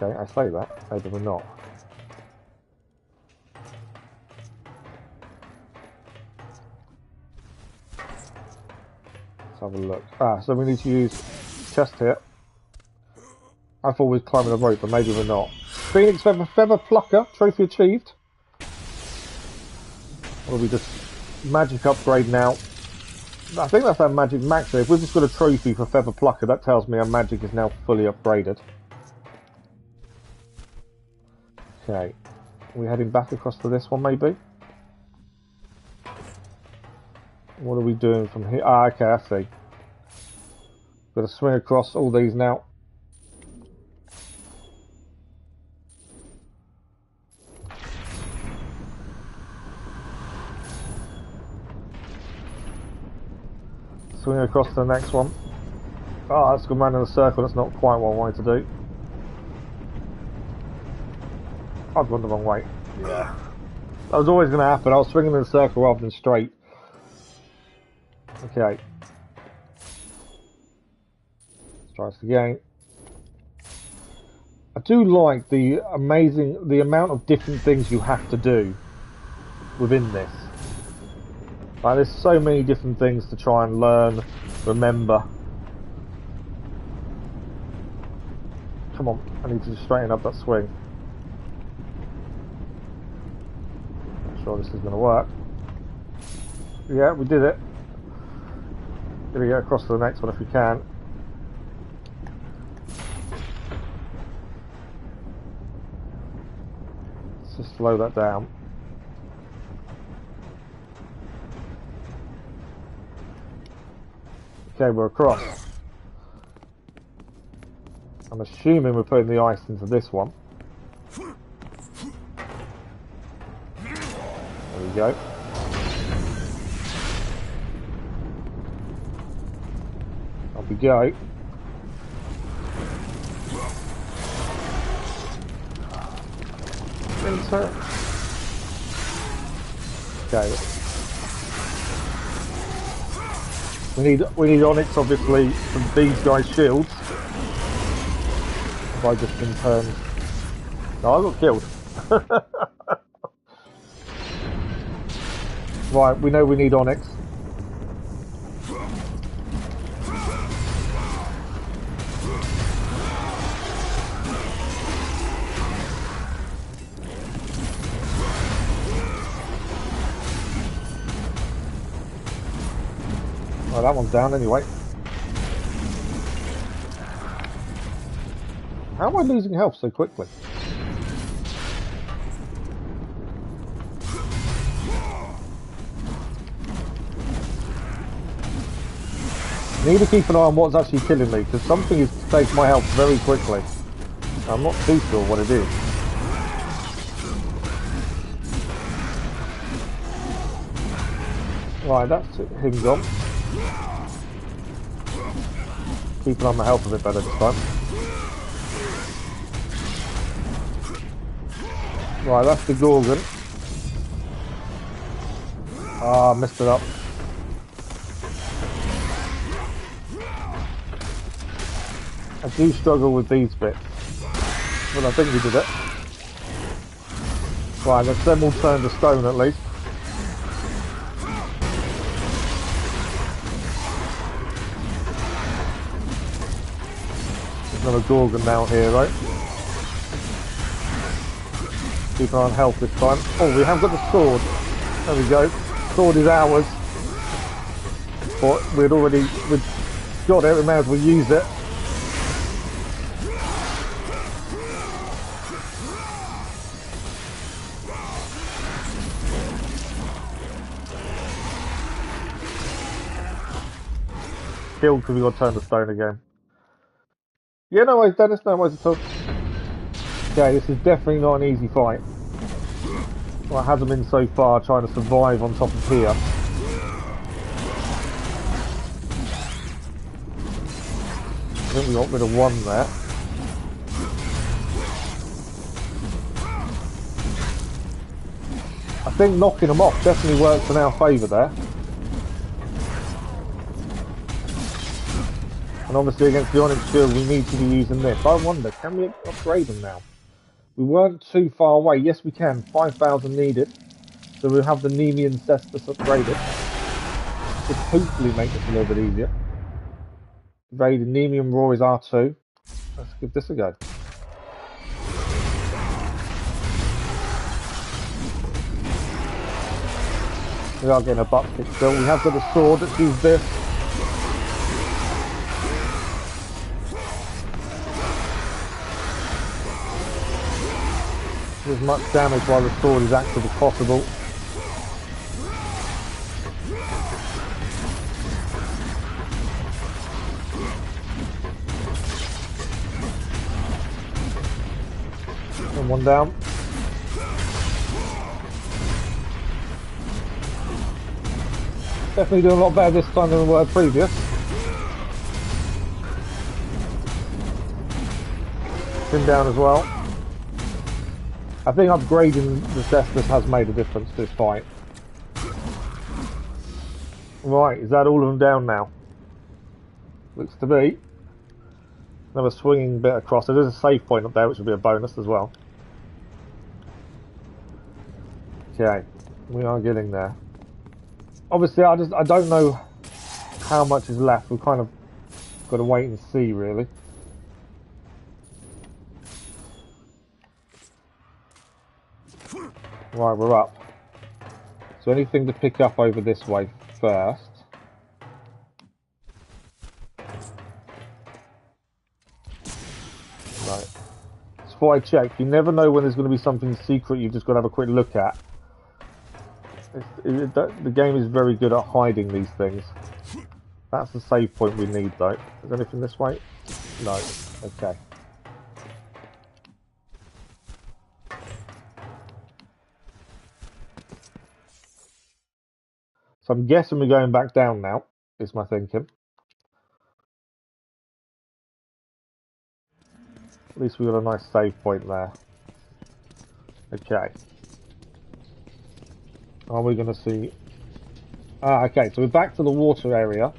Okay, I say that. Maybe we're not. Let's have a look. Ah, so we need to use chest here. I thought we were climbing the rope, but maybe we're not. Phoenix Feather Plucker, trophy achieved. Or we just magic upgrade now. I think that's our magic max. If we've just got a trophy for Feather Plucker, that tells me our magic is now fully upgraded. Okay. Are we heading back across to this one, maybe? What are we doing from here? Ah, okay, I see. Got to swing across all these now. Swing across to the next one. Oh, that's gone round in a circle. That's not quite what I wanted to do. I've gone the wrong way. Yeah. That was always going to happen. I was swinging in a circle rather than straight. Okay. Let's try this again. I do like the amount of different things you have to do within this. Like, there's so many different things to try and learn, remember. Come on, I need to just straighten up that swing. Not sure this is going to work. Yeah, we did it. Gonna get across to the next one if we can. Let's just slow that down. Okay, we're across. I'm assuming we're putting the ice into this one. There we go. Up we go. Insert. Okay. We need Onyx obviously from these guys' shields. If I just been turned. No, I got killed. Right, we know we need Onyx. Oh, that one's down anyway. How am I losing health so quickly? I need to keep an eye on what's actually killing me, because something is taking my health very quickly. I'm not too sure what it is. Right, that's him gone. Keeping on my health a bit better this time. Right, that's the Gorgon. Ah, messed it up. I do struggle with these bits. Well, I think we did it. Right, let's them all turn to stone at least. There's another Gorgon down here, right? Keep an eye on health this time. Oh, we have got the sword. There we go. Sword is ours. But we'd got it, we may as well use it. Killed because we got turned to stone again. Yeah, no worries, Dennis, no worries at all. Okay, this is definitely not an easy fight. Well, it hasn't been so far, trying to survive on top of here. I think we got rid of one there. I think knocking them off definitely works in our favour there. And obviously against the Onyx Shield we need to be using this. I wonder, can we upgrade them now? We weren't too far away. Yes, we can. 5,000 needed. So we'll have the Nemean Cestus upgraded. Should hopefully make this a little bit easier. Raid Nemean Roar is R2. Let's give this a go. We are getting a butt kick still. We have got a sword. Let's use this. As much damage while the sword is active as possible. And one down. Definitely doing a lot better this time than we were previous. Him down as well. I think upgrading the Cestus has made a difference to this fight. Right, is that all of them down now? Looks to be. Another swinging bit across. There is a save point up there, which will be a bonus as well. Okay, we are getting there. Obviously, I don't know how much is left. We've kind of got to wait and see, really. Right, we're up. So anything to pick up over this way first. Right. Just before I check, you never know when there's going to be something secret you've just got to have a quick look at. The game is very good at hiding these things. That's the save point we need, though. Is there anything this way? No. Okay. So I'm guessing we're going back down now, is my thinking. At least we've got a nice save point there. Okay. Are we going to see... okay, so we're back to the water area.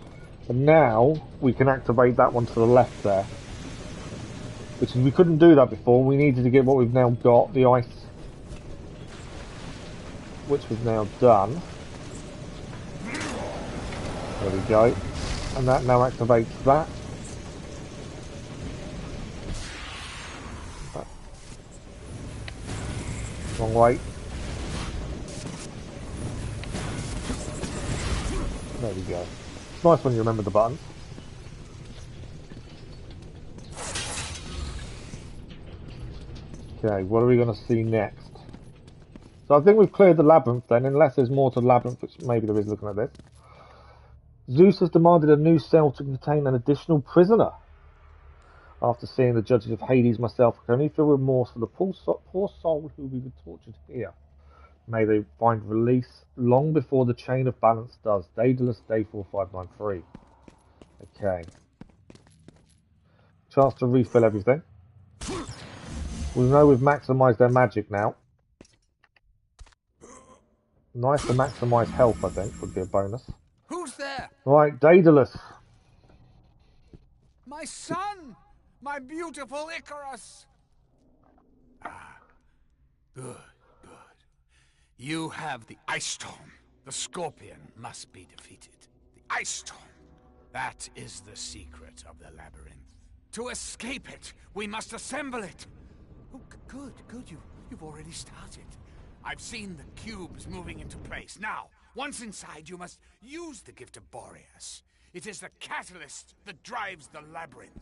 And now we can activate that one to the left there. Which is, we couldn't do that before. We needed to get what we've now got, the ice. Which we've now done. There we go. And that now activates that. Wrong way. There we go. It's nice when you remember the buttons. Okay, what are we going to see next? So I think we've cleared the labyrinth then, unless there's more to the labyrinth, which maybe there is looking at this. Zeus has demanded a new cell to contain an additional prisoner. After seeing the judges of Hades myself, I can only feel remorse for the poor soul who will be tortured here. May they find release long before the chain of balance does. Daedalus, day 4593. Okay. Chance to refill everything. We know we've maximised their magic now. Nice to maximise health, I think, would be a bonus. Who's there? Right, Daedalus. My son! My beautiful Icarus! Ah, good. You have the Icestorm. The Scorpion must be defeated. The Icestorm. That is the secret of the labyrinth. To escape it, we must assemble it. Oh, good. You've already started. I've seen the cubes moving into place. Now, once inside, you must use the gift of Boreas. It is the catalyst that drives the labyrinth.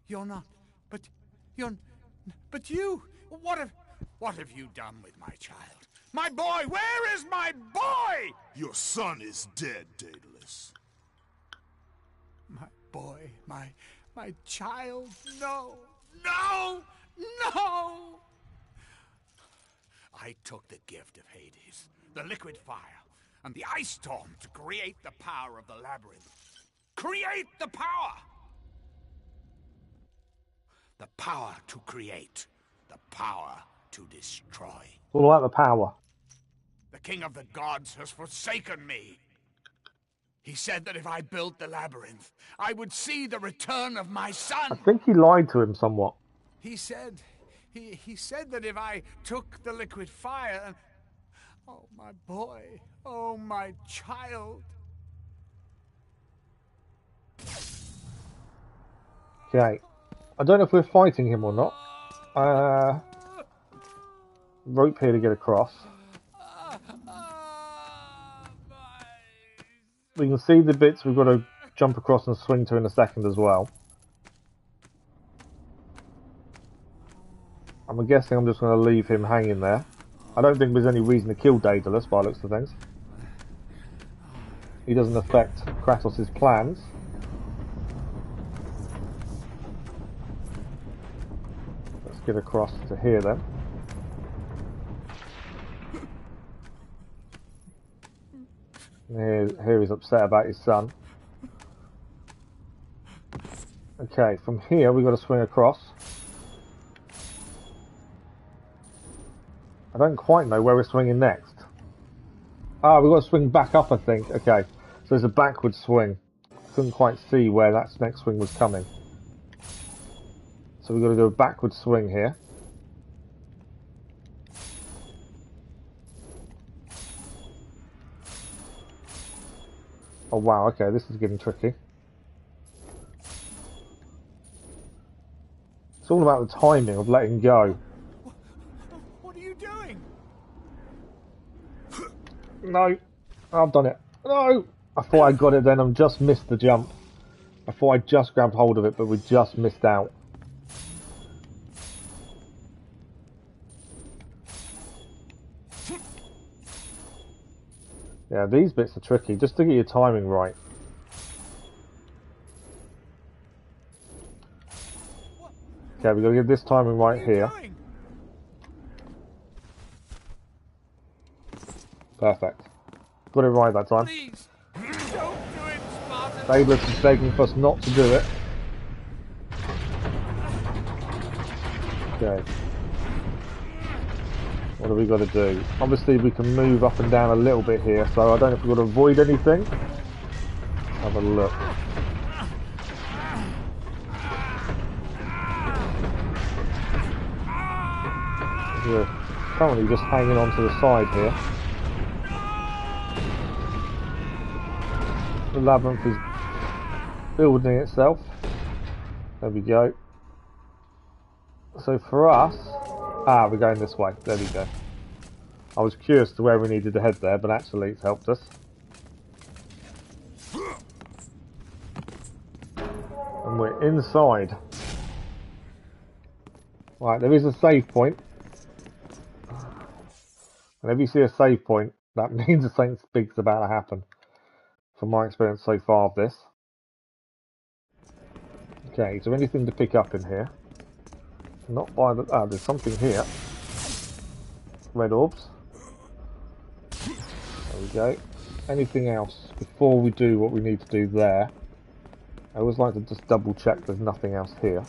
You're not... But you... What have you done with my child? My boy! Where is my boy? Your son is dead, Daedalus. My boy, my child, no! I took the gift of Hades, the liquid fire, and the ice storm to create the power of the labyrinth. Create the power! The power to create, the power to destroy. All about the power. The king of the gods has forsaken me. He said that if I built the labyrinth, I would see the return of my son. I think he lied to him somewhat. He said that if I took the liquid fire and... Oh, my boy. Oh, my child. Okay. I don't know if we're fighting him or not. Rope here to get across. We can see the bits we've got to jump across and swing to in a second as well. I'm guessing I'm just going to leave him hanging there. I don't think there's any reason to kill Daedalus by the looks of things. He doesn't affect Kratos' plans. Let's get across to here then. Here he's upset about his son. Okay, from here we've got to swing across. I don't quite know where we're swinging next. Ah, we've got to swing back up, I think. Okay, so there's a backward swing. Couldn't quite see where that next swing was coming. So we've got to do a backward swing here. Oh wow, okay, this is getting tricky. It's all about the timing of letting go. What are you doing? No, I've done it. No! I thought I got it then, I've just missed the jump. I thought I just grabbed hold of it, but we just missed out. Yeah, these bits are tricky, just to get your timing right. Okay, we've got to get this timing right here. Perfect. Got it right that time. Please, don't do it, Spartan. Daedalus is begging for us not to do it. Okay. What have we got to do? Obviously we can move up and down a little bit here, so I don't know if we've got to avoid anything. Let's have a look. We're currently just hanging on to the side here. The labyrinth is building itself. There we go. So for us, we're going this way. There we go. I was curious to where we needed to head there, but actually it's helped us. And we're inside. Right, there is a save point. Whenever you see a save point, that means something big's about to happen. From my experience so far of this. Okay, is there anything to pick up in here? Not by the... Ah, there's something here. Red orbs. There we go. Anything else before we do what we need to do there? I always like to just double check there's nothing else here.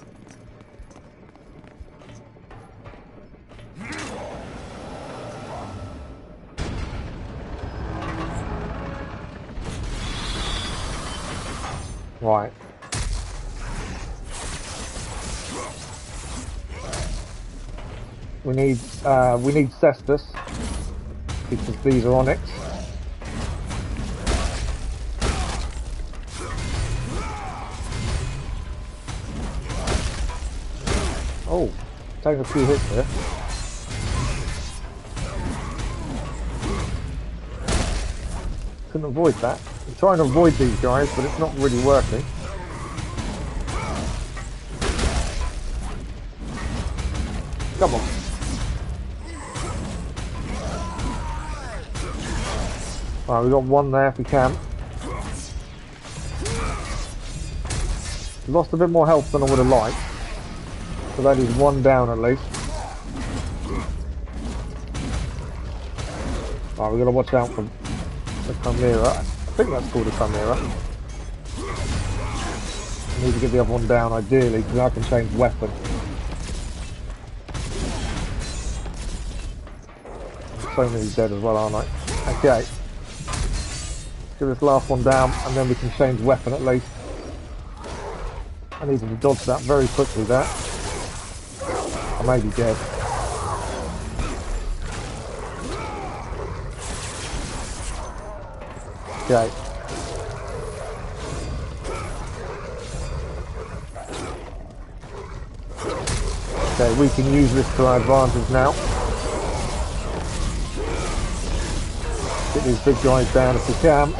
Right. We need Cestus because these are onyx. Oh, taking a few hits there. Couldn't avoid that. I'm trying to avoid these guys, but it's not really working. Come on. Alright, we've got one there if we can. Lost a bit more health than I would have liked. So that is one down at least. Alright, we've got to watch out for the Chimera. I think that's called a Chimera. I need to get the other one down ideally, because I can change weapon. So many dead as well, aren't I? Okay. Get this last one down, and then we can change weapon at least. I needed to dodge that very quickly there. I may be dead. Okay. Okay, we can use this to our advantage now. Get these big guys down if we can.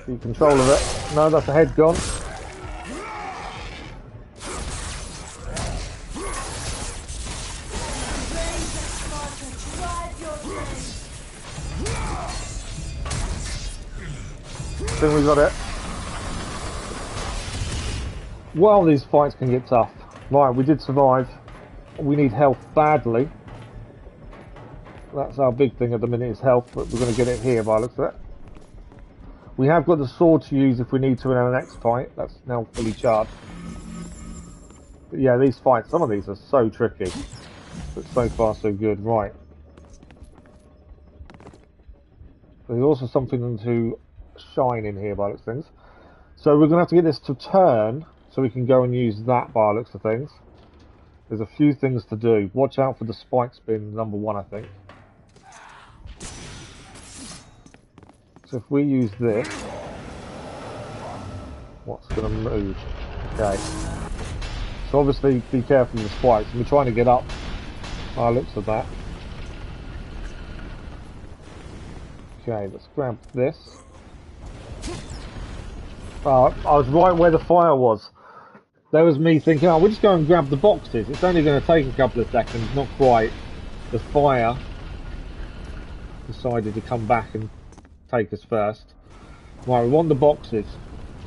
Keep control of it. No, that's a head gone. I think we got it. Well, these fights can get tough. Right, we did survive. We need health badly. That's our big thing at the minute is health, but we're going to get it here by the looks of it. We have got the sword to use if we need to in our next fight. That's now fully charged. But yeah, these fights, some of these are so tricky. But so far so good. Right. There's also something to shine in here by the looks of things. So we're going to have to get this to turn so we can go and use that by the looks of things. There's a few things to do. Watch out for the spike spin, number one, I think. So if we use this, what's going to move? Okay. So obviously be careful with the spikes. We're trying to get up by the looks of that. Okay, let's grab this. I was right where the fire was. There was me thinking, oh, we'll just go and grab the boxes. It's only going to take a couple of seconds, not quite. The fire decided to come back and take us first. Right, we want the boxes.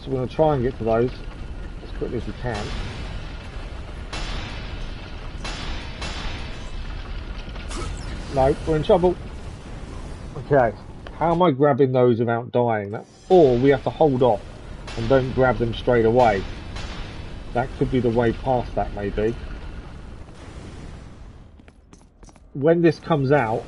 So we're going to try and get to those as quickly as we can. No, we're in trouble. Okay. How am I grabbing those without dying? Or we have to hold off and don't grab them straight away. That could be the way past that, maybe. When this comes out...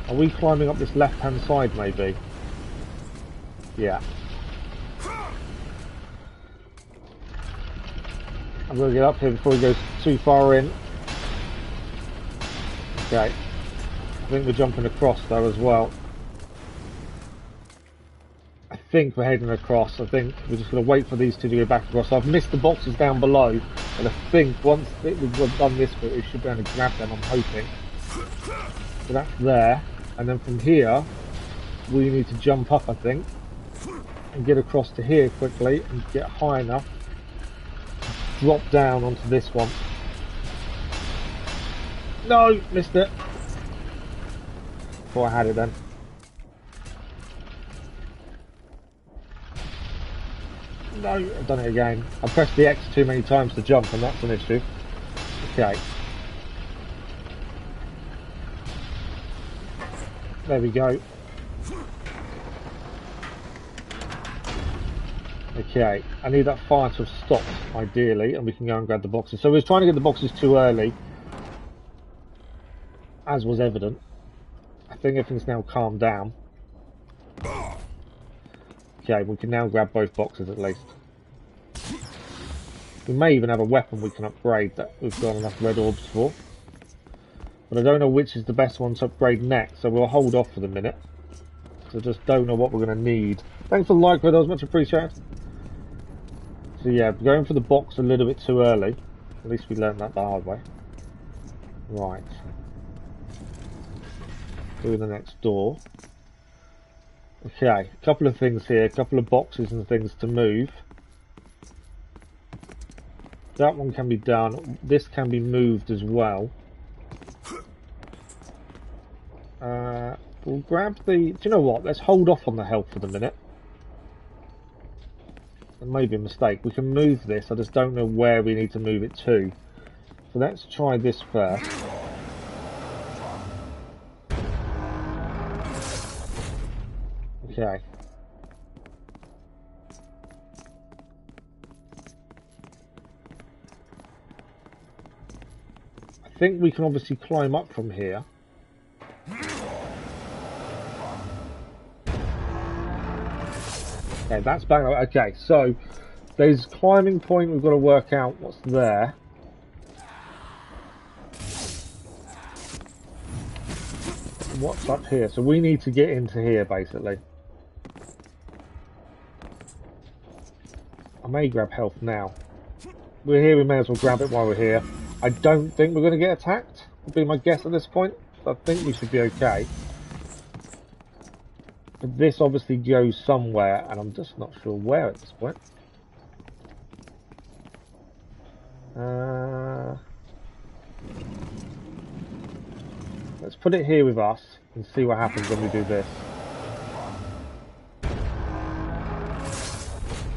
Are we climbing up this left-hand side, maybe? Yeah. I'm going to get up here before he goes too far in. Okay. I think we're jumping across though as well. I think we're heading across. I think we're just going to wait for these two to go back across. So I've missed the boxes down below. And I think once we've done this bit, we should be able to grab them, I'm hoping. So that's there. And then from here, we need to jump up, I think. And get across to here quickly and get high enough. Drop down onto this one. No, missed it. Thought I had it then. No, I've done it again. I pressed the X too many times to jump and that's an issue. Okay. There we go. Okay, I need that fire to have stopped, ideally, and we can go and grab the boxes. So we were trying to get the boxes too early, as was evident. I think everything's now calmed down. Okay, we can now grab both boxes at least. We may even have a weapon we can upgrade that we've got enough red orbs for. But I don't know which is the best one to upgrade next, so we'll hold off for the minute. So just don't know what we're going to need. Thanks for the like, that was much appreciated. So yeah, going for the box a little bit too early. At least we learned that the hard way. Right. Through the next door. Okay, a couple of things here, a couple of boxes and things to move. That one can be done. This can be moved as well. We'll grab the... Do you know what? Let's hold off on the health for the minute. It may be a mistake. We can move this. I just don't know where we need to move it to. So let's try this first. Okay. I think we can obviously climb up from here. Okay, that's back. Okay, so there's climbing point. We've got to work out what's there. What's up here? So we need to get into here, basically. I may grab health now. We're here, we may as well grab it while we're here. I don't think we're going to get attacked, would be my guess at this point. So I think we should be okay. But this obviously goes somewhere, and I'm just not sure where at this point. Let's put it here with us and see what happens when we do this.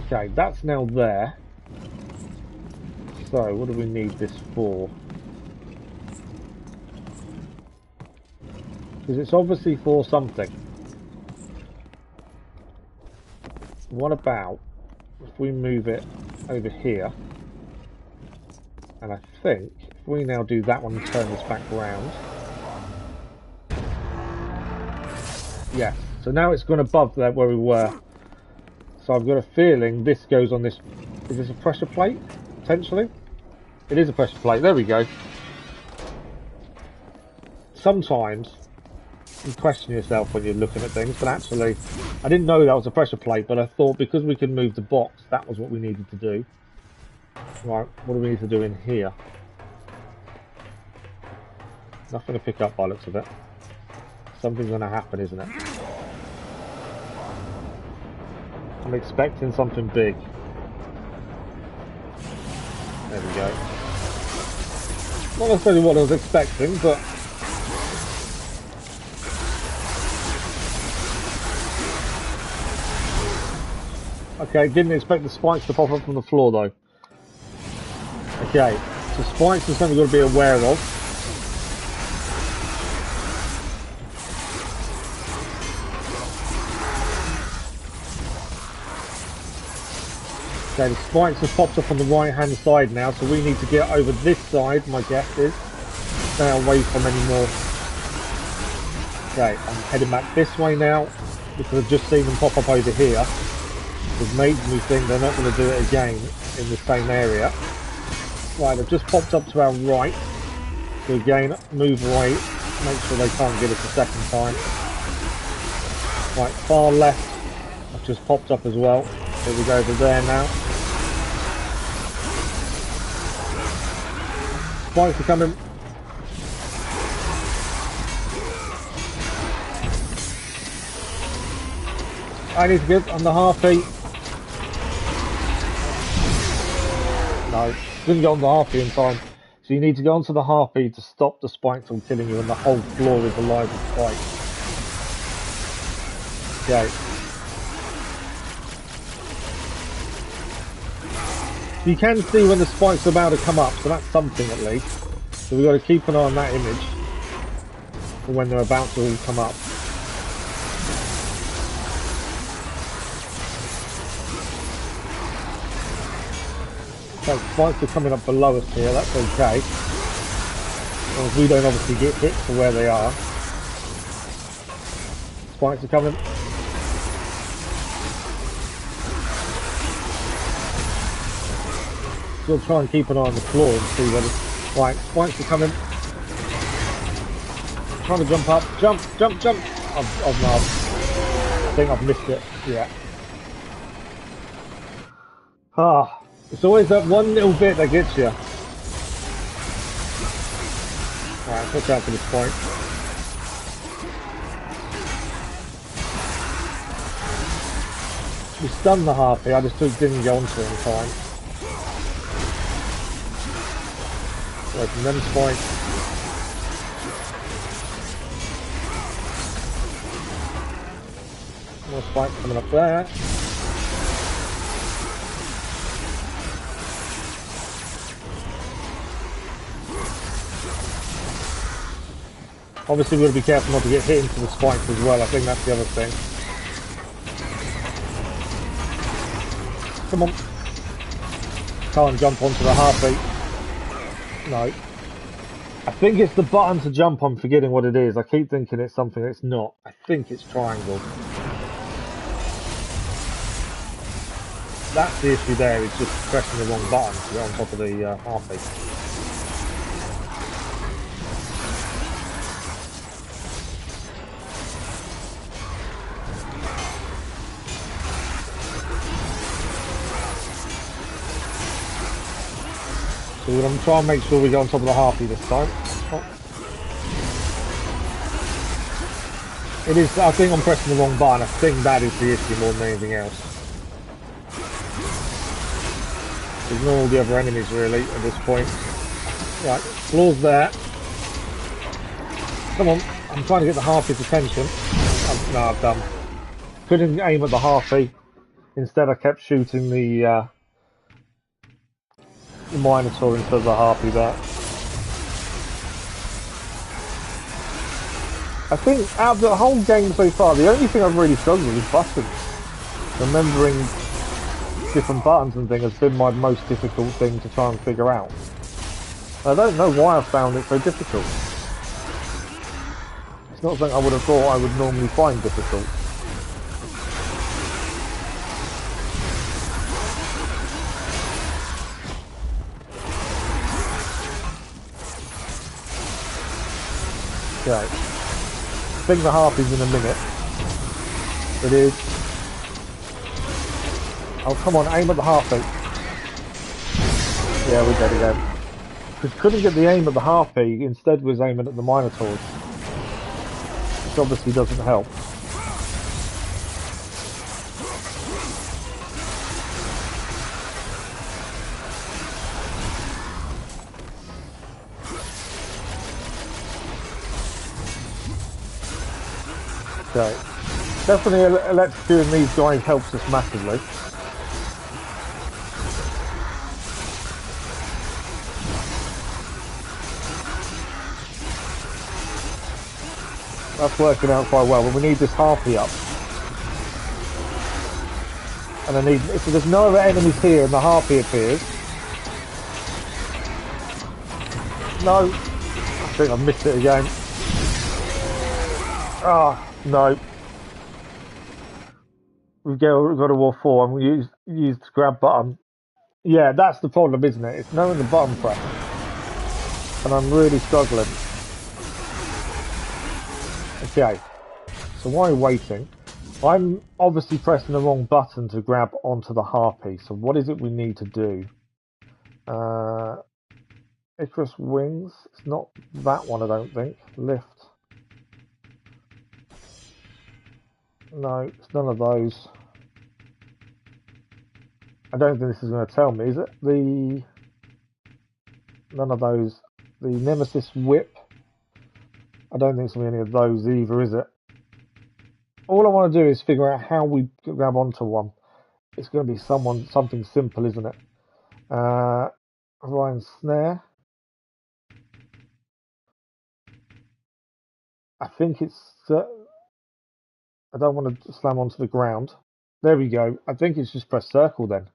Okay, that's now there. So, what do we need this for? Because it's obviously for something. What about if we move it over here? And I think if we now do that one and turn this back round. Yeah, so now it's gone above there where we were. So I've got a feeling this goes on this. Is this a pressure plate? Potentially? It is a pressure plate. There we go. Sometimes you question yourself when you're looking at things, but actually, I didn't know that was a pressure plate, but I thought because we could move the box, that was what we needed to do. Right, what do we need to do in here? Nothing to pick up by the looks of it. Something's going to happen, isn't it? I'm expecting something big. There we go. Not necessarily what I was expecting, but... Okay, didn't expect the spikes to pop up from the floor though. Okay, so spikes is something we've got to be aware of. Okay, the spikes have popped up on the right hand side now, so we need to get over this side, my guess is. Stay away from any more. Okay, I'm heading back this way now, because I've just seen them pop up over here. It made me think they're not going to do it again in the same area. Right, they've just popped up to our right. So again, move away, make sure they can't get us a second time. Right, far left, I've just popped up as well. Here we go over there now. Spikes are coming. I need to get on the half-beat. No, didn't go on the half-beat in time. So you need to go onto the half-beat to stop the spikes from killing you, and the whole floor is alive with spikes. Okay. You can see when the spikes are about to come up, so that's something at least. So we've got to keep an eye on that image for when they're about to all come up. So spikes are coming up below us here, that's okay. As long as we don't obviously get hit to where they are. Spikes are coming. We'll try and keep an eye on the floor and see whether... Right, spikes are coming. Trying to jump up. Jump, jump, jump! I think I've missed it. Yeah. Ah, it's always that one little bit that gets you. Right, watch out for this point. We stunned the harpy, I just didn't go onto it in time. Away from them spikes. More spikes coming up there. Obviously we've got to be careful not to get hit into the spikes as well, I think that's the other thing. Come on. Can't jump onto the heartbeat. No. I think it's the button to jump, I'm forgetting what it is. I keep thinking it's something it's not. I think it's triangle. That's the issue there, it's just pressing the wrong button to get on top of the heartbeat. So we're going to try and make sure we go on top of the harpy this time. Oh. It is, I think I'm pressing the wrong button. I think that is the issue more than anything else. Ignore all the other enemies really at this point. Right, floor's there. Come on, I'm trying to get the harpy's attention. No, I've done. Couldn't aim at the harpy. Instead I kept shooting the Minotaur instead of the harpy there. I think out of the whole game so far, the only thing I've really struggled with is buttons. Remembering different buttons and things has been my most difficult thing to try and figure out. I don't know why I found it so difficult. It's not something I would have thought I would normally find difficult. Okay. I think the harpy's in a minute. It is. Oh, come on, aim at the harpy. Yeah, we're dead again. Because couldn't get the aim at the harpy, instead was aiming at the minotaurs. Which obviously doesn't help. Okay. Definitely electrocuting these guys helps us massively. That's working out quite well, but we need this harpy up. And I need, if there's no other enemies here and the harpy appears. No. I think I've missed it again. Ah, no. We've got a War 4 and we use the grab button. Yeah, that's the problem, isn't it? It's knowing the button press. And I'm really struggling. Okay. So while you're waiting, I'm obviously pressing the wrong button to grab onto the harpy. So what is it we need to do? Icarus wings. It's not that one, I don't think. Lift. No, it's none of those. I don't think this is going to tell me, is it? None of those. The Nemesis whip. I don't think it's going to be any of those either, is it? All I want to do is figure out how we grab onto one. It's going to be something simple, isn't it? Ryan Snare. I think it's... I don't want to slam onto the ground. There we go. I think it's just press circle then.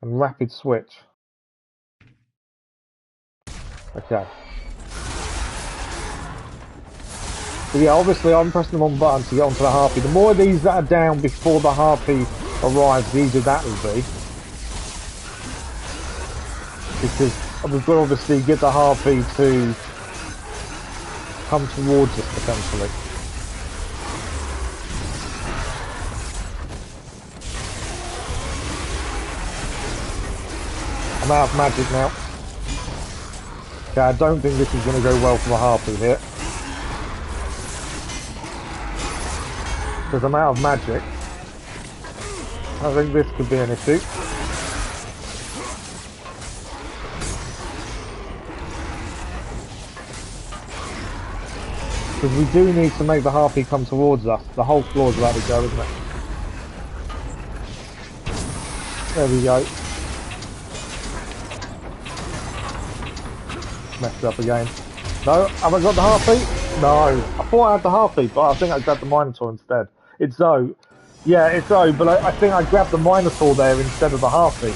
And rapid switch. Okay. So yeah, obviously I'm pressing the wrong button to get onto the harpy. The more of these that are down before the harpy arrives, the easier that will be. Because we've got to obviously get the harpy to come towards us potentially. I'm out of magic now. Okay, I don't think this is going to go well for the harpy here. Because I'm out of magic. I think this could be an issue. Because we do need to make the harpy come towards us. The whole floor's about to go, isn't it? There we go. Messed up again. No, have I got the harpy? No. I thought I had the harpy, but I think I grabbed the minotaur instead. It's Zoe. Yeah, it's Zoe, but I think I grabbed the minotaur there instead of the harpy.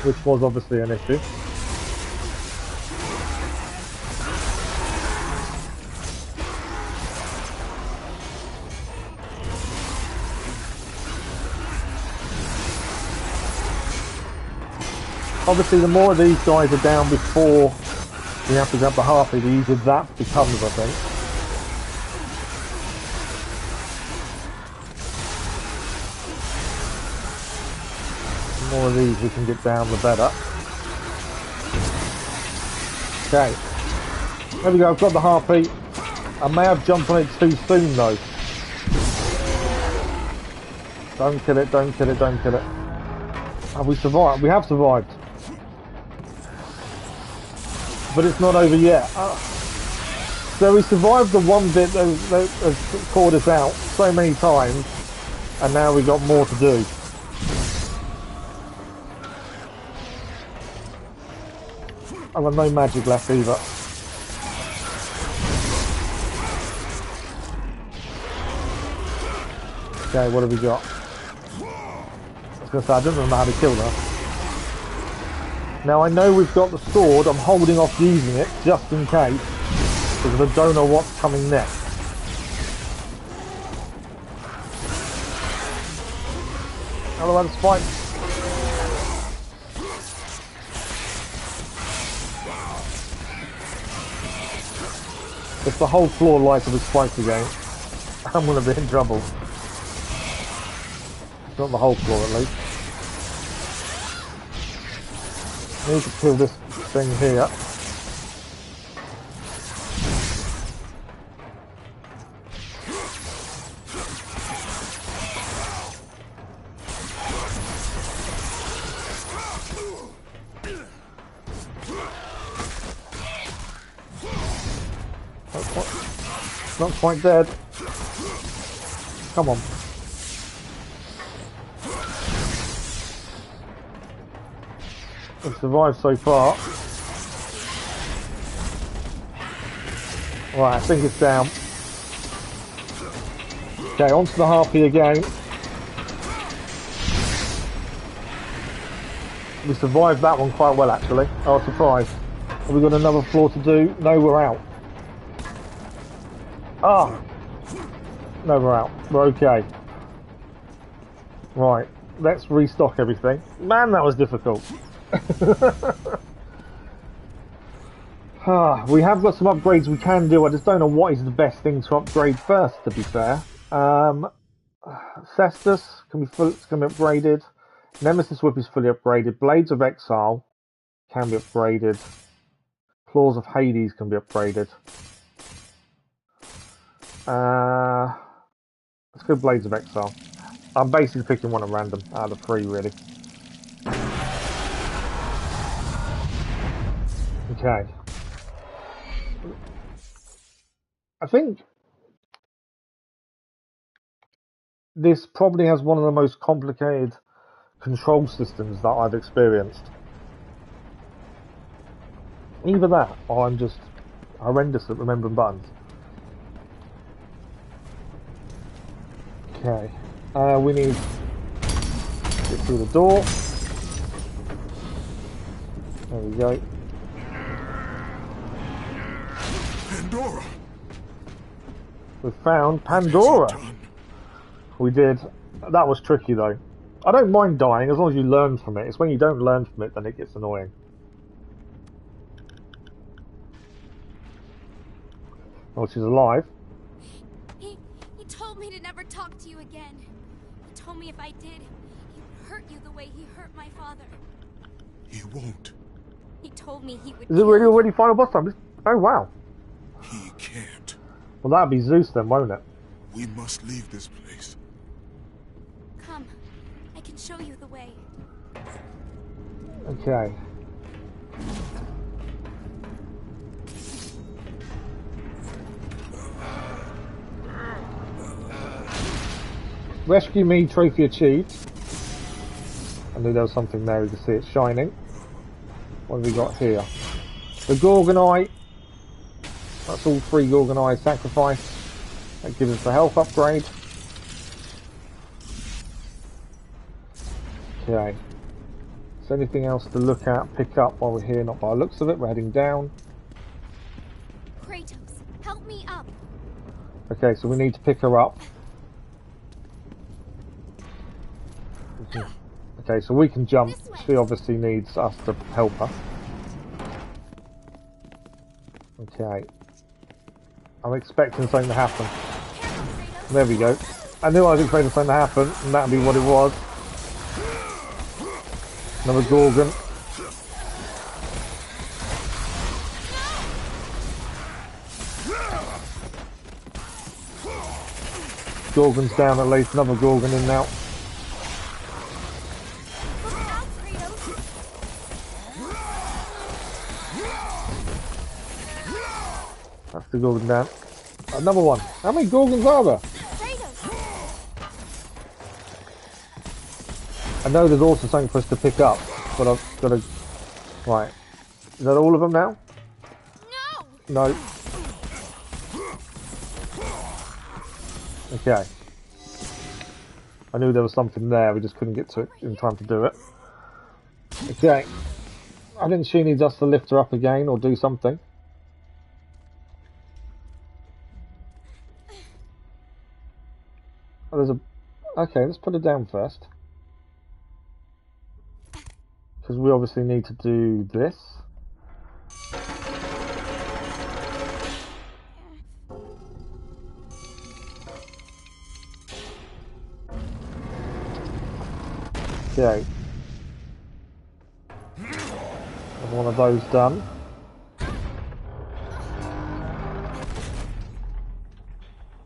Which was obviously an issue. Obviously, the more of these guys are down before we have to grab the harpy, the easier that becomes, I think. The more of these we can get down, the better. Okay. There we go, I've got the harpy. I may have jumped on it too soon, though. Don't kill it, don't kill it, don't kill it. Have we survived? We have survived. But it's not over yet. So we survived the one bit that has caught us out so many times, and now we've got more to do. I've got no magic left either. Okay, what have we got? I was going to say, I don't remember how to kill her. Now I know we've got the sword, I'm holding off using it just in case, because I don't know what's coming next. Otherwise, fight. If the whole floor lights up with spikes again, I'm going to be in trouble. Not the whole floor, at least. I need to kill this thing here. Not quite dead. Come on. We've survived so far. Right, I think it's down. Okay, onto the harpy again. We survived that one quite well, actually. I was surprised. Have we got another floor to do? No, we're out. Ah! No, we're out. We're okay. Right, let's restock everything. Man, that was difficult. We have got some upgrades we can do. I just don't know what is the best thing to upgrade first, to be fair. Cestus can be upgraded. Nemesis Whip is fully upgraded. Blades of Exile can be upgraded. Claws of Hades can be upgraded. Let's go Blades of Exile. I'm basically picking one at random out of 3, really. Okay. I think this probably has one of the most complicated control systems that I've experienced. Either that, or I'm just horrendous at remembering buttons. Okay. We need to get through the door. There we go. Pandora. We found Pandora. We did. That was tricky though. I don't mind dying as long as you learn from it. It's when you don't learn from it then it gets annoying. Oh, she's alive. He told me to never talk to you again. He told me if I did, he would hurt you the way he hurt my father. He won't. He told me he would. Is it really already final boss time? Oh wow. He can't. Well, that'd be Zeus then, won't it? We must leave this place. Come, I can show you the way. Okay. Rescue me, trophy achieved. I knew there was something there, you can see it shining. What have we got here? The Gorgonite. That's all 3 Gorgonite sacrifice. That gives us the health upgrade. Okay. Is there anything else to look at, pick up while we're here? Not by the looks of it, we're heading down. Kratos, help me up. Okay, so we need to pick her up. Okay, so we can jump. She obviously needs us to help her. Okay. I'm expecting something to happen. There we go. I knew I was expecting something to happen, and that'd be what it was. Another Gorgon. Gorgon's down at least. Another Gorgon in now. That's the Gorgon down. Another one. How many Gorgons are there? I know there's also something for us to pick up, but I've got to... Right. Is that all of them now? No. No. Okay. I knew there was something there, we just couldn't get to it in time to do it. Okay. I think she needs us to lift her up again or do something. Oh, there's a... Okay, let's put her down first. Because we obviously need to do this. Okay. Have one of those done.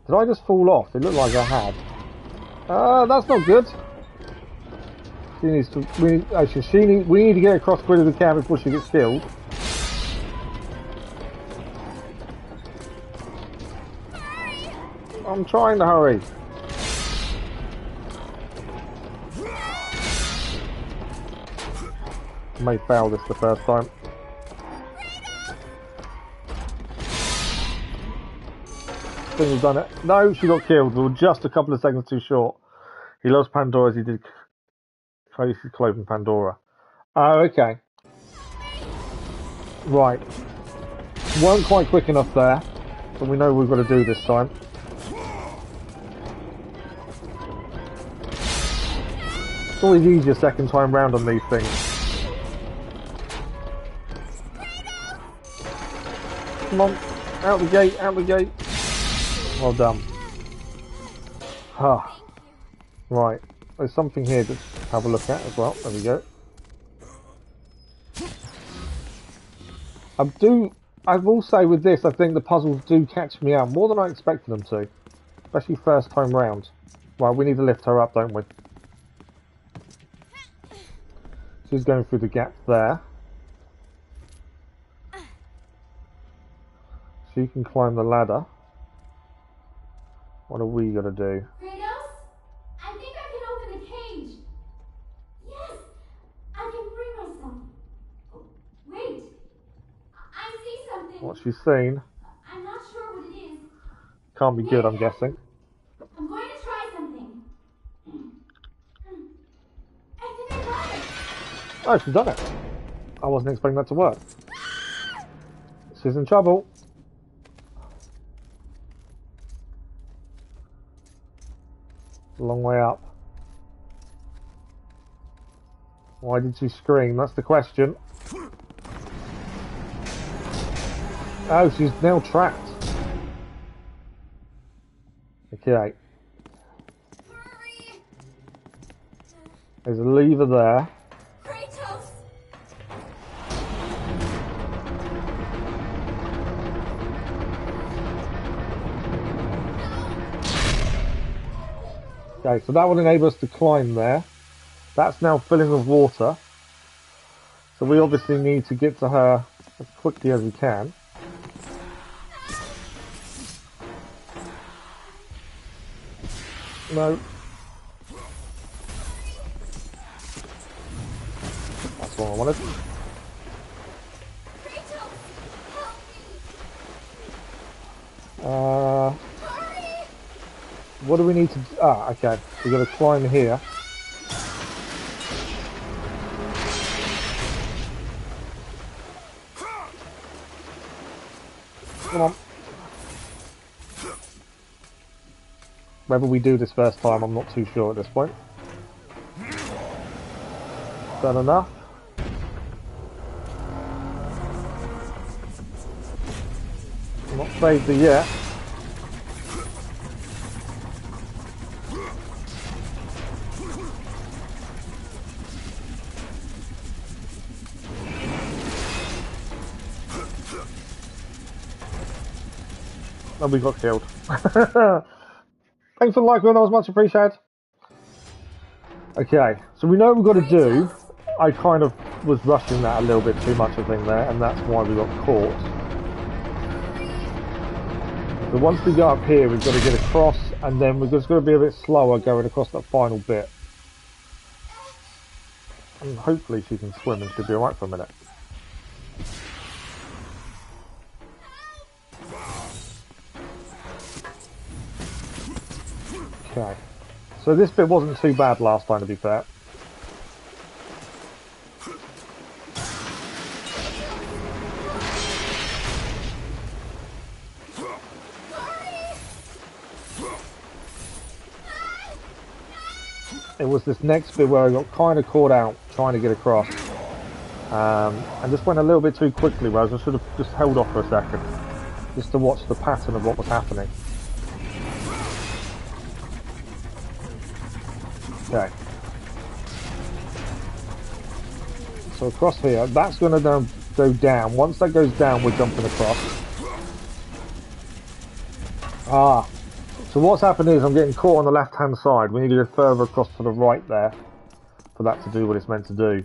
Did I just fall off? It looked like I had. That's not good. She needs to. We need to get across quick as we can before she gets killed. I'm trying to hurry. I may fail this the first time. I think we've done it. No, she got killed. We were just a couple of seconds too short. He lost Pandora as he did Tracy's clothing Pandora. Oh, okay. Right. Weren't quite quick enough there, but we know what we've got to do this time. It's always easier second time round on these things. Come on, out the gate, out the gate. Well done. Ah. Right, there's something here to have a look at as well. There we go. I will say with this, I think the puzzles do catch me out more than I expected them to. Especially first time round. Right, we need to lift her up, don't we? She's going through the gap there. She can climb the ladder. What are we gonna do? Kratos? I think I can open the cage. Yes, I can free myself. Oh, wait, I see something. What she's seen? I'm not sure what it is. Can't be good, I'm guessing. I'm going to try something. I think I got it. Oh, she's done it. I wasn't expecting that to work. She's in trouble. A long way up. Why did she scream? That's the question. Oh, she's now trapped. Okay. There's a lever there. Kratos! Okay, so that would enable us to climb there. That's now filling with water. So we obviously need to get to her as quickly as we can. No. That's what I wanted. What do we need to do? Ah, okay. We've got to climb here. Come on. Whether we do this first time, I'm not too sure at this point. Done enough. I'm not saved her yet. And we got killed. Thanks for the like, that was much appreciated. Okay, so we know what we've got to do. I kind of was rushing that a little bit too much, I think, there, and that's why we got caught. So once we go up here, we've got to get across, and then we're just going to be a bit slower going across that final bit. And hopefully she can swim and she'll be alright for a minute. Okay. So this bit wasn't too bad last time, to be fair. It was this next bit where I got kind of caught out trying to get across. And just went a little bit too quickly, whereas I should have just held off for a second. Just to watch the pattern of what was happening. Okay. So across here, that's going to go down. Once that goes down, we're jumping across. Ah. So what's happened is I'm getting caught on the left-hand side. We need to go further across to the right there for that to do what it's meant to do.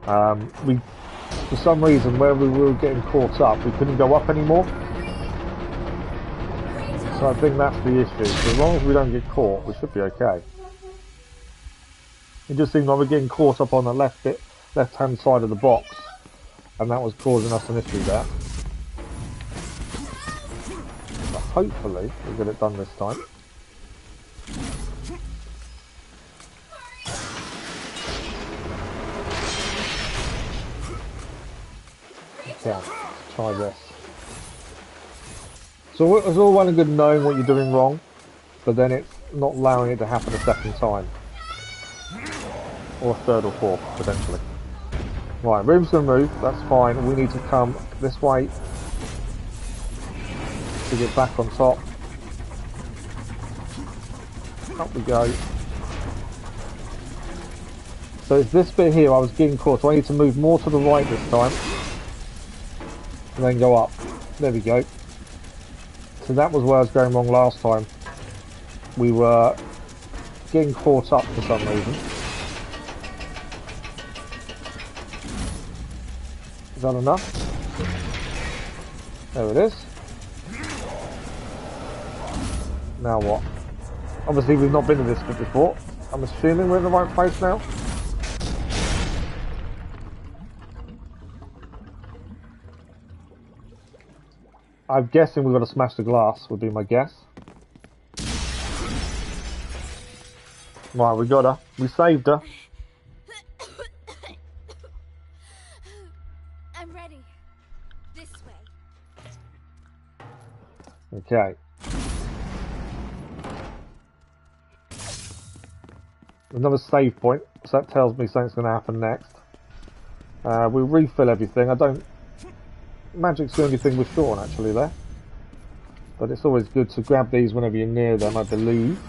For some reason, where we were getting caught up, we couldn't go up anymore. So I think that's the issue. So as long as we don't get caught, we should be okay. It just seemed like we're getting caught up on the left-hand side of the box, and that was causing us an issue there. But hopefully we'll get it done this time. Okay, let's try this. So it's all well and good knowing what you're doing wrong, but then it's not allowing it to happen a second time. Or a third or fourth, potentially. Right, room's going to move, that's fine. We need to come this way to get back on top. Up we go. So it's this bit here I was getting caught, so I need to move more to the right this time. And then go up. There we go. So that was where I was going wrong last time. We were getting caught up for some reason. Is that enough? There it is. Now what? Obviously we've not been to this bit before. I'm assuming we're in the right place now. I'm guessing we've got to smash the glass, would be my guess. Right, we got her. We saved her. I'm ready. This way. Okay. Another save point, so that tells me something's going to happen next. We'll refill everything. Magic's the only thing we're short on actually there. But it's always good to grab these whenever you're near them, I believe.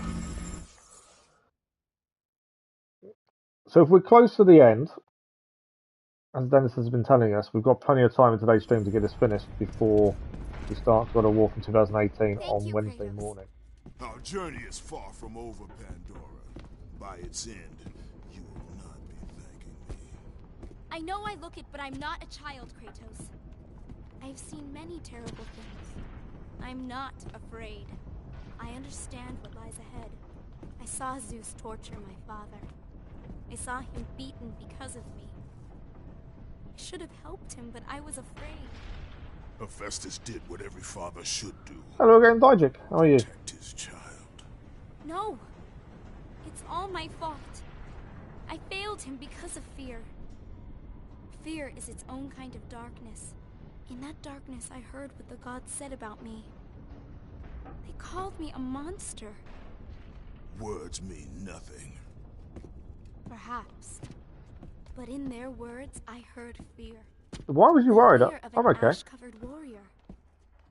So if we're close to the end, as Dennis has been telling us, we've got plenty of time in today's stream to get this finished before we start God of War from 2018 on Wednesday morning. Our journey is far from over, Pandora. By its end, you will not be thanking me. I know I look it, but I'm not a child, Kratos. I've seen many terrible things. I'm not afraid. I understand what lies ahead. I saw Zeus torture my father. I saw him beaten because of me. I should have helped him, but I was afraid. Hephaestus did what every father should do. Hello again, Dijic. How are you? Protect his child. No. It's all my fault. I failed him because of fear. Fear is its own kind of darkness. In that darkness, I heard what the gods said about me. They called me a monster. Words mean nothing. Perhaps. But in their words, I heard fear. Why was you worried? The fear of I'm an okay. ash-covered warrior.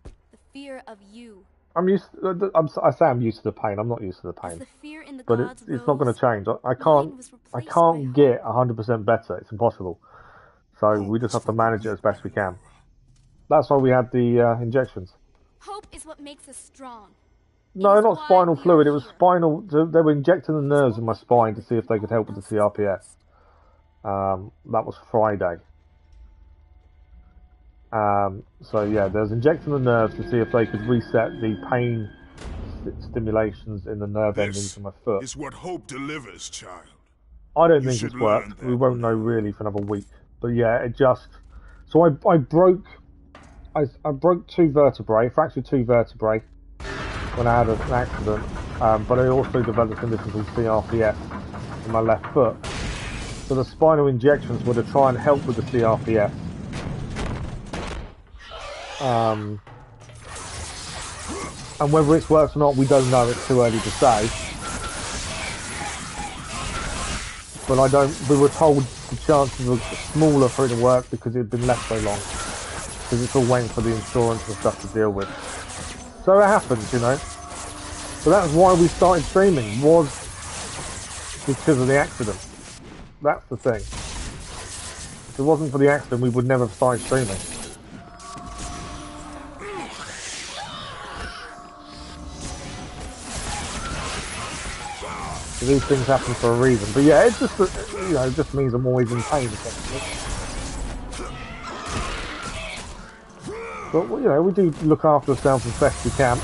The fear of you. I'm used to the pain. I'm not used to the As pain. the fear in the But gods it's not going rose, to change. I mine was replaced by can't get 100% better. It's impossible. So we just have to manage it as best we can. That's why we had the injections. hope is what makes us strong. No, It is not why spinal we are fluid. It was here. spinal. They were injecting the nerves in my spine to see if they could help with the CRPS. That was Friday. So yeah, there's injecting the nerves to see if they could reset the pain stimulations in the nerve endings of my foot. It's what hope delivers, child. I don't You think should it's worked. learn We that won't know now. really for another week. But yeah, it just. So I broke 2 vertebrae, fractured 2 vertebrae when I had an accident, but I also developed a condition called CRPS in my left foot. So the spinal injections were to try and help with the CRPS. And whether it's worked or not, we don't know. It's too early to say. But we were told the chances were smaller for it to work because it had been left so long. Because it's all waiting for the insurance and stuff to deal with. So it happens, you know. So that's why we started streaming, was because of the accident. That's the thing. If it wasn't for the accident, we would never have started streaming. So these things happen for a reason. But yeah, it's just, you know, it just means I'm always in pain, essentially. But, you know, we do look after ourselves as best we can.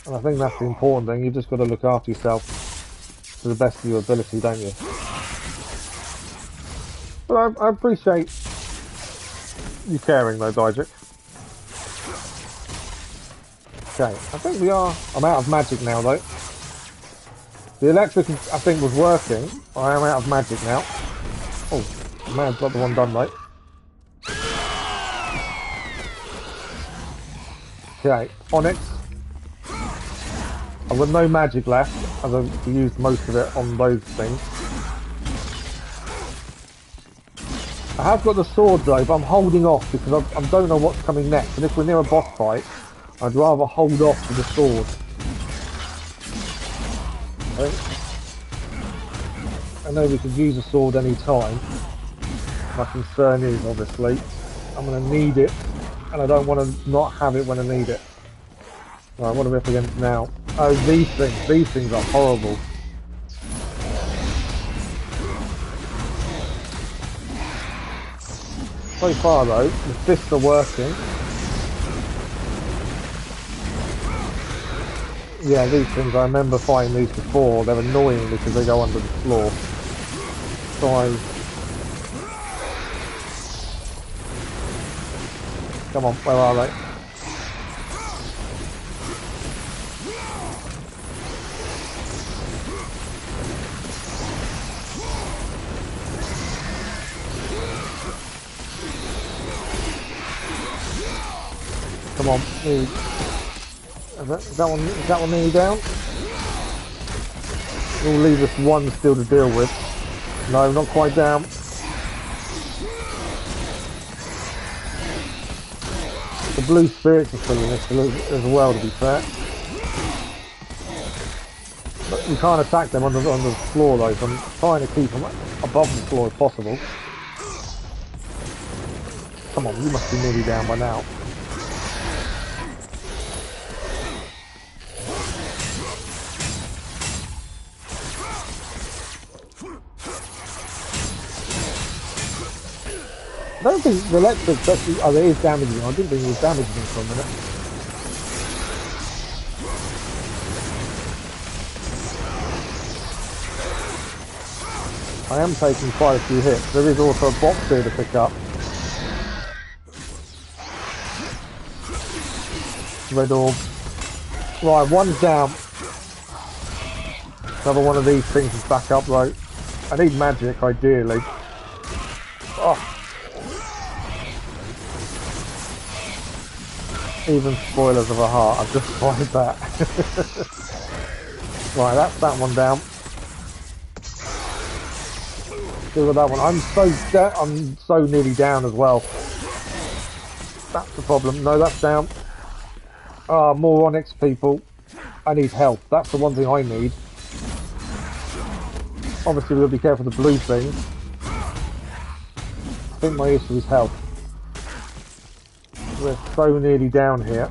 And I think that's the important thing. You've just got to look after yourself to the best of your ability, don't you? But I appreciate you caring, though, Diedrich. Okay, I think we are... I'm out of magic now, though. The electric, I think, was working. I am out of magic now. Oh, I may have got the one done, though. Okay, Onyx. I've got no magic left, as I've used most of it on those things. I have got the sword though, but I'm holding off because I don't know what's coming next, and if we're near a boss fight, I'd rather hold off with the sword. I know we could use a sword any time. My concern is, obviously, I'm going to need it, and I don't want to not have it when I need it. Right, what are we up against now? Oh, these things are horrible. So far though, the fists are working. Yeah, these things, I remember fighting these before. They're annoying because they go under the floor. So come on, where are they? Come on, move. Is that one nearly down? We'll leave us one still to deal with. No, not quite down. The blue spirits are still in this as well, to be fair. But we can't attack them on the floor though, so I'm trying to keep them above the floor if possible. Come on, you must be nearly down by now. I don't think the electric actually... Oh, there is damaging. I didn't think it was damaging for a minute. I am taking quite a few hits. There is also a box here to pick up. Red orb. Right, one's down. Another one of these things is back up, though. I need magic, ideally. Oh. Even spoilers of a heart, I've just tried that. Right, that's that one down. Still got that one. I'm so nearly down as well. That's the problem. No, that's down. Ah, more Onyx people. I need health. That's the one thing I need. Obviously, we'll be careful of the blue things. I think my issue is health. We're so nearly down here.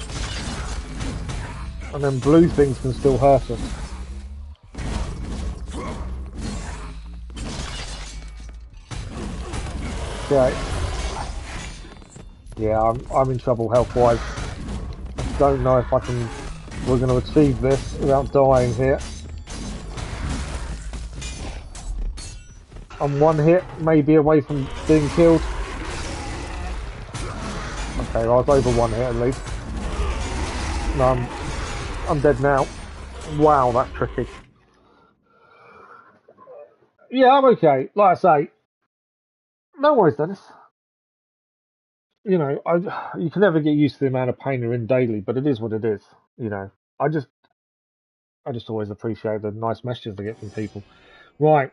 And then blue things can still hurt us. Okay. Yeah, I'm in trouble health-wise. I don't know if we're going to achieve this without dying here. I'm one hit, maybe away from being killed. Okay, well, I was over one hit at least. No, I'm dead now. Wow, that's tricky. Yeah, I'm okay. Like I say, no worries, Dennis. You know, you can never get used to the amount of pain you're in daily, but it is what it is. You know, I just always appreciate the nice messages I get from people. Right.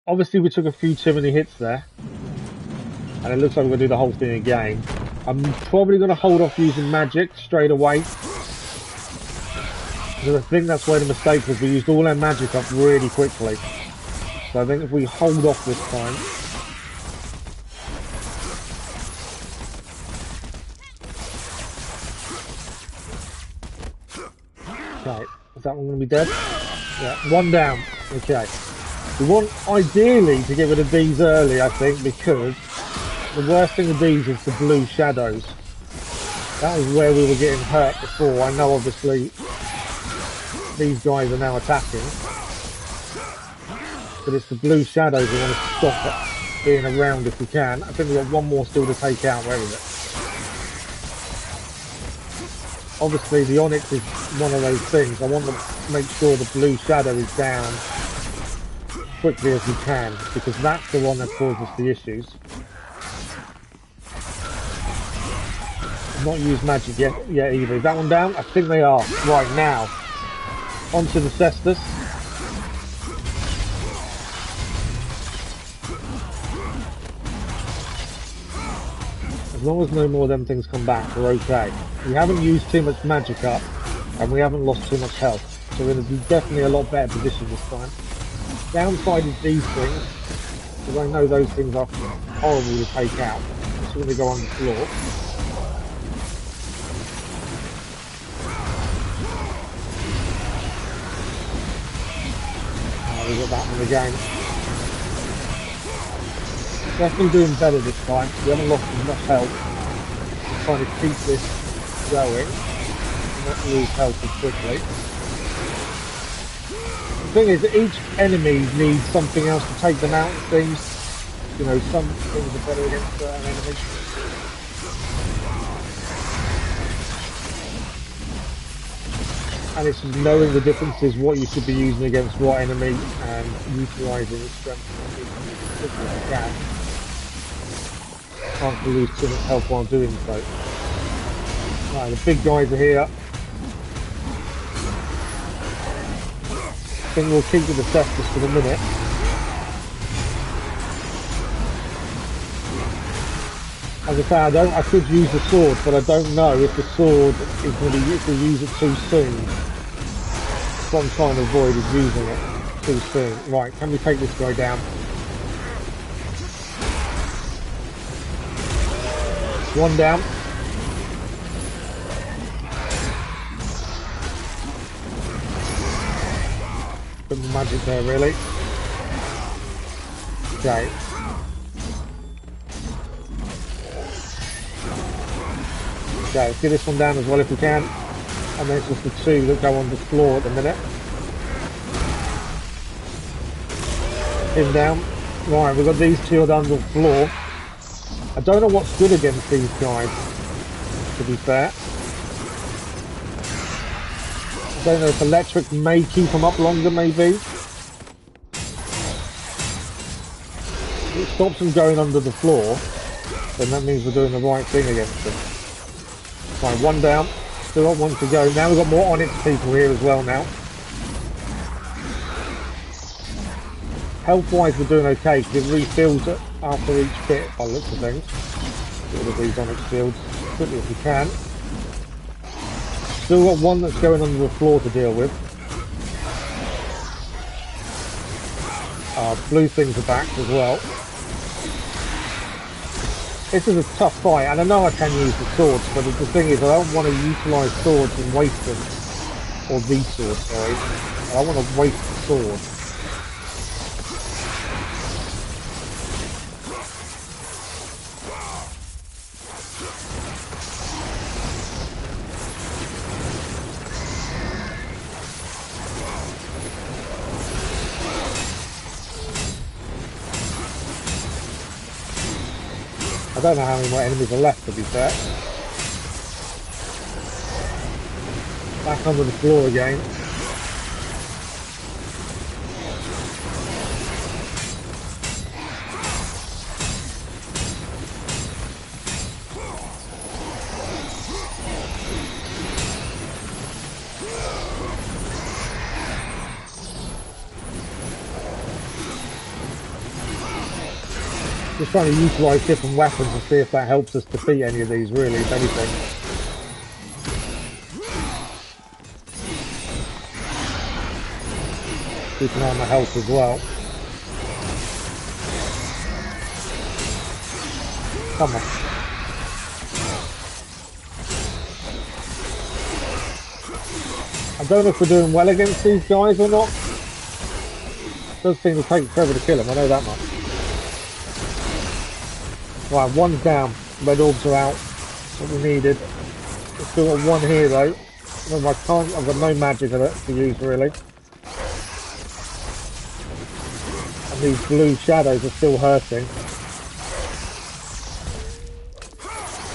Obviously, we took a few too many hits there, and it looks like we're going to do the whole thing again. I'm probably going to hold off using magic straight away, because I think that's where the mistake was. We used all our magic up really quickly. So I think if we hold off this time... Okay, is that one going to be dead? Yeah, one down. Okay. We want, ideally, to get rid of these early, I think, because the worst thing with these is the blue shadows. That was where we were getting hurt before. I know, obviously, these guys are now attacking. But it's the blue shadows we want to stop being around if we can. I think we've got one more still to take out. Where is it? Obviously, the Onyx is one of those things. I want to make sure the blue shadow is down quickly as we can, because that's the one that causes the issues. I've not used magic yet either. Is that one down? I think they are. Right, now. Onto the Cestus. As long as no more of them things come back, we're okay. We haven't used too much magic up, and we haven't lost too much health. So we're in definitely a lot better position this time. Downside is these things, because I know those things are horrible to take out. So when they go on the floor. We got that one again. Definitely doing better this time. We haven't lost as much health. I'm trying to keep this going, not lose health as quickly. The thing is, each enemy needs something else to take them out, it seems. You know, some things are better against certain enemies. And it's just knowing the differences, what you should be using against what enemy, and utilising its strength as quickly as you can. Can't lose too much health while doing so. Right, the big guys are here. I think we'll keep with the Cestus for the minute. As I say, I could use the sword, but I don't know if the sword is going to be, if we use it too soon. That's what I'm trying to avoid, is using it too soon. Right, can we take this guy down? One down. Put the magic there, really. Okay. Okay, let's get this one down as well if we can. And then it's just the two that go on the floor at the minute. Him down. Right, we've got these two on the floor. I don't know what's good against these guys, to be fair. I don't know if electric may keep them up longer, maybe. If it stops them going under the floor, then that means we're doing the right thing against them. Right, one down. Still got one to go. Now we've got more Onyx people here as well now. Health-wise, we're doing okay, because it refills it after each bit, by the looks of things. Get rid of these Onyx shields as quickly as we can. Still got one that's going under the floor to deal with. Blue things are back as well. This is a tough fight, and I know I can use the swords, but the thing is, I don't want to utilise swords and waste them. Or these swords, sorry. I want to waste the sword. I don't know how many more enemies are left, to be fair. Back onto the floor again. Just trying to utilise different weapons and see if that helps us defeat any of these, really, if anything. Keep an eye on my health as well. Come on. I don't know if we're doing well against these guys or not. It does seem to take forever to kill them, I know that much. Right, one's down. Red orbs are out. What we needed. We've still got one here though. I've got no magic of it to use really. And these blue shadows are still hurting.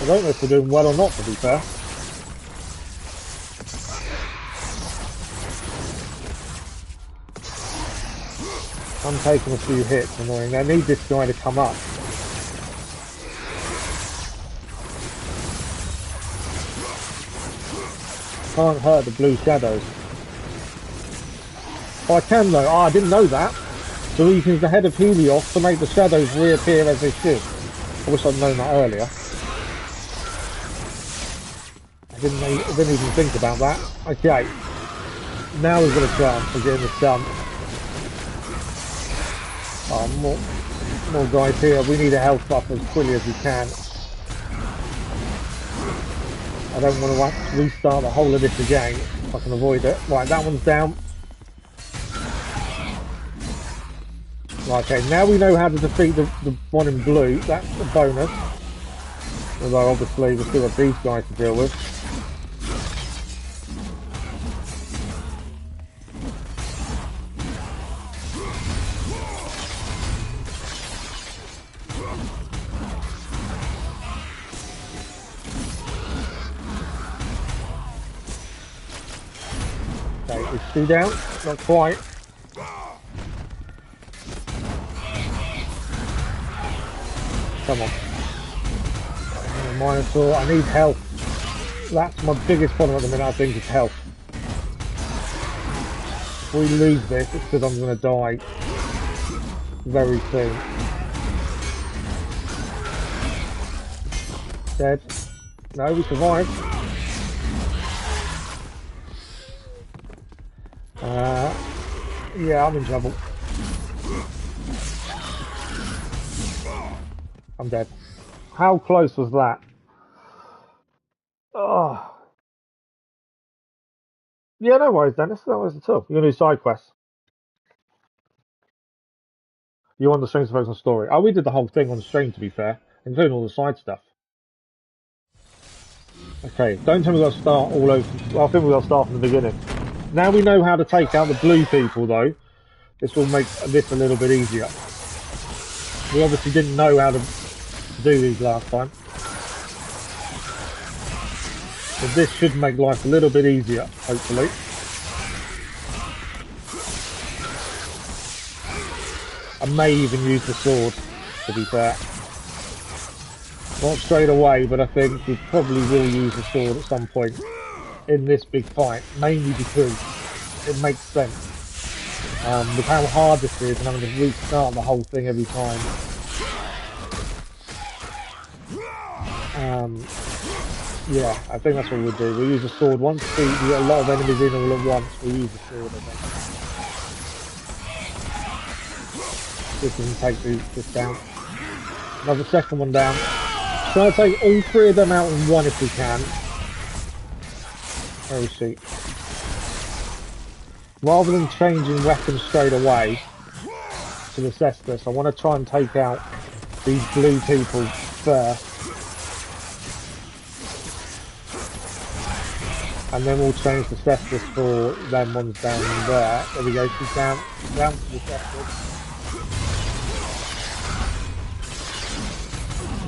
I don't know if we're doing well or not, to be fair. I'm taking a few hits, annoying. I need this guy to come up. Can't hurt the blue shadows. Oh, I can though. Oh, I didn't know that. So we can use the head of Helios to make the shadows reappear as they should. I wish I'd known that earlier. I didn't even think about that. Okay. Now we've got a chance of getting this done. Oh, more guys here. We need a health buff as quickly as we can. I don't want to have to restart the whole of this again if I can avoid it. Right, that one's down. Right, okay, now we know how to defeat the one in blue. That's a bonus. Although obviously we've still got these guys to deal with. Okay, is she down? Not quite. Come on. Minotaur, I need health. That's my biggest problem at the minute, I think, is health. If we lose this, it's because I'm going to die very soon. Dead. No, we survived. Yeah, I'm in trouble. I'm dead. How close was that? Oh. Yeah, no worries, Dennis. No worries at all. You're going to do side quests. You want the stream to focus on story. Oh, we did the whole thing on the stream, to be fair, including all the side stuff. Okay, don't tell me we've got to start all over. Well, I think we've got to start from the beginning. Now we know how to take out the blue people, though. This will make this a little bit easier. We obviously didn't know how to do these last time. So this should make life a little bit easier, hopefully. I may even use the sword, to be fair. Not straight away, but I think we probably will use the sword at some point in this big fight, mainly because it makes sense. With how hard this is and having to restart the whole thing every time. Yeah, I think that's what we'll do. We'll use the sword once we get a lot of enemies in all at once. We'll use the sword, I think. See if we can take this down. Another second one down. Try to take all three of them out in one if we can. Where is she? Rather than changing weapons straight away to assess this, I want to try and take out these blue people first. And then we'll change the Cestus for them ones down there. There we go, she's down to the Cestus.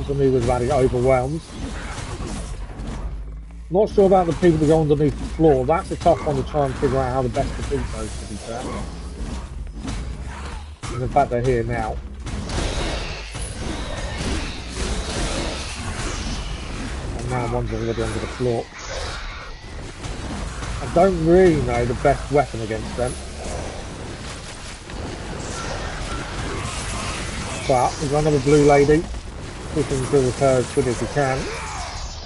once I knew was about to get overwhelmed. Not sure about the people that go underneath the floor. That's a tough one to try and figure out how the best to beat those, to be fair. And in fact, they're here now. And now one's already under the floor. I don't really know the best weapon against them. But we've got another blue lady. We can deal with her as good as we can.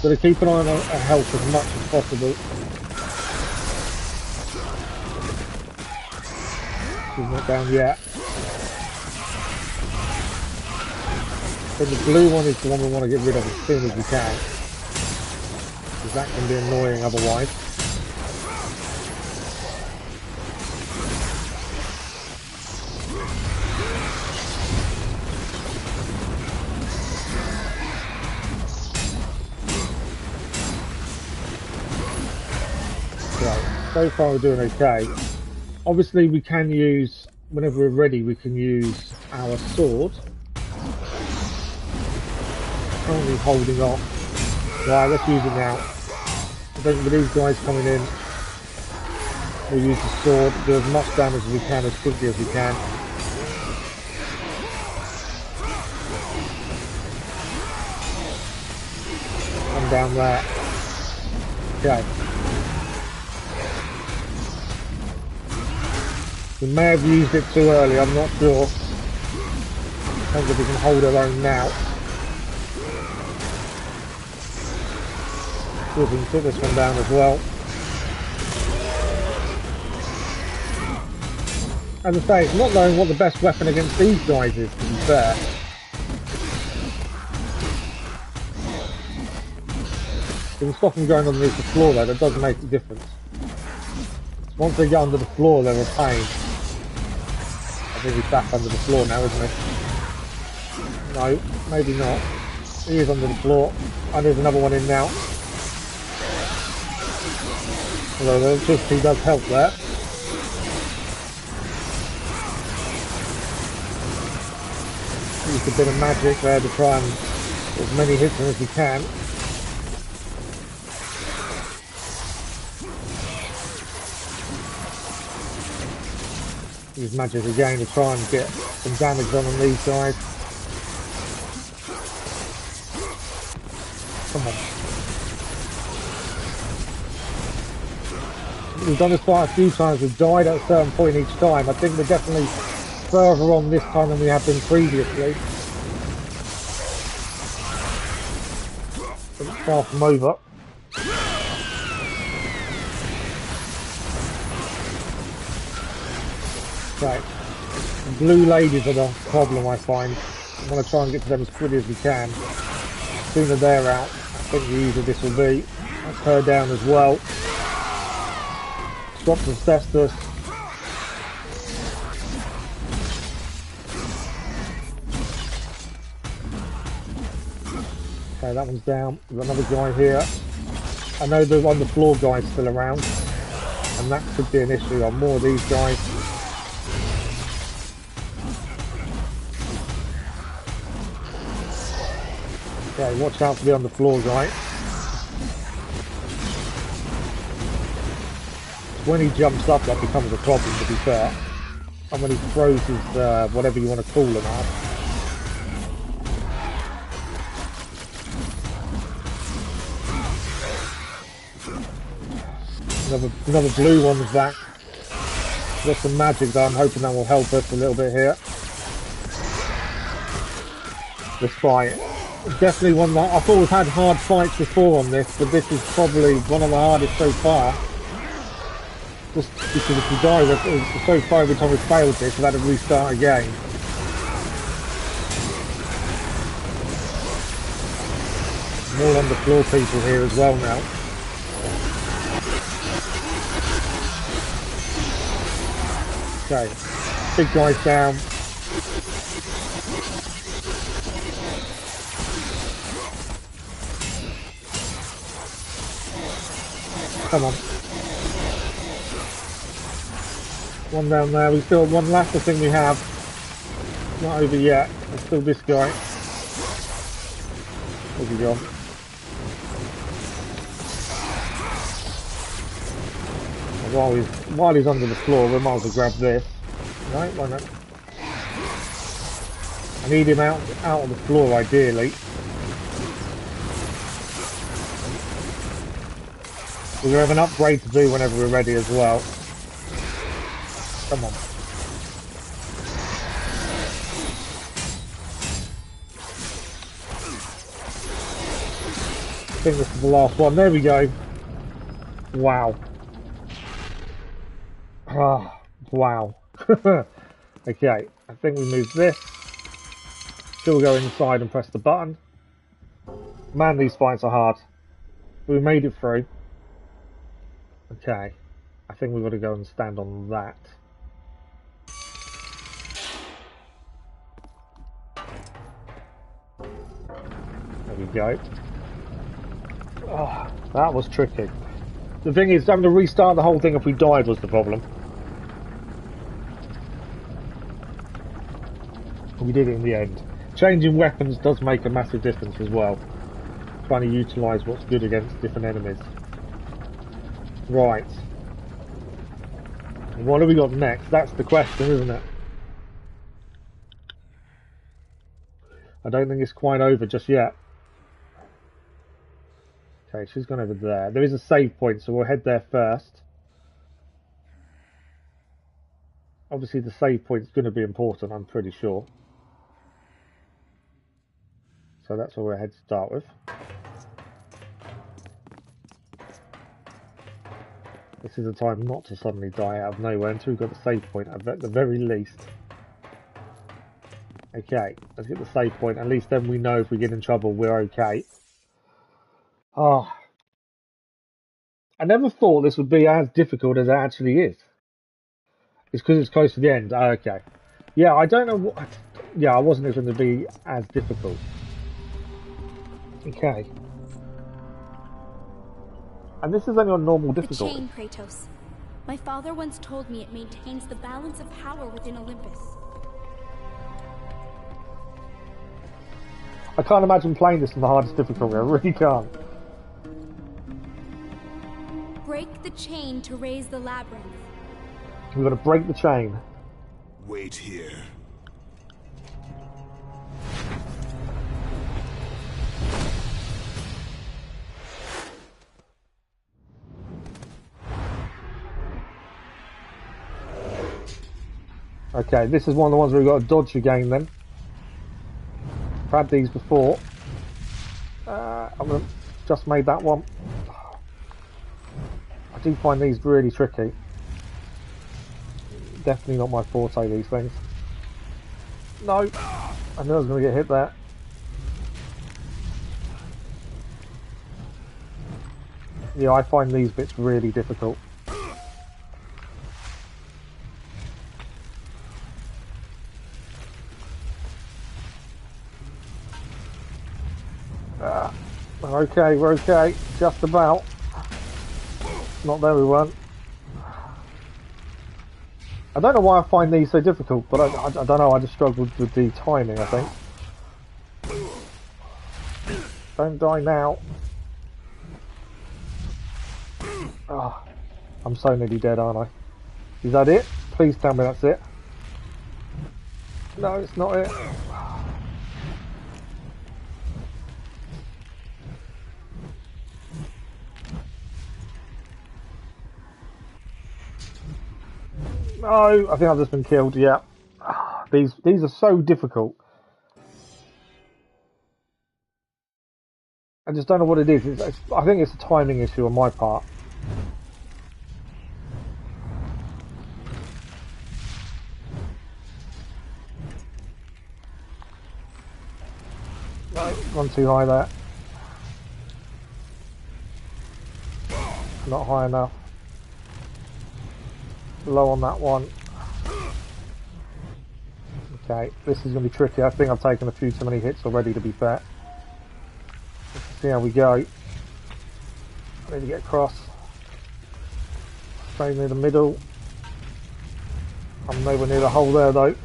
So to keep an eye on her health as much as possible. She's not down yet. So the blue one is the one we want to get rid of as soon as we can. Because that can be annoying otherwise. So far we're doing okay. Obviously we can use, whenever we're ready, we can use our sword. Currently holding off. Right, let's use it now. I think with these guys coming in, we'll use the sword, do as much damage as we can, as quickly as we can. Come down there. Okay. We may have used it too early, I'm not sure. Depends if we can hold our own now. See if we can put this one down as well. As I say, it's not knowing what the best weapon against these guys is, to be fair. You can stop them going underneath the floor though, that does make a difference. Once they get under the floor, they're a pain. I think he's back under the floor now, isn't he? No, maybe not. He is under the floor. And there's another one in now. Although the electricity does help there. Use a bit of magic there to try and get as many hits in as we can. Use magic again to try and get some damage on these guys. Come on. We've done this quite a few times. We've died at a certain point each time. I think we're definitely further on this time than we have been previously. It's far from over. Right, the blue ladies are the problem I find. I want to try and get to them as quickly as we can. The sooner they're out, I think the easier this will be. That's her down as well. Drops the Cestus. Okay, that one's down. We've got another guy here. I know the on the floor guy's still around, and that could be an issue on more of these guys. Okay, watch out for the on the floor guy. When he jumps up, that becomes a problem, to be fair. And when he throws his, whatever you want to call him out. Another blue one's back. Got some magic though, I'm hoping that will help us a little bit here. This fight. Definitely one that I thought we've had hard fights before on this, but this is probably one of the hardest so far. Just because if we die, so far every time we failed this, we've had to restart again. More on the floor people here as well now. Okay, big guy's down. Come on. One down there. We still have one last thing we have. Not over yet. There's still this guy. Where's he gone? While he's under the floor, we might as well grab this. No, why not? I need him out on the floor, ideally. We're going to have an upgrade to do whenever we're ready as well. Come on. I think this is the last one. There we go. Wow. Ah, wow. Okay, I think we move this. Still go inside and press the button. Man, these fights are hard. We made it through. Okay, I think we've got to go and stand on that. There we go. Oh, that was tricky. The thing is, having to restart the whole thing if we died was the problem. We did it in the end. Changing weapons does make a massive difference as well. Trying to utilise what's good against different enemies. Right. What have we got next? That's the question, isn't it? I don't think it's quite over just yet. Okay, she's gone over there. There is a save point, so we'll head there first. Obviously the save point's going to be important, I'm pretty sure. So that's where we're headed to start with. This is the time not to suddenly die out of nowhere until we've got the save point at the very least. Okay, let's get the save point. At least then we know if we get in trouble, we're okay. Ah, I never thought this would be as difficult as it actually is. It's because it's close to the end. Okay. Yeah, I don't know what... Yeah, I wasn't expecting to be as difficult. Okay. And this is only on normal difficulty. The chain, Kratos. My father once told me it maintains the balance of power within Olympus. I can't imagine playing this in the hardest difficulty. I really can't. Break the chain to raise the labyrinth. We've got to break the chain. Wait here. Okay, this is one of the ones where we've got to dodge again then. I've had these before. I've just made that one. I do find these really tricky. Definitely not my forte, these things. No! I knew I was going to get hit there. Yeah, I find these bits really difficult. We're okay, just about. Not there we weren't. I don't know why I find these so difficult, but I don't know, I just struggled with the timing, I think. Don't die now. Oh, I'm so nearly dead, aren't I? Is that it? Please tell me that's it. No, it's not it. No, I think I've just been killed, yeah. These are so difficult. I just don't know what it is. I think it's a timing issue on my part. No, gone too high there. Not high enough. Low on that one. Okay, this is going to be tricky. I think I've taken a few too many hits already, to be fair. Let's see how we go. I need to get across. Stay near the middle. I'm nowhere near the hole there though.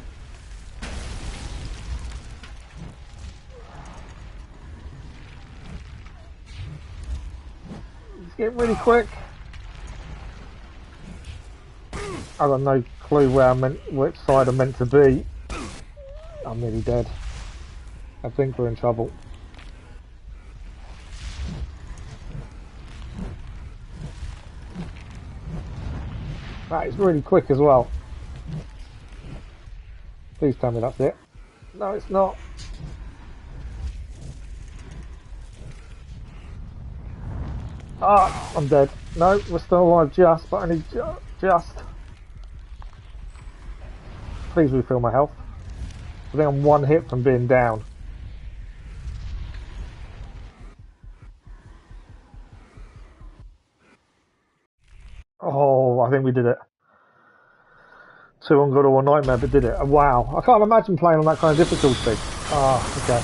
getting really quick. I got no clue which side I'm meant to be. I'm nearly dead. I think we're in trouble. That is really quick as well. Please tell me that's it. No, it's not. Ah, I'm dead. No, we're still alive just, but I need just. Please refill my health. I think I'm one hit from being down. Oh, I think we did it. 2 on God or Nightmare, but did it. Wow. I can't imagine playing on that kind of difficulty. Ah, okay.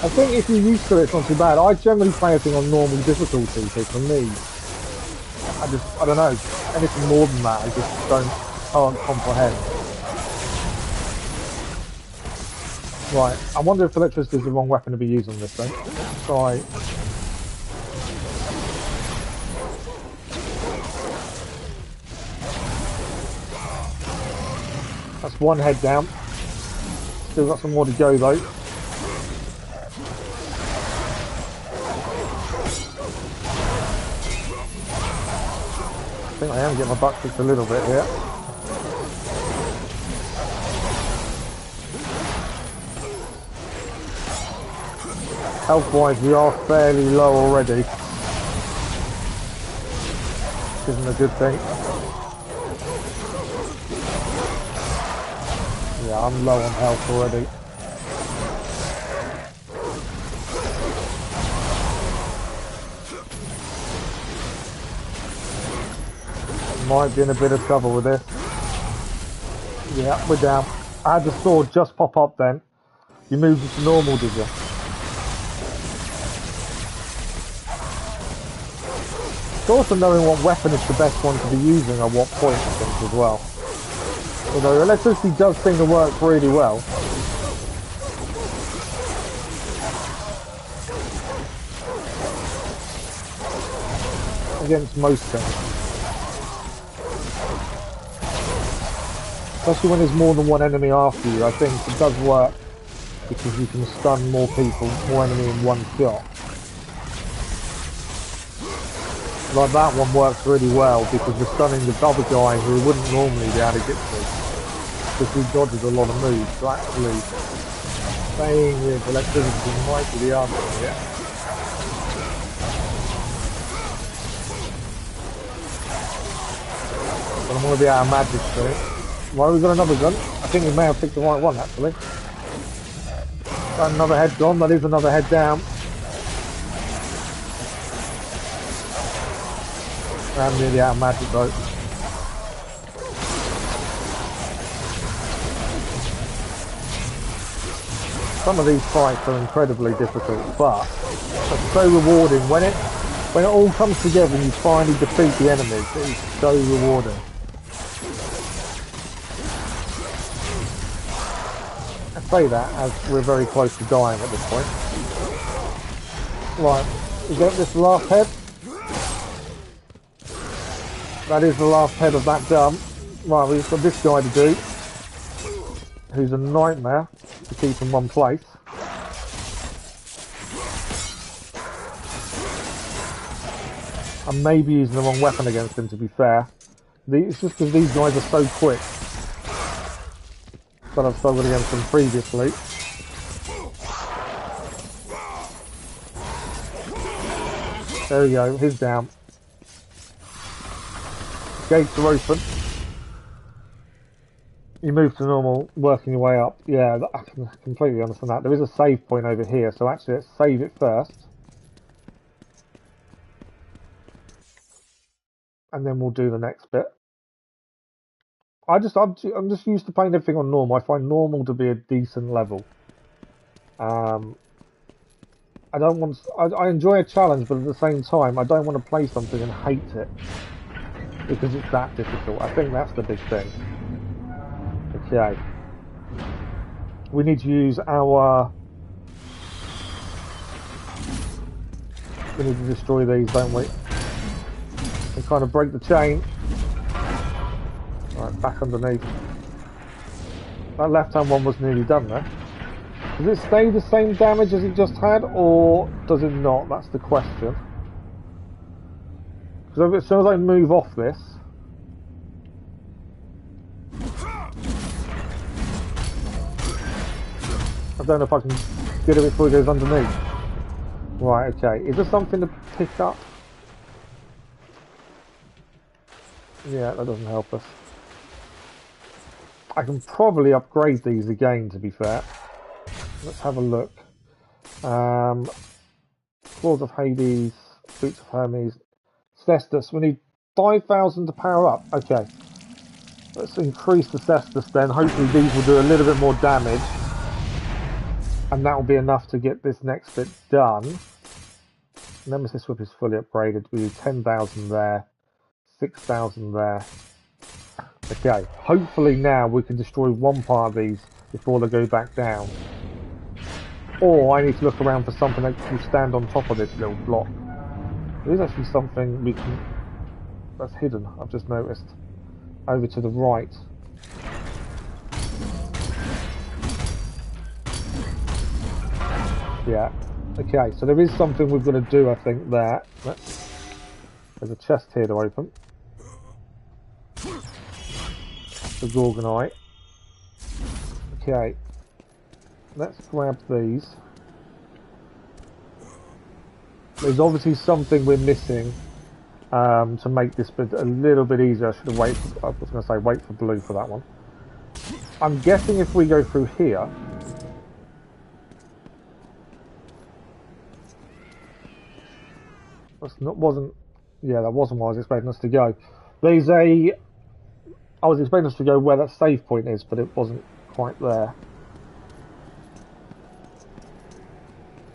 I think if you're used to it, it's not too bad. I generally play everything on normal difficulty, so for me, I don't know, anything more than that, I just can't comprehend. Right, I wonder if electricity is the wrong weapon to be used on this thing. Let's try. That's one head down. Still got some more to go though. I think I am getting my butt kicked a little bit here. Health-wise, we are fairly low already. Which isn't a good thing. Yeah, I'm low on health already. Might be in a bit of trouble with this. Yeah, we're down. I had the sword just pop up then. You moved it to normal, did you? It's also knowing what weapon is the best one to be using at what point, I think, as well. Although electricity does seem to work really well. Against most things. Especially when there's more than one enemy after you, I think it does work because you can stun more people, more enemy in one shot. Like that one works really well because we're stunning the other guy who we wouldn't normally be able to get to. Because he dodges a lot of moves, so actually staying with electricity might be the answer here. But I'm going to be out of magic soon. Well, we've got another gun. I think we may have picked the right one, actually. Got another head gone. That is another head down. I'm nearly out of magic, though. Some of these fights are incredibly difficult, but it's so rewarding. When it all comes together and you finally defeat the enemies, it is so rewarding. Say that as we're very close to dying at this point. Right, we got this last head. That is the last head of that done. Right, we've got this guy to do, who's a nightmare to keep in one place. I may be using the wrong weapon against him, to be fair. It's just because these guys are so quick. But I've struggled against them previously. There we go, he's down. Gates are open. You move to normal, working your way up. Yeah, I can completely understand that. There is a save point over here, so actually let's save it first. And then we'll do the next bit. I'm just used to playing everything on normal. I find normal to be a decent level. I enjoy a challenge, but at the same time, I don't want to play something and hate it. because it's that difficult. I think that's the big thing. Okay. We need to use our... We need to destroy these, don't we? And kind of break the chain. Right, back underneath. That left-hand one was nearly done there. Does it stay the same damage as it just had, or does it not? That's the question. Because as soon as I move off this... I don't know if I can get it before it goes underneath. Right, okay. Is there something to pick up? Yeah, that doesn't help us. I can probably upgrade these again, to be fair. Let's have a look. Claws of Hades, Boots of Hermes, Cestus. We need 5,000 to power up. Okay. Let's increase the Cestus then. Hopefully these will do a little bit more damage. And that will be enough to get this next bit done. Nemesis Whip is fully upgraded. We do 10,000 there. 6,000 there. Okay. Hopefully now we can destroy one part of these before they go back down. Or I need to look around for something that will stand on top of this little block. There is actually something we can... that's hidden, I've just noticed. Over to the right. Yeah. Okay, so there is something we've got to do, I think, there. There's a chest here to open. The Gorgonite. Okay. Let's grab these. There's obviously something we're missing to make this bit a little bit easier. I should have waited. I was going to say wait for blue for that one. I'm guessing if we go through here, that wasn't what I was expecting us to go. I was expecting us to go where that save point is, but it wasn't quite there.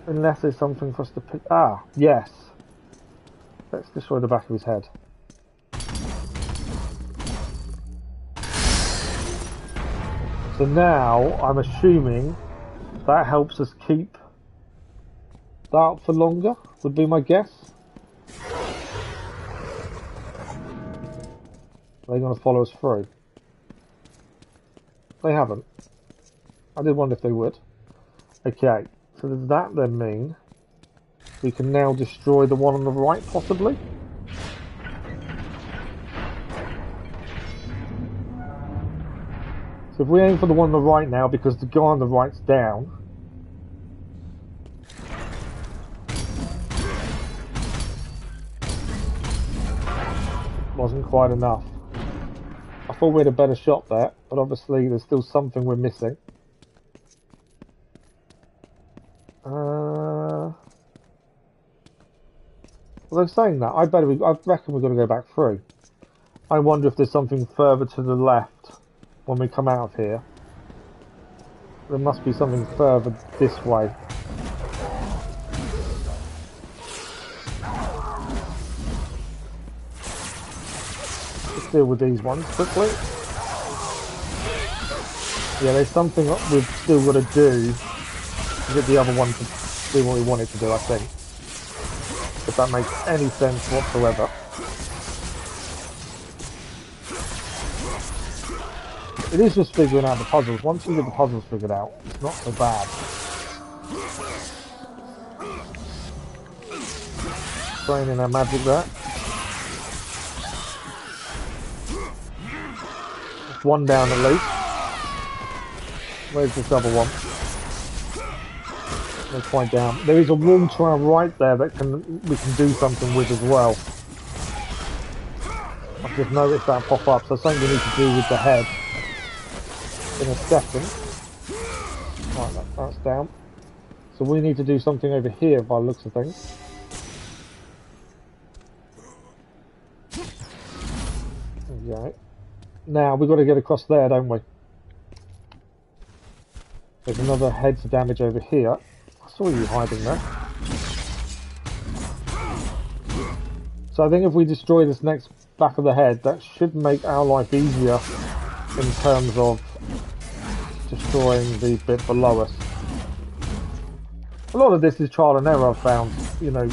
Unless there's something for us to pick. Ah, yes. Let's destroy the back of his head. So now, I'm assuming that helps us keep that up for longer, would be my guess. Are they going to follow us through? They haven't. I did wonder if they would. Okay. So does that then mean we can now destroy the one on the right, possibly? So if we aim for the one on the right now, because the guy on the right's down, wasn't quite enough. I thought we had a better shot there, but obviously there's still something we're missing. Although saying that, I reckon we've got to go back through. I wonder if there's something further to the left when we come out of here. There must be something further this way. Let's deal with these ones quickly. Yeah, there's something we've still got to do to get the other one to do what we want it to do, I think. If that makes any sense whatsoever. It is just figuring out the puzzles. Once you get the puzzles figured out, it's not so bad. Throwing in our magic there. That's one down at least. Where's this other one? They're quite down. There is a wall to our right there that we can do something with as well. I've just noticed that pop up, so something we need to do with the head in a second. Right, that's down. So we need to do something over here by the looks of things. Okay. Now we've got to get across there, don't we? There's another head to damage over here. I saw you hiding there. So I think if we destroy this next back of the head, that should make our life easier in terms of destroying the bit below us. A lot of this is trial and error, I've found. You know,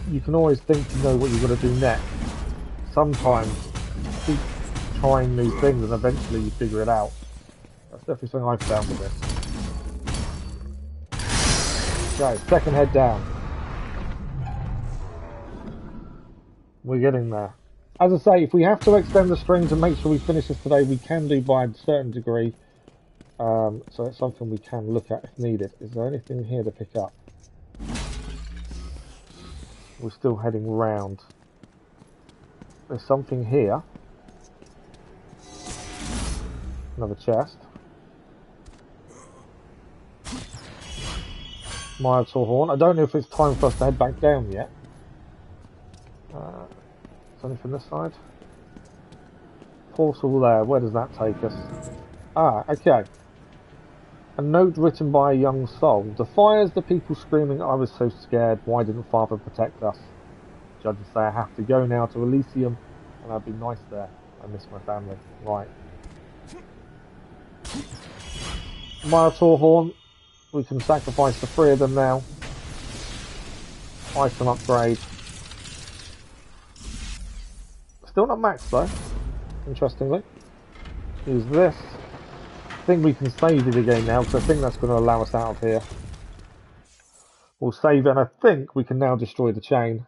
you can always think you know what you're going to do next. Sometimes you keep trying new things and eventually you figure it out. That's definitely something I've found with this. Okay, second head down. We're getting there. As I say, if we have to extend the string to make sure we finish this today, we can do by a certain degree. So it's something we can look at if needed. Is there anything here to pick up? We're still heading round. There's something here. Another chest. Minotaur horn. I don't know if it's time for us to head back down yet. Is anything this side? Portal there. Where does that take us? Ah, okay. A note written by a young soul. Defies the people screaming, I was so scared, why didn't Father protect us? Judges say I have to go now to Elysium, and I'd be nice there. I miss my family. Right. Minotaur horn. We can sacrifice the 3 of them now. Item upgrade. Still not maxed though, interestingly. Use this. I think we can save it again now, because I think that's going to allow us out of here. We'll save it, and I think we can now destroy the chain.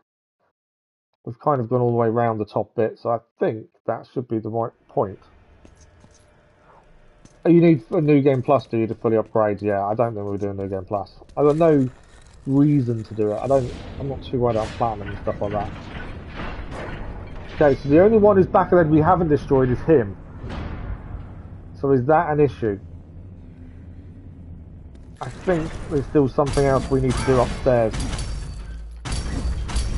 We've kind of gone all the way around the top bit, so I think that should be the right point. Oh, you need a New Game Plus, do you, to fully upgrade? Yeah, I don't think we're doing New Game Plus. I've got no reason to do it. I'm not too worried about platinum and stuff like that. Okay, so the only one who's back of the head we haven't destroyed is him. So is that an issue? I think there's still something else we need to do upstairs.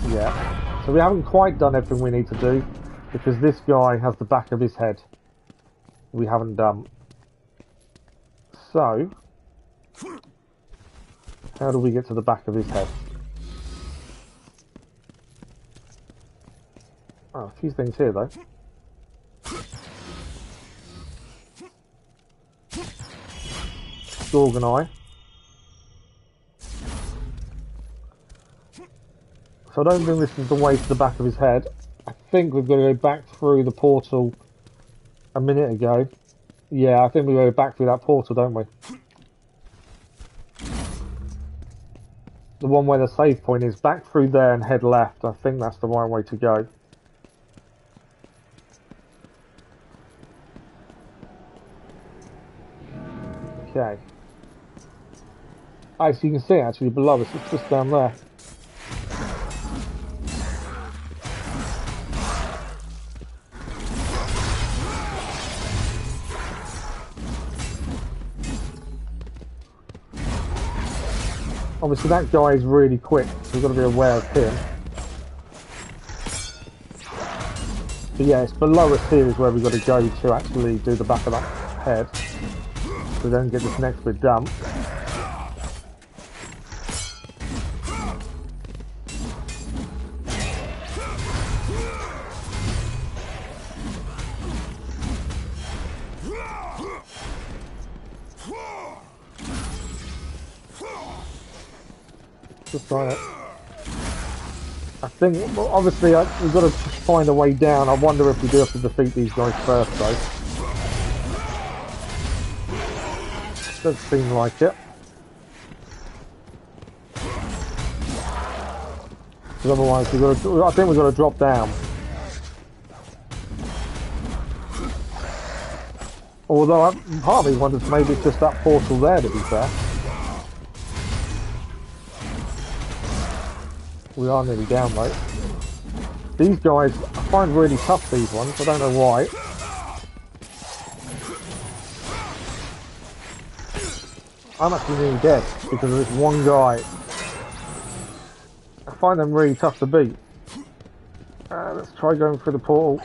Yeah. So we haven't quite done everything we need to do, because this guy has the back of his head we haven't done. So, how do we get to the back of his head? Oh, a few things here though. Gorgon eye. So I don't think this is the way to the back of his head. I think we've got to go back through the portal a minute ago. Yeah, I think we go back through that portal, don't we? The one where the save point is, back through there and head left. I think that's the right way to go. Okay. As you can see, actually below us, it's just down there. Obviously that guy is really quick, so we've got to be aware of him. But yeah, it's below us here is where we've got to go to actually do the back of that head. So then get this next bit done. Just trying to... I think, well, obviously we've got to find a way down. I wonder if we do have to defeat these guys first though. Does seem like it. Because otherwise we've got to, I think we've got to drop down. Although part of me wonders maybe it's just that portal there, to be fair. We are nearly down though. These guys, I find really tough, these ones. I don't know why. I'm actually nearly dead because of this one guy. I find them really tough to beat. Let's try going through the portal.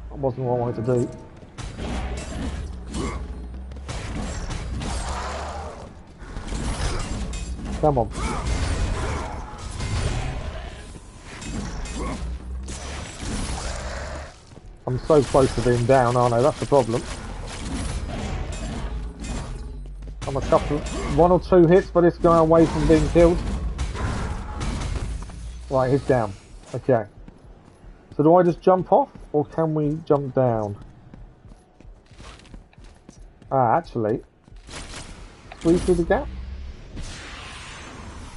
That wasn't what I wanted to do. Come on. I'm so close to being down, aren't I? That's the problem. I'm a couple, 1 or 2 hits by this guy away from being killed. Right, he's down. Okay. So do I just jump off, or can we jump down? Ah, actually, squeeze through the gap.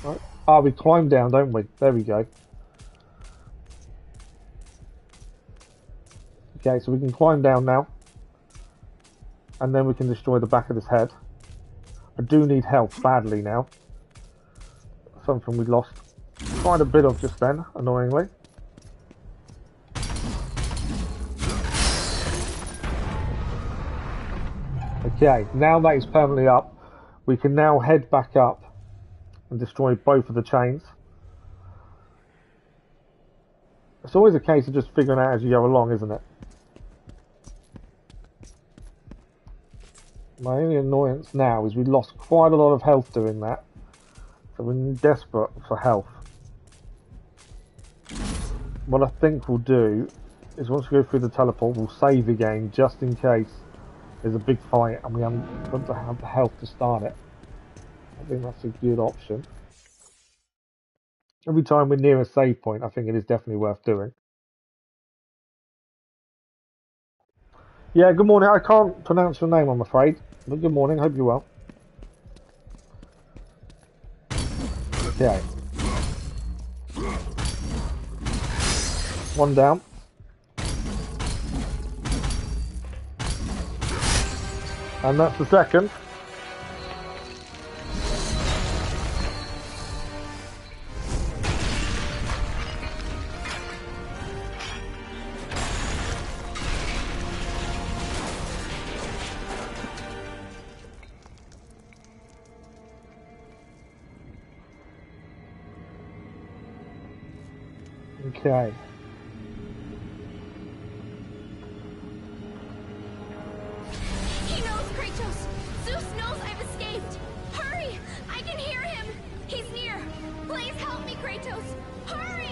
Right. Ah, we climb down, don't we? There we go. Okay, so we can climb down now, and then we can destroy the back of his head. I do need health badly now. Something we lost quite a bit of just then, annoyingly. Okay, now that he's permanently up, we can now head back up and destroy both of the chains. It's always a case of just figuring out as you go along, isn't it? My only annoyance now is we lost quite a lot of health doing that. So we're desperate for health. What I think we'll do is once we go through the teleport, we'll save again just in case there's a big fight and we haven't got to have the health to start it. I think that's a good option. Every time we're near a save point, I think it is definitely worth doing. Yeah, good morning. I can't pronounce your name, I'm afraid. But good morning. Hope you're well. Okay. One down. And that's the second. Okay. He knows, Kratos! Zeus knows I've escaped! Hurry! I can hear him! He's near! Please help me, Kratos! Hurry!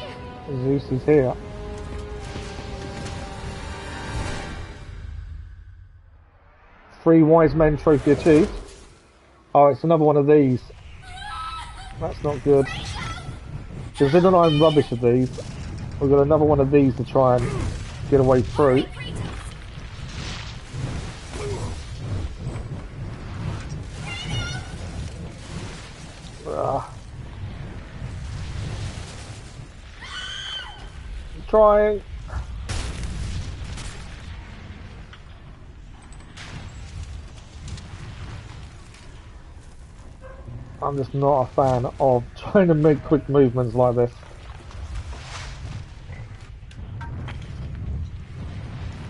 Zeus is here. Three wise men trophy achieved. Oh, it's another one of these. That's not good. Considering I'm rubbish at these, we've got another one of these to try and get away through. Trying. I'm just not a fan of trying to make quick movements like this.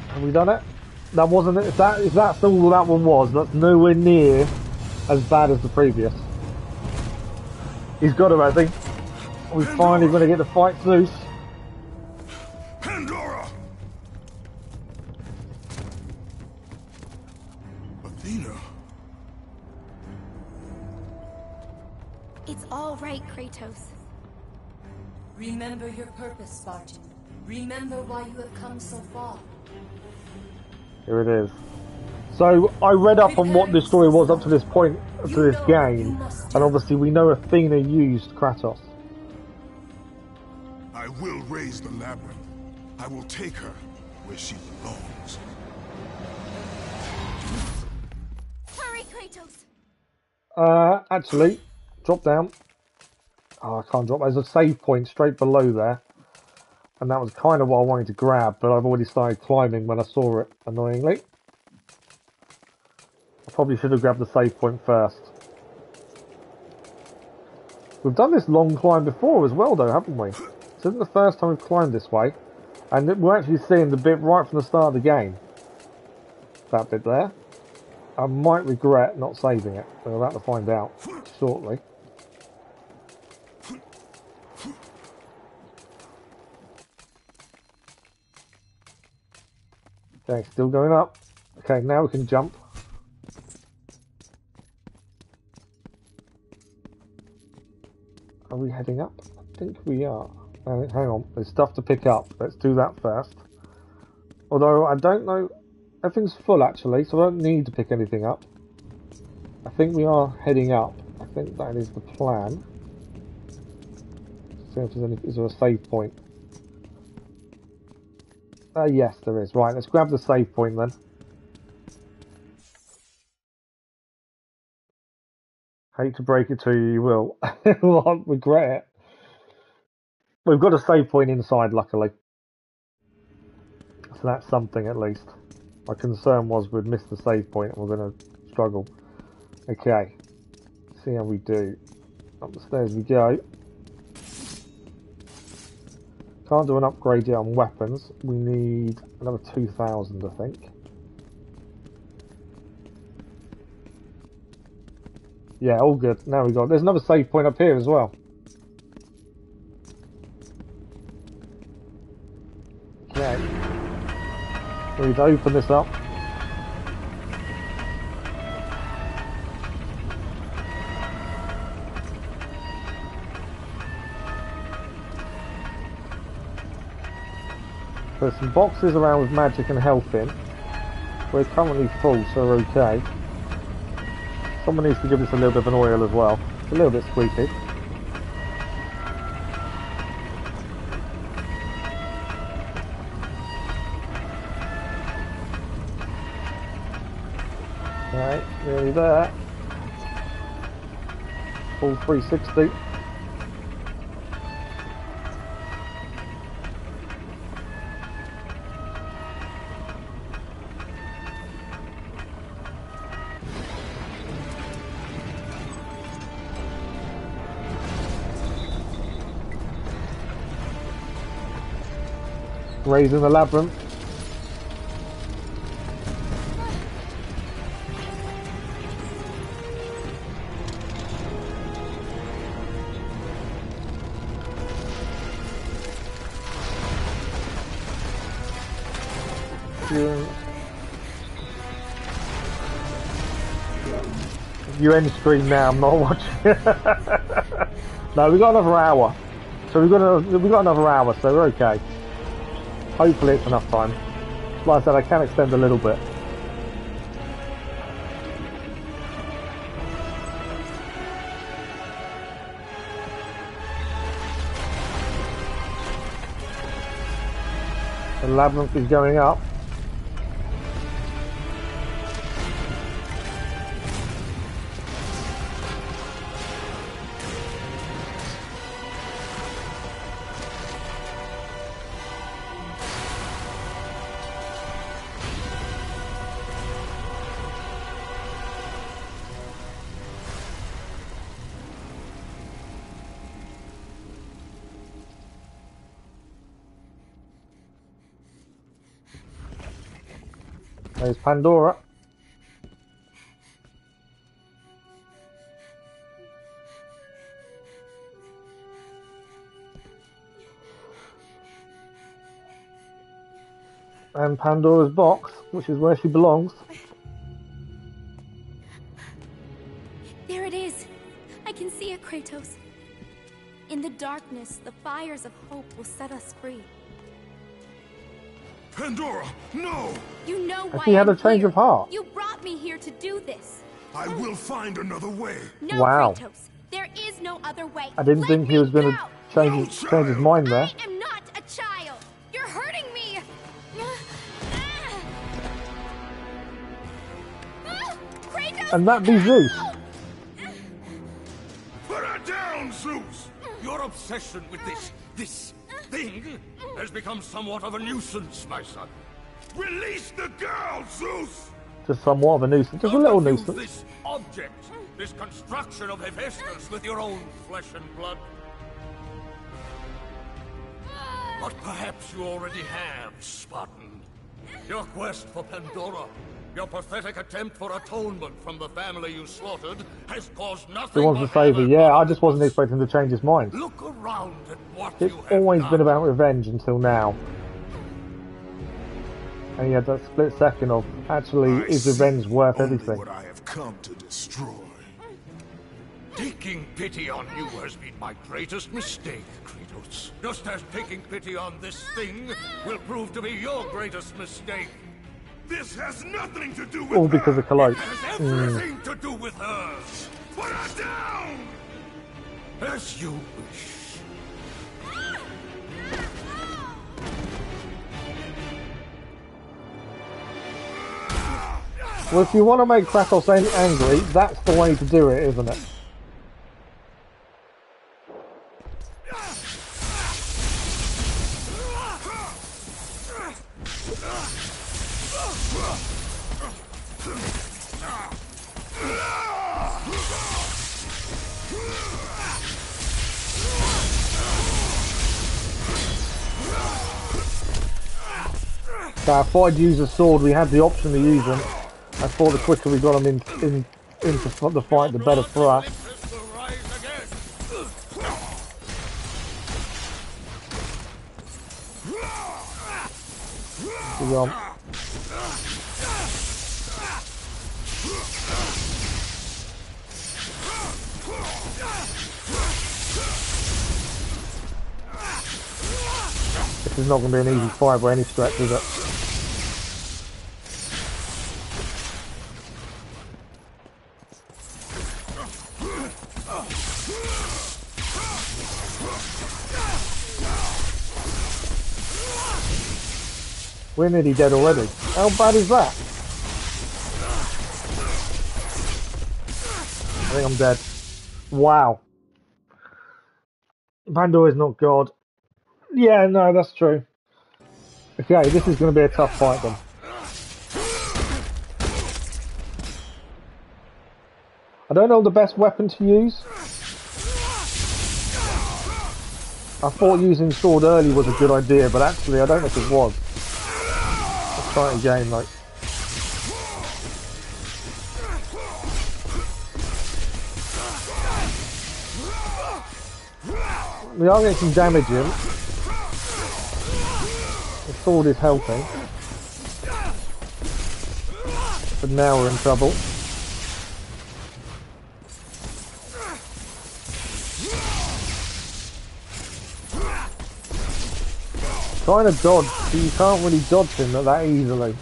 Have we done it? That wasn't it. If that's all that one was, that's nowhere near as bad as the previous. He's got it, I think. We're finally going to get to fight Zeus. Pandora! Athena? It's all right, Kratos. Remember your purpose, Spartan. Remember why you have come so far. Here it is. So I read up on what the story was up to this point, to this game, and obviously we know Athena used Kratos. I will raise the labyrinth. I will take her where she belongs. Hurry, Kratos! Actually, drop down. Oh, I can't drop. There's a save point straight below there. And that was kind of what I wanted to grab, but I've already started climbing when I saw it, annoyingly. I probably should have grabbed the save point first. We've done this long climb before as well, though, haven't we? This isn't the first time we've climbed this way. And we're actually seeing the bit right from the start of the game. That bit there. I might regret not saving it. We're about to find out shortly. Okay, still going up. Okay, now we can jump. Are we heading up? I think we are. Hang on, there's stuff to pick up. Let's do that first. Although I don't know, everything's full actually, so I don't need to pick anything up. I think we are heading up. I think that is the plan. See if there's any, is there a save point? Yes, there is. Right, let's grab the save point then. Hate to break it to you, you will. Won't regret it. We've got a save point inside, luckily. So that's something at least. My concern was we'd miss the save point and we're going to struggle. Okay. See how we do. Up the stairs we go. Can't do an upgrade yet on weapons. We need another 2,000, I think. Yeah, all good. Now we got. There's another save point up here as well. Okay. We need to open this up. There's some boxes around with magic and health in. We're currently full, so we're okay. Someone needs to give this a little bit of an oil as well. It's a little bit squeaky. Right, nearly there. Full 360. Raising the labyrinth. You end stream now. I'm not watching. No, we got another hour. So we got another hour, so we're okay. Hopefully it's enough time. Like I said, I can extend a little bit. The labyrinth is going up. There's Pandora. And Pandora's box, which is where she belongs. There it is. I can see it, Kratos. In the darkness, the fires of hope will set us free. Pandora, no! You know why He had a I'm change here. of heart. You brought me here to do this. I will find another way. No, Wow. Kratos. There is no other way. I didn't Let think he me was going to go. change his mind there. I am not a child. You're hurting me. Kratos. And that be Zeus. Put her down, Zeus! Your obsession with this thing has become somewhat of a nuisance, my son. Release the girl, Zeus! Just somewhat of a nuisance. Just a Don't little confuse nuisance. this object, this construction of Hephaestus with your own flesh and blood. But perhaps you already have, Spartan. Your quest for Pandora, your pathetic attempt for atonement from the family you slaughtered, has caused nothing He wants to but save her. havoc Yeah, on I just wasn't expecting to change his mind. Look around at what It's you have always done. been about revenge until now. And he had that split second of, actually, is revenge worth Only everything? what I have come to destroy. Taking pity on you has been my greatest mistake, Kratos. Kratos. Just as taking pity on this thing will prove to be your greatest mistake. This has nothing to do with All because of Cologne. It has everything to do with her. Put her down! As you wish. Well, if you want to make Kratos angry, that's the way to do it, isn't it? So if I'd use a sword, we had the option to use them. I thought the quicker we got them into the fight, the better for us. This is not going to be an easy fight by any stretch, is it? We're nearly dead already. How bad is that? I think I'm dead. Wow. Pandora's not God. Yeah, no, that's true. Okay, this is going to be a tough fight then. I don't know the best weapon to use. I thought using sword early was a good idea, but actually I don't know if it was. Let's try it again, like. We are getting some damage in. The sword is helping. But now we're in trouble. Trying to dodge, but you can't really dodge him that easily.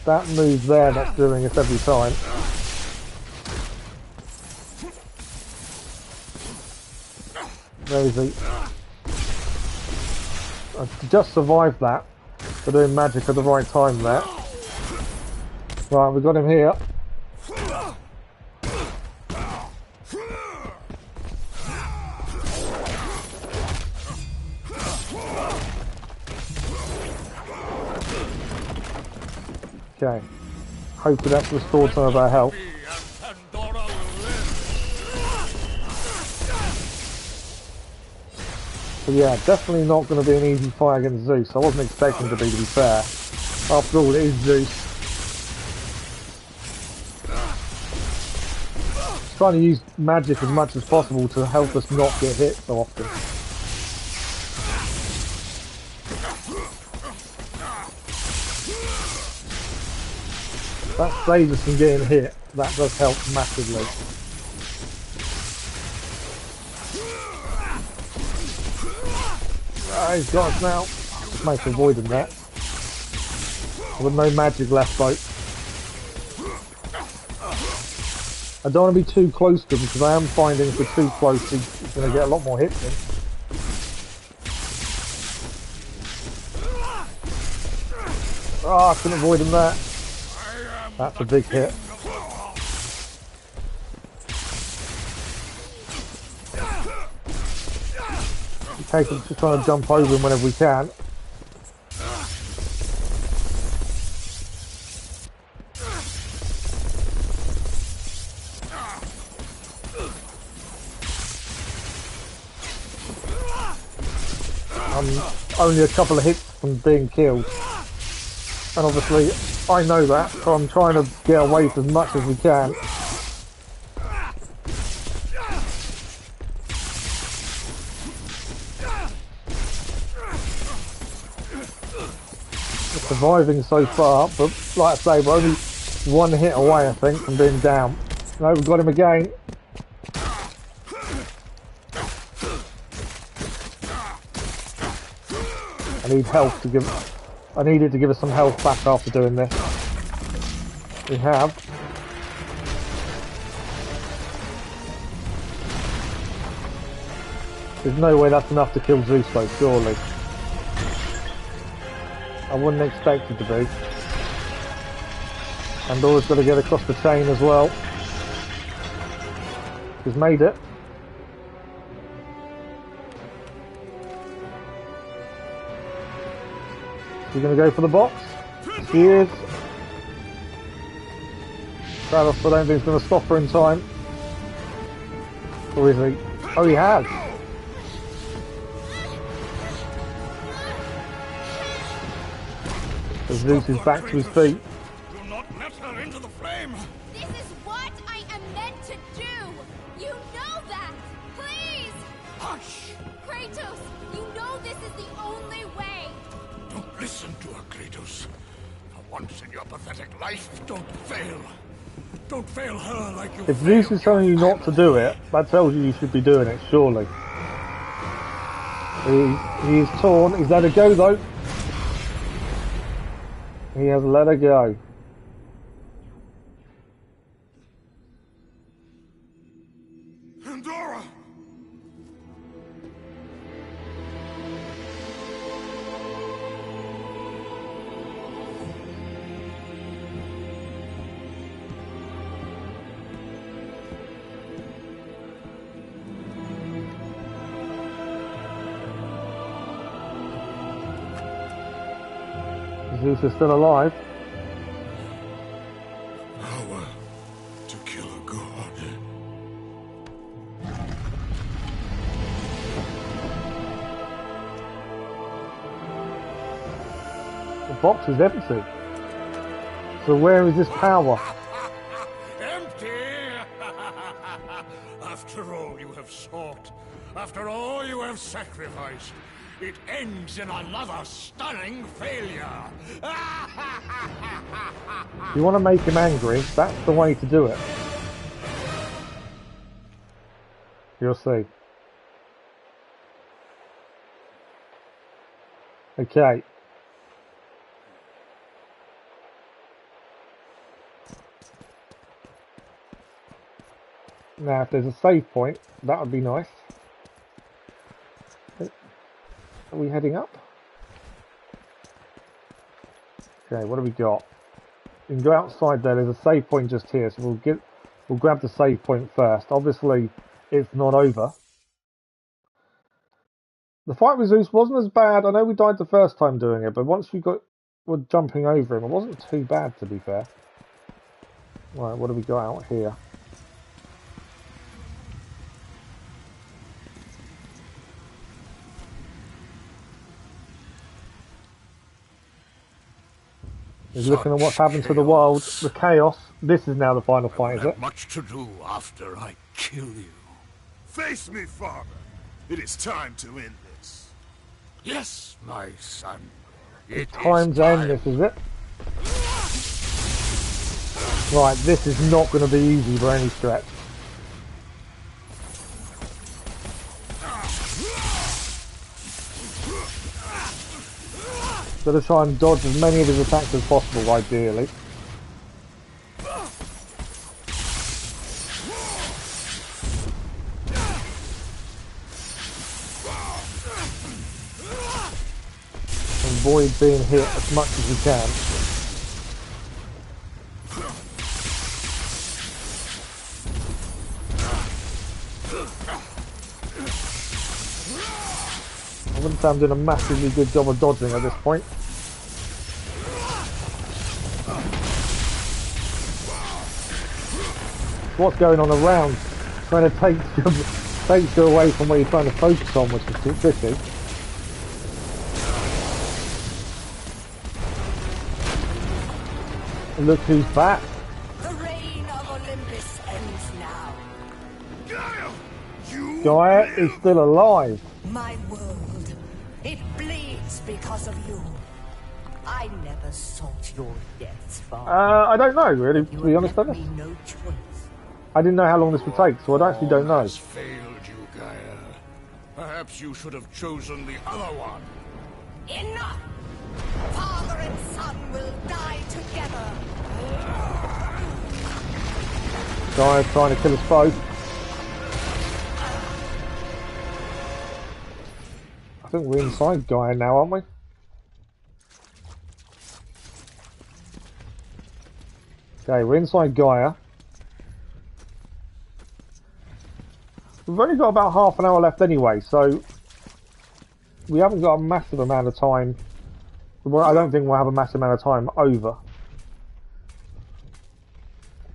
That move there, that's doing it every time. Where is he? I just survived that for doing magic at the right time there. Right, we got him here. Okay. Hopefully that's restored some of our health. But yeah, definitely not going to be an easy fight against Zeus. I wasn't expecting to be fair. After all, it is Zeus. Just trying to use magic as much as possible to help us not get hit so often. That saves us from getting hit. That does help massively. He's got us now. Just managed to avoid him that. With no magic left, though. I don't want to be too close to him because I am finding if we're too close, he's going to get a lot more hits in. Oh, I couldn't avoid him there. That's a big hit. Okay, so just trying to jump over him whenever we can. I'm only a couple of hits from being killed. And obviously, I know that, so I'm trying to get away as much as we can. Surviving so far, but like I say, we're only one hit away, I think, from being down. No, we've got him again. I need health to give... I needed to give us some health back after doing this. We have. There's no way that's enough to kill Zeus though, surely. I wouldn't expect it to be. Pandora's got to get across the chain as well. He's made it. He's going to go for the box. He is. Travis, I don't think he's going to stop her in time. Or is he? Oh, he has. Zeus is back to his feet. Do not let her into the flame. This is what I am meant to do. You know that. Please. Hush. Kratos, you know this is the only way. Don't listen to her, Kratos. For once in your pathetic life, don't fail. Don't fail her like you If Zeus is telling you not to do it, that tells you should be doing it, surely. He is torn. He's let her go though. He has let her go. Pandora! Zeus is still alive. Power to kill a god. The box is empty. So where is this power? Empty! After all you have sought, after all you have sacrificed, it ends in another stunning failure. You want to make him angry, that's the way to do it. You'll see. Okay. Now if there's a save point, that would be nice. Are we heading up? Okay, what have we got? You can go outside there, there's a save point just here, so we'll grab the save point first. Obviously, it's not over. The fight with Zeus wasn't as bad. I know we died the first time doing it, but once we're jumping over him, it wasn't too bad, to be fair. Right, what do we got out here? He's looking at what's happened to the world, the chaos. This is now the final fight, is it? Much to do after I kill you. Face me, father. It is time to end this. Yes, my son. It Time to end this, is it? Right, this is not going to be easy by any stretch. Got to try and dodge as many of his attacks as possible, ideally. Avoid being hit as much as you can. I wouldn't say I'm doing a massively good job of dodging at this point. What's going on around? Trying to take you away from where you're trying to focus on, which is too tricky. And look who's back. The reign of Olympus ends now. Gaia is still alive. My world, it bleeds because of you. I never sought your deaths, Father. I don't know, really, to be honest. You left me no choice. I didn't know how long this would take, so I actually don't know. Has failed you, Gaia. Perhaps you should have chosen the other one. Enough! Father and son will die together. Guy trying to kill us both. I think we're inside Gaia now, aren't we? Okay, we're inside Gaia. We've only got about half an hour left anyway, so we haven't got a massive amount of time. Well, I don't think we'll have a massive amount of time over.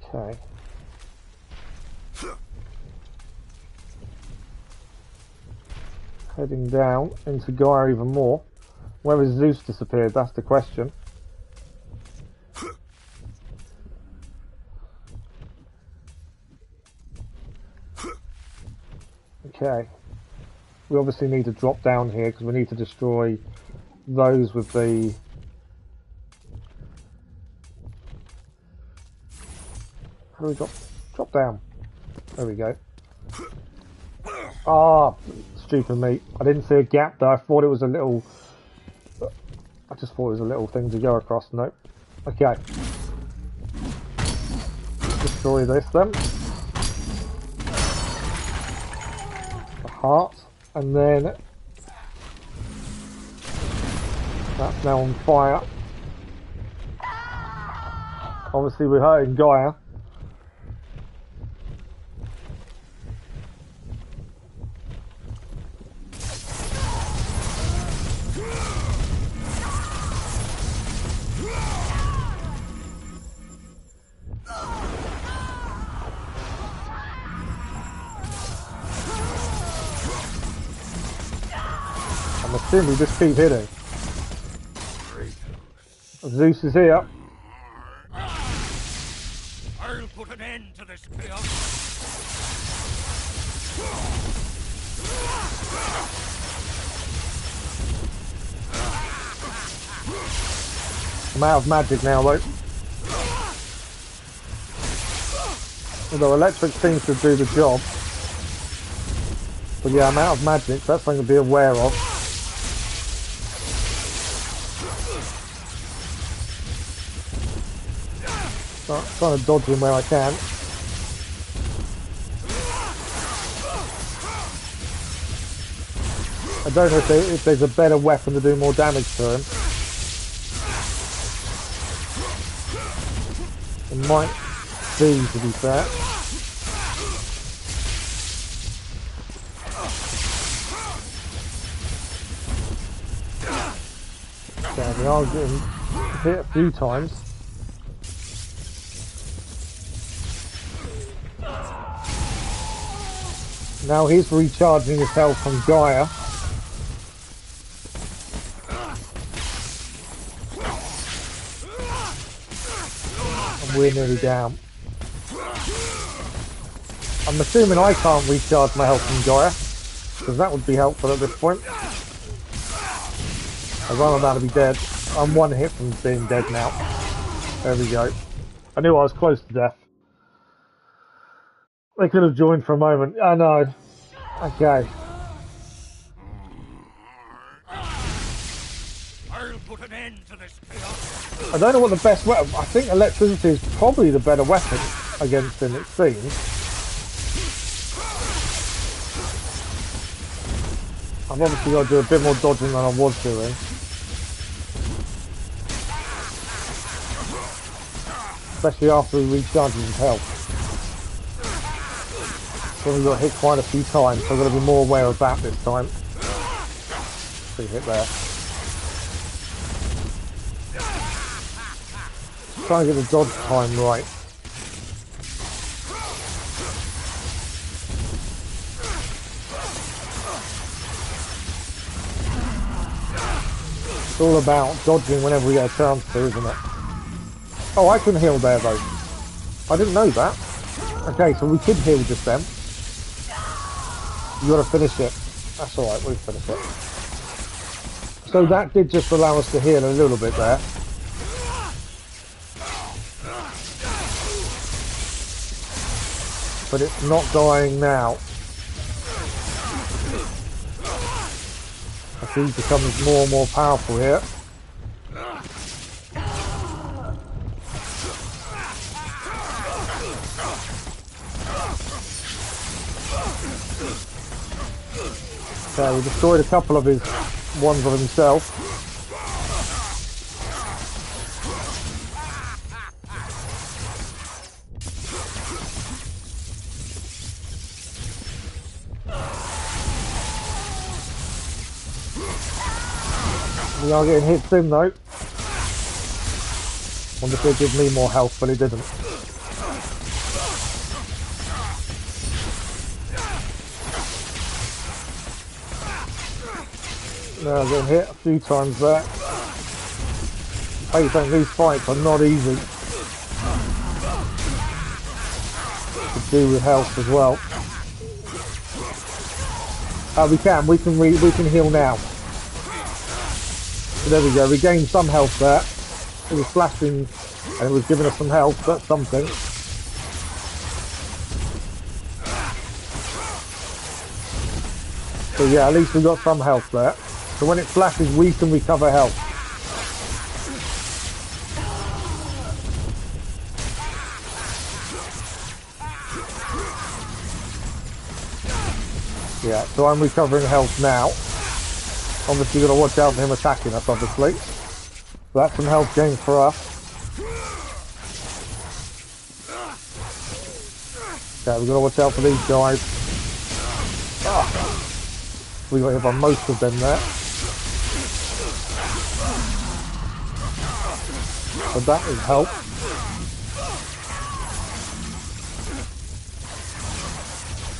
Okay. Heading down into Gaia even more. Where has Zeus disappeared? That's the question. Okay. We obviously need to drop down here because we need to destroy those with the... How do we drop down? There we go. Ah, stupid me. I didn't see a gap there. I thought it was a little... I just thought it was a little thing to go across. Nope. Okay. Destroy this then. The heart. And then... That's now on fire. Obviously we're hurting Gaia. I'm assuming we just keep hitting. Zeus is here. I'll put an end to this chaos. I'm out of magic now though. Although electric seems to do the job. But yeah, I'm out of magic, so that's something to be aware of. Start trying to dodge him where I can. I don't know if there's a better weapon to do more damage to him. It might be, to be fair. Okay, we are getting hit a few times. Now he's recharging his health from Gaia. And we're nearly down. I'm assuming I can't recharge my health from Gaia, because that would be helpful at this point. As I'm about to be dead. I'm one hit from being dead now. There we go. I knew I was close to death. They could have joined for a moment. I know. Okay. I'll put an end to this chaos. I don't know what the best weapon... I think electricity is probably the better weapon against him, it seems. I've obviously got to do a bit more dodging than I was doing. Especially after he recharges his health. So we got hit quite a few times, so I've got to be more aware of that this time. Pretty hit there. Trying to get the dodge time right. It's all about dodging whenever we get a chance to, isn't it? Oh, I can heal there though. I didn't know that. Okay, so we could heal just then. You gotta finish it. That's alright, we'll finish it. So that did just allow us to heal a little bit there. but it's not dying now. As he becomes more and more powerful here. Okay, we destroyed a couple of his ones of himself. We are getting hits in though. Wonder if it'll give me more health, but it didn't. Now I'm getting hit a few times there. Hey, don't these fights are not easy. To do with health as well. We can heal now. So there we go, we gained some health there. It was flashing and it was giving us some health, that's something. So yeah, at least we got some health there. So when it flashes, we can recover health. Yeah, so I'm recovering health now. Obviously you've got to watch out for him attacking us, obviously. So that's some health gains for us. Okay, we've got to watch out for these guys. We got hit by most of them there. So that is help.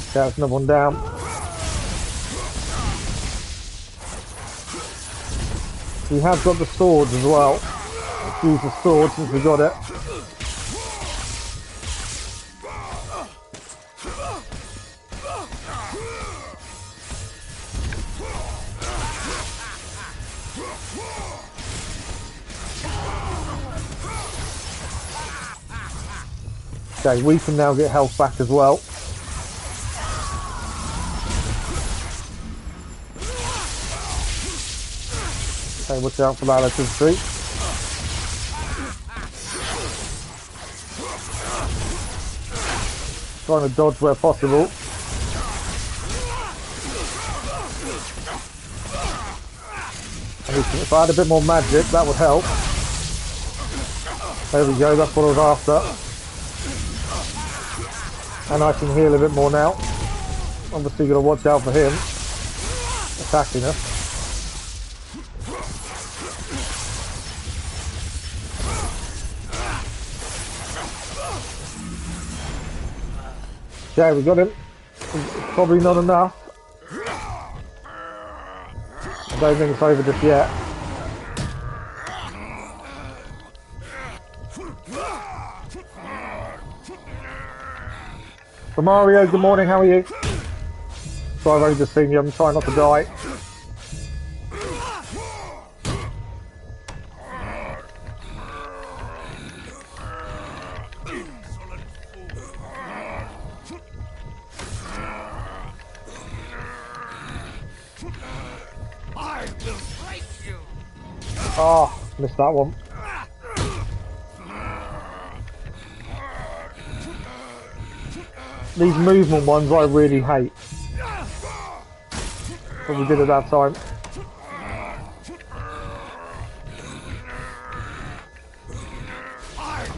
Okay, that's another one down. We have got the swords as well. Let's use the sword since we got it. Okay, we can now get health back as well. Okay, watch out for that electricity. Trying to dodge where possible. If I had a bit more magic, that would help. There we go, that's what I was after. And I can heal a bit more now. Obviously, got to watch out for him attacking us. Okay, we got him. Probably not enough. I don't think it's over just yet. So Mario, good morning, how are you? So I've only just seen you, I'm trying not to die. Oh, missed that one. These movement ones I really hate. What we did at that time.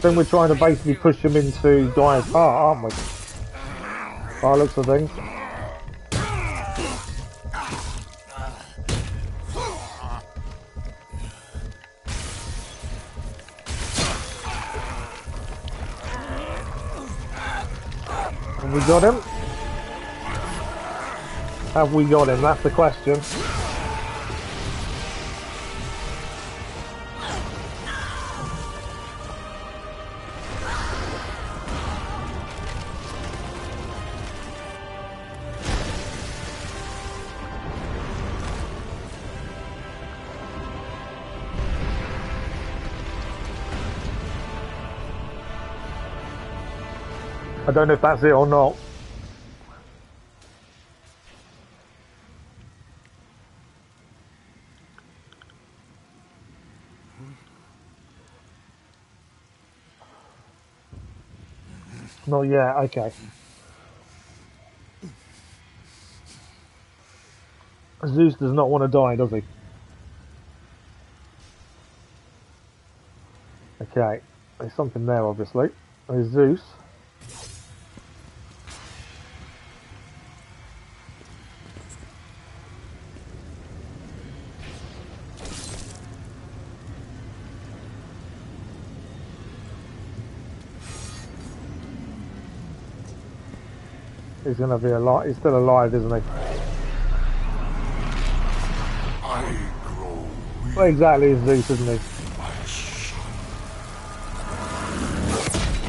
Then we're trying to basically push him into Gaia's heart, aren't we? By the looks of things. Have we got him? Have we got him? That's the question. I don't know if that's it or not. Not yet, okay. Zeus does not want to die, does he? Okay, there's something there, obviously. There's Zeus. He's gonna be alive. He's still alive, isn't he? I grow weak. Well, exactly, is Zeus, isn't he?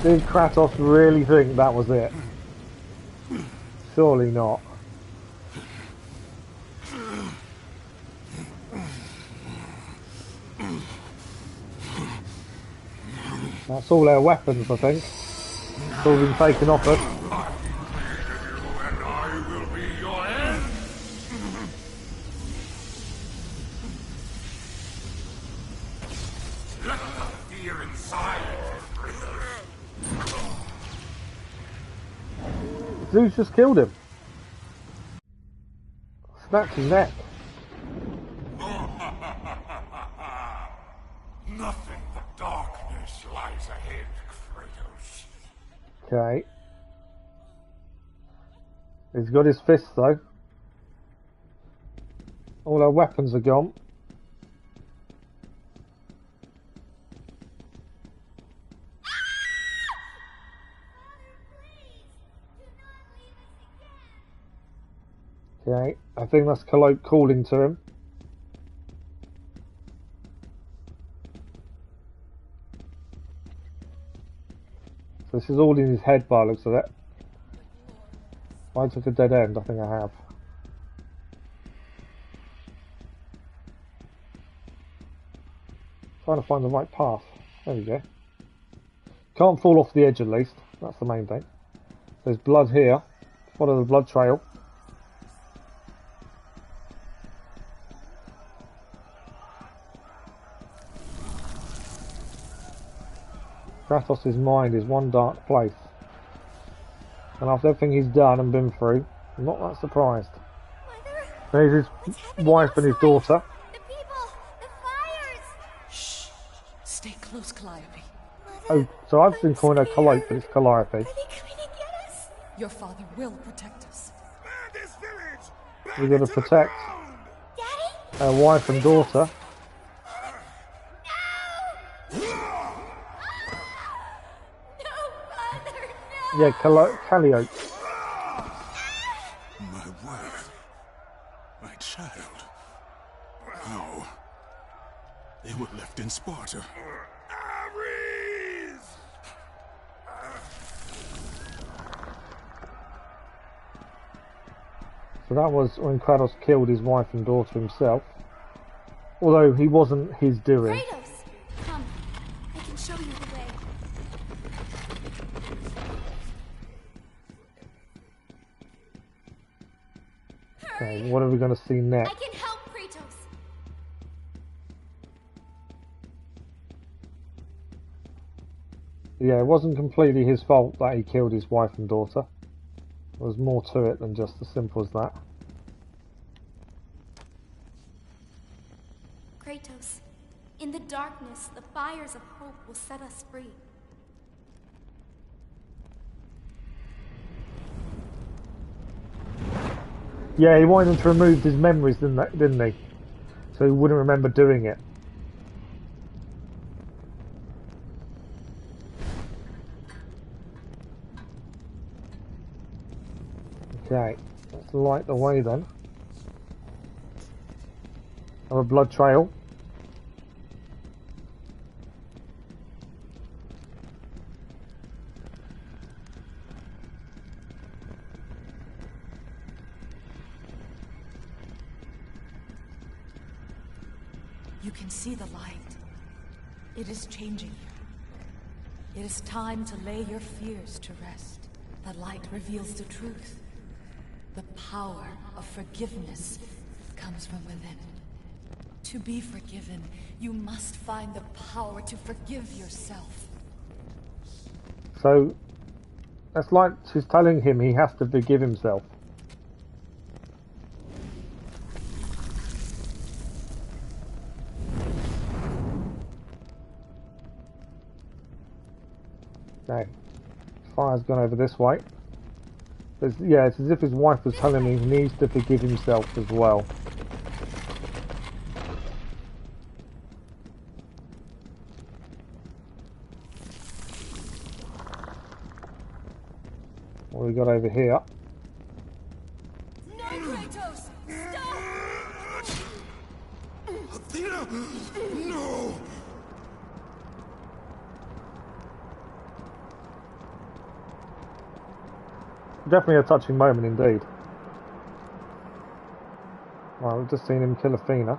Did Kratos really think that was it? Surely not. That's all their weapons, I think. It's all been taken off us. And I will be your end. Let the fear inside. Zeus just killed him. Snapped his neck. Nothing but darkness lies ahead, Kratos. Okay. He's got his fist though. All our weapons are gone. Okay, I think that's Calote calling to him. So this is all in his head by the looks of it. I took a dead end, I think I have. Trying to find the right path. There we go. Can't fall off the edge at least, that's the main thing. There's blood here. Follow the blood trail. Kratos' mind is one dark place. And after everything he's done and been through, I'm not that surprised. Mother, There's his wife and his daughter. the people, the fires. Shh. Stay close, Calliope. Oh, so I've been calling her Calote, but it's Calliope. Are they coming to get us? Your father will protect us. Man, this village! We're going to protect Daddy? her wife and daughter. Yeah, Calliope. My wife. My child. How? They were left in Sparta. Ares! So that was when Kratos killed his wife and daughter himself. Although he wasn't his doing. Kratos, come. I can show you the way. Okay, what are we going to see next? I can help Kratos. Yeah, it wasn't completely his fault that he killed his wife and daughter. There was more to it than just as simple as that. Kratos, in the darkness, the fires of hope will set us free. Yeah, he wanted him to remove his memories, didn't he? So he wouldn't remember doing it. Okay, let's light the way then. Have a blood trail. You can see the light. It is changing you. It is time to lay your fears to rest. The light reveals the truth. The power of forgiveness comes from within. To be forgiven, you must find the power to forgive yourself. So, that's like she's telling him he has to forgive himself. Okay. Fire's gone over this way. Yeah, it's as if his wife was telling him he needs to forgive himself as well. What we got over here? No, Kratos! Stop! Athena! No! Definitely a touching moment indeed. Well, we've just seen him kill Athena.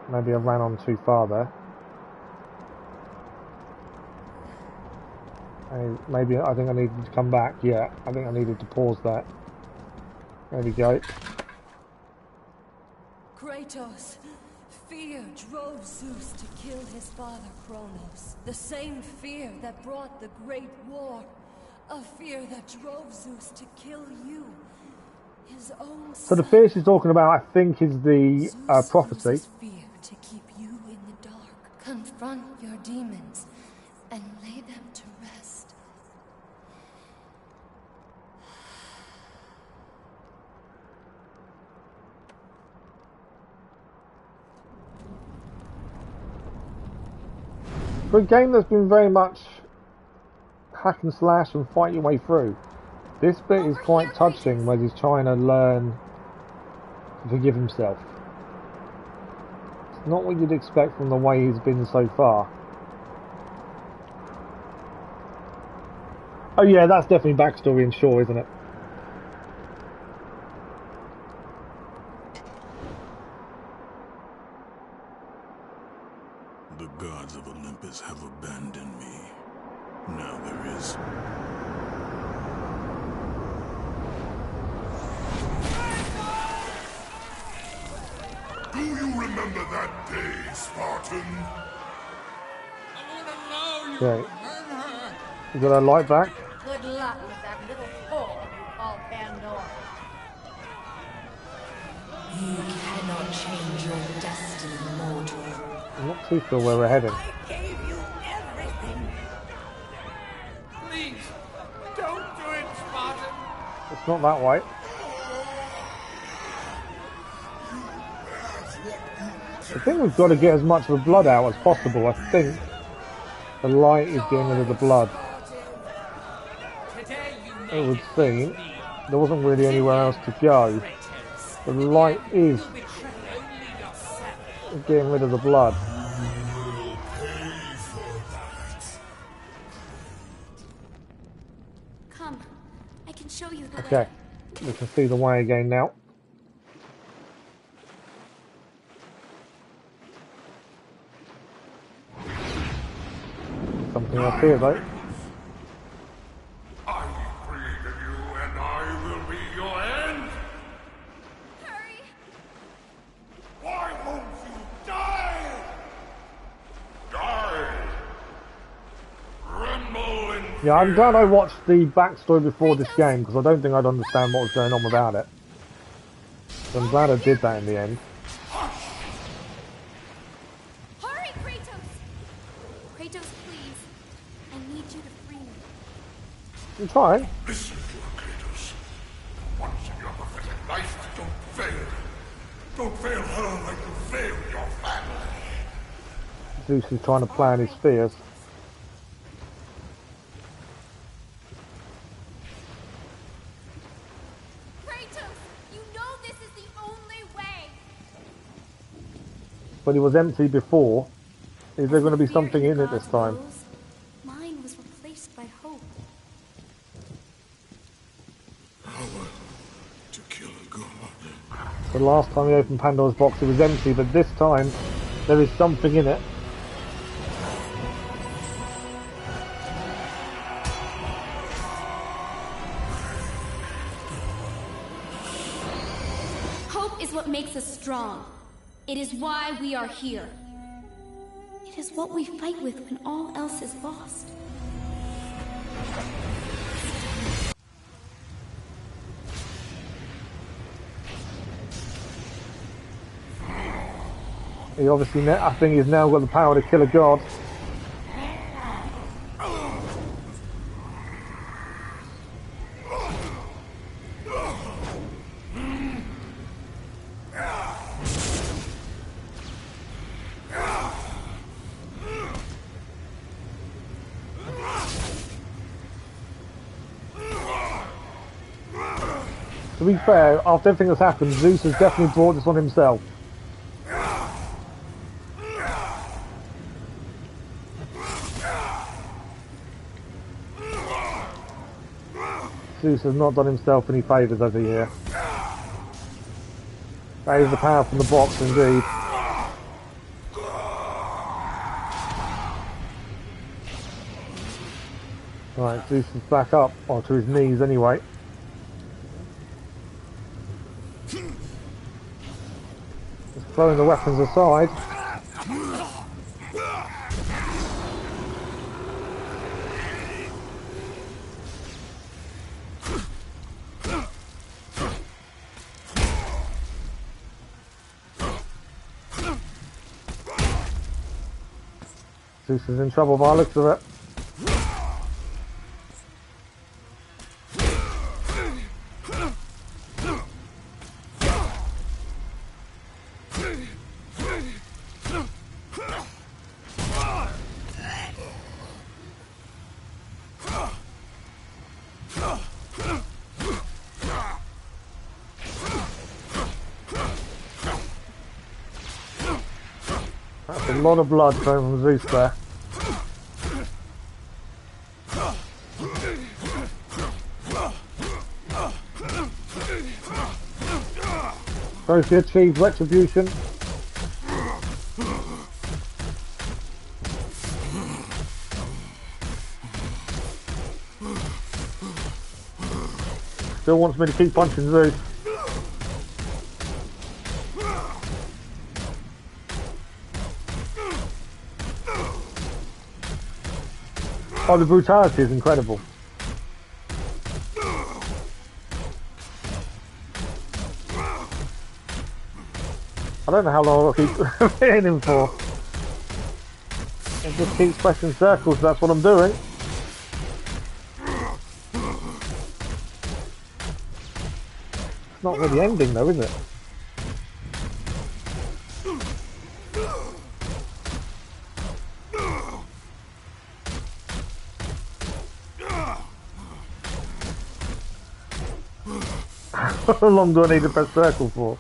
Maybe I ran on too far there. Maybe I think I needed to come back. Yeah, I think I needed to pause that. There we go. Kratos, fear drove Zeus to kill his father Kronos. The same fear that brought the Great War. A fear that drove Zeus to kill you. His own So the fear she's talking about, I think, is the prophecy. uses fear to keep you in the dark. Confront your demons and lay them to rest. For a game that's been very much hack and slash and fight your way through, this bit is quite touching where he's trying to learn to forgive himself. It's not what you'd expect from the way he's been so far. Oh yeah, that's definitely backstory in Shaw, isn't it? The gods of Olympus have abandoned me. Now there is. Do you remember that day, Spartan? Okay. You got our light back? Good luck with that little whore you call Pandora. You cannot change your destiny, mortal. I'm not too sure where we're heading. I gave you everything. Please, don't do it, Spartan. It's not that way. I think we've got to get as much of the blood out as possible. I think the light is getting rid of the blood. It would seem there wasn't really anywhere else to go. The light is getting rid of the blood. Come, I can show you the way. Okay, we can see the way again now. Something up here though. I created you and I will be your end. Hurry! Why won't you die? Die! Tremble in Yeah, I'm fear. glad I watched the backstory before this game because I don't think I'd understand what was going on without it. So I'm glad I did that in the end. Hurry, Kratos! Kratos, please. I need you to free me. I'm trying. Listen to her, Kratos. Once in your pathetic life, don't fail. Don't fail her like you failed your family. Zeus is trying to plan his fears. Kratos, you know this is the only way. But it was empty before. Is there going to be Fear something in it God's this time? rules, mine was replaced by hope. Power to kill a god. The last time we opened Pandora's box it was empty, but this time there is something in it. Hope is what makes us strong. It is why we are here. It is what we fight with when all else is lost. He obviously, I think he's now got the power to kill a god. To be fair, after everything that's happened, Zeus has definitely brought this on himself. Zeus has not done himself any favours over here. That is the power from the box, indeed. Right, Zeus is back up, or to his knees anyway. Just throwing the weapons aside. Zeus is in trouble by the looks of it. That's a lot of blood coming from Zeus there. Trophy achieved, Retribution. Still wants me to keep punching Zeus. Oh, the brutality is incredible. I don't know how long I'll keep hitting him for. It just keeps pressing circles, that's what I'm doing. It's not really ending though, is it? How long do I need to press circle for?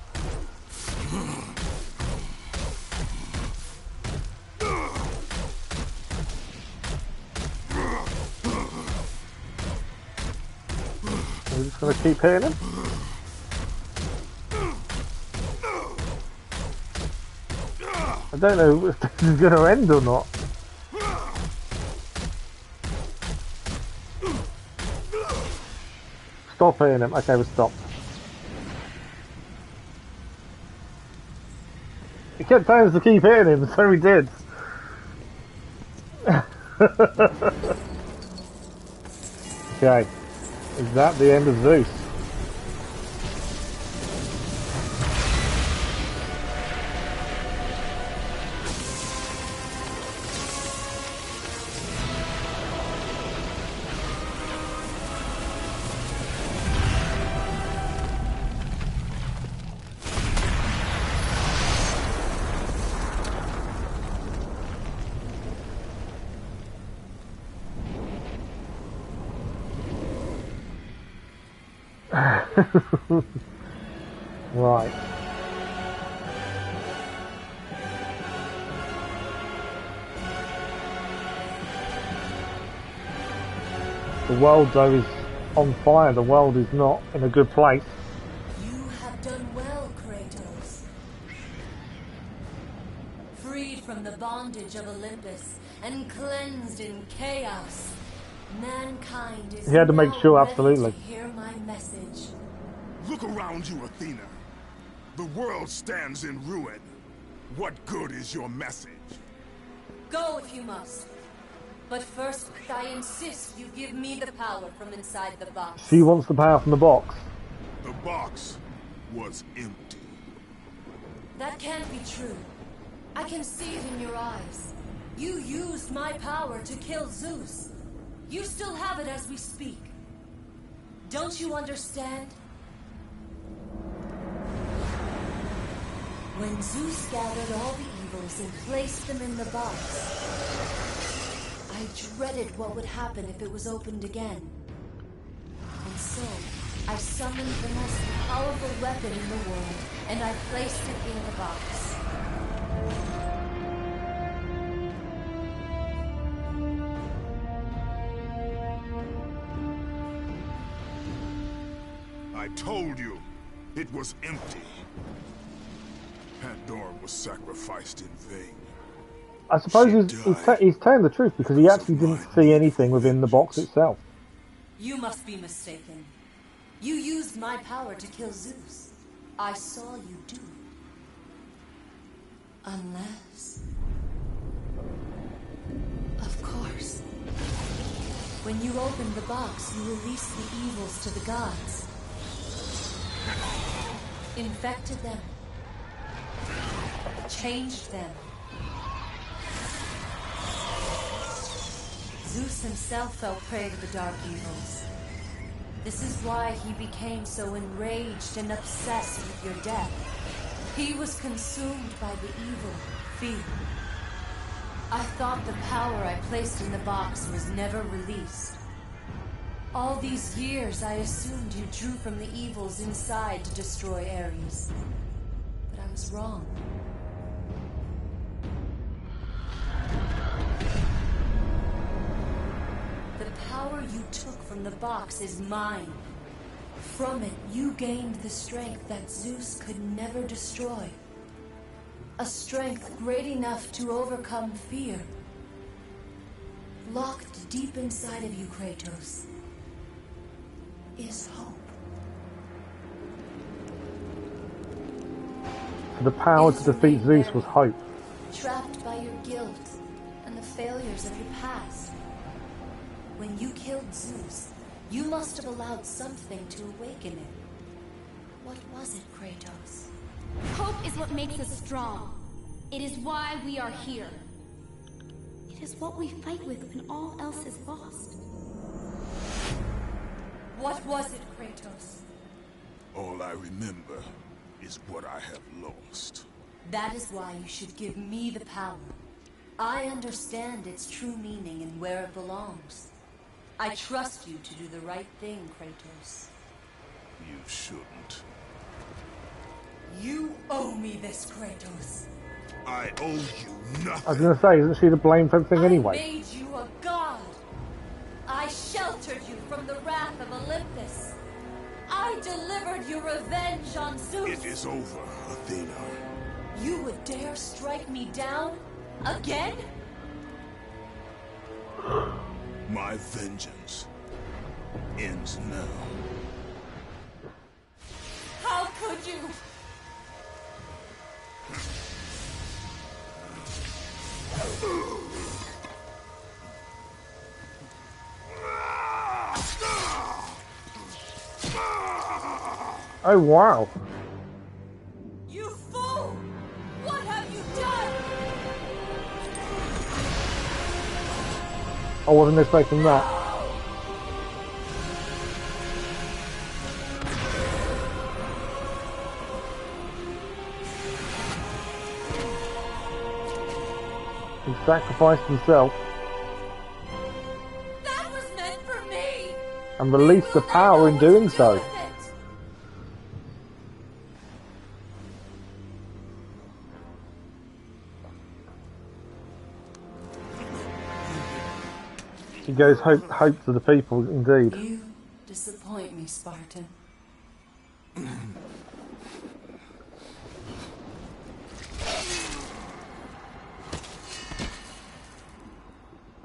We're just going to keep hitting him. I don't know if this is going to end or not. Stop hitting him. Okay, we'll stop. He kept telling us to keep hitting him, so we did. Okay. Is that the end of Zeus? Right. The world though is on fire. The world is not in a good place. You have done well, Kratos. Freed from the bondage of Olympus and cleansed in chaos, mankind is He had to make now sure, ready absolutely. to hear my message. Look around you, Athena. The world stands in ruin. What good is your message? Go if you must. But first, I insist you give me the power from inside the box. She wants the power from the box. The box was empty. That can't be true. I can see it in your eyes. You used my power to kill Zeus. You still have it as we speak. Don't you understand? When Zeus gathered all the evils and placed them in the box, I dreaded what would happen if it was opened again. And so, I summoned the most powerful weapon in the world, and I placed it in the box. I told you, it was empty. Pandora was sacrificed in vain. I suppose he's telling the truth because he actually didn't see anything within the box itself. You must be mistaken. You used my power to kill Zeus. I saw you do it. Unless... Of course. When you opened the box, you released the evils to the gods. Infected them. Changed them. Zeus himself fell prey to the dark evils. This is why he became so enraged and obsessed with your death. He was consumed by the evil, fear. I thought the power I placed in the box was never released. All these years I assumed you drew from the evils inside to destroy Ares. But I was wrong. The power you took from the box is mine. From it, you gained the strength that Zeus could never destroy. A strength great enough to overcome fear. Locked deep inside of you, Kratos, is hope. So the power to defeat Zeus was hope. Trapped by your guilt and the failures of your past. When you killed Zeus, you must have allowed something to awaken it. What was it, Kratos? Hope is what makes us strong. It is why we are here. It is what we fight with when all else is lost. What was it, Kratos? All I remember is what I have lost. That is why you should give me the power. I understand its true meaning and where it belongs. I trust you to do the right thing, Kratos. You shouldn't. You owe me this, Kratos. I owe you nothing. I was going to say, isn't she to blame for everything anyway? I made you a god. I sheltered you from the wrath of Olympus. I delivered your revenge on Zeus. It is over, Athena. You would dare strike me down? Again? My vengeance ends now. How could you? Oh wow. You fool! What have you done? I wasn't expecting that. He sacrificed himself That was meant for me! and released the power in doing so. He goes hope to the people, indeed. You disappoint me, Spartan.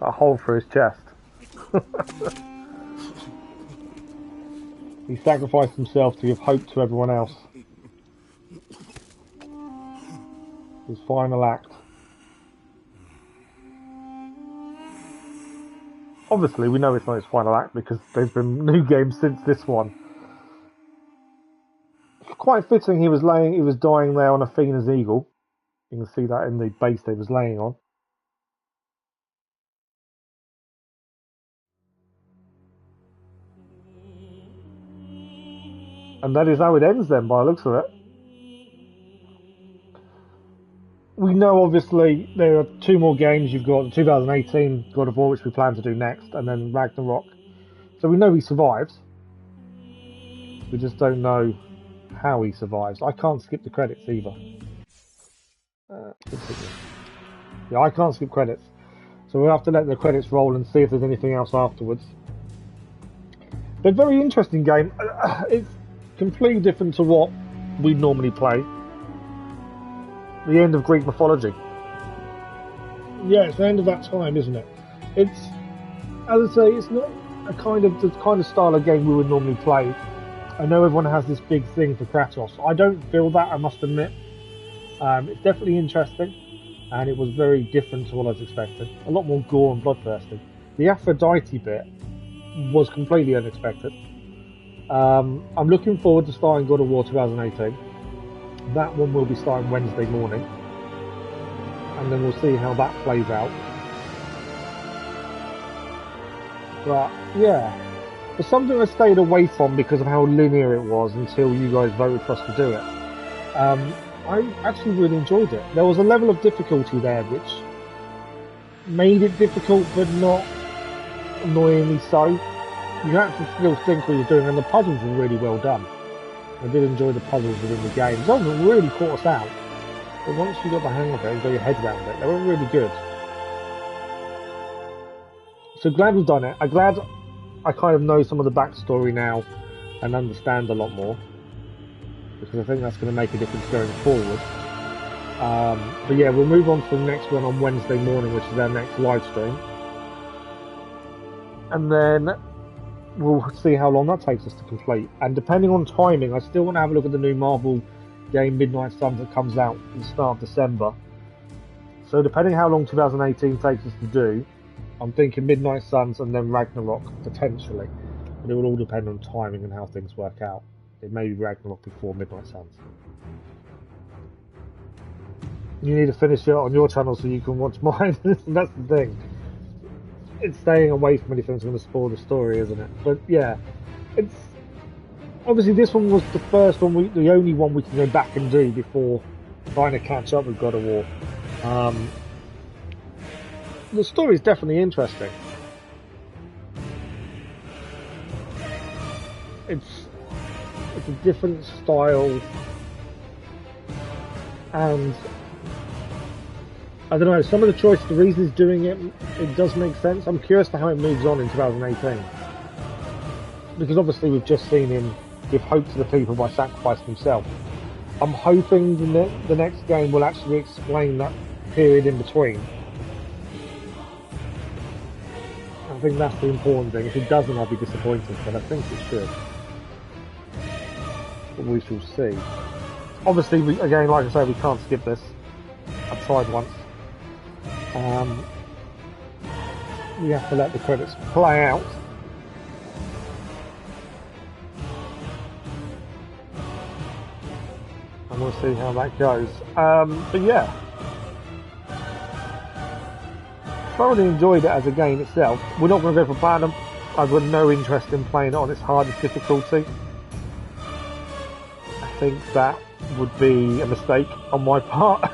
A hole for his chest. He sacrificed himself to give hope to everyone else. His final act. Obviously, we know it's not his final act because there's been new games since this one. Quite fitting, he was dying there on Athena's eagle. You can see that in the base they was laying on. And that is how it ends then, by the looks of it. We know, obviously, there are 2 more games. You've got the 2018 God of War, which we plan to do next, and then Ragnarok. So we know he survives. We just don't know how he survives. I can't skip the credits either. Yeah, I can't skip credits. So we'll have to let the credits roll and see if there's anything else afterwards. But very interesting game. It's completely different to what we normally play. The end of Greek mythology. Yeah, it's the end of that time, isn't it? It's, as I say, it's not the kind of style of game we would normally play. I know everyone has this big thing for Kratos. I don't feel that, I must admit. It's definitely interesting, and it was very different to what I was expecting. A lot more gore and bloodthirsty. The Aphrodite bit was completely unexpected. I'm looking forward to starting God of War 2018. That one will be starting Wednesday morning, and then we'll see how that plays out. But yeah, it's something I stayed away from because of how linear it was until you guys voted for us to do it. I actually really enjoyed it. There was a level of difficulty there which made it difficult, but not annoyingly so. You have to still think what you're doing, and the puzzles were really well done. I did enjoy the puzzles within the game. Some of them really caught us out, but once you got the hang of it and got your head around it, they were really good. So glad we've done it. I'm glad I kind of know some of the backstory now and understand a lot more, because I think that's going to make a difference going forward. But yeah, we'll move on to the next one on Wednesday morning, which is our next live stream. And then we'll see how long that takes us to complete. And depending on timing, I still want to have a look at the new Marvel game Midnight Suns that comes out at the start of December. So depending how long 2018 takes us to do, I'm thinking Midnight Suns and then Ragnarok, potentially. But it will all depend on timing and how things work out. It may be Ragnarok before Midnight Suns. You need to finish it on your channel so you can watch mine. That's the thing. It's staying away from anything that's going to spoil the story, isn't it? But yeah, it's obviously this one was the first one, the only one we can go back and do before trying to catch up with God of War. The story is definitely interesting. It's a different style, and I don't know, some of the choices, the reasons doing it, it does make sense. I'm curious to how it moves on in 2018. Because obviously we've just seen him give hope to the people by sacrificing himself. I'm hoping the next game will actually explain that period in between. I think that's the important thing. If it doesn't, I'll be disappointed, but I think it should. But we shall see. Obviously, again, like I say, we can't skip this. I've tried once. We have to let the credits play out. And we'll see how that goes. But yeah. Thoroughly enjoyed it as a game itself. We're not going to go for platinum. I've got no interest in playing it on its hardest difficulty. I think that would be a mistake on my part.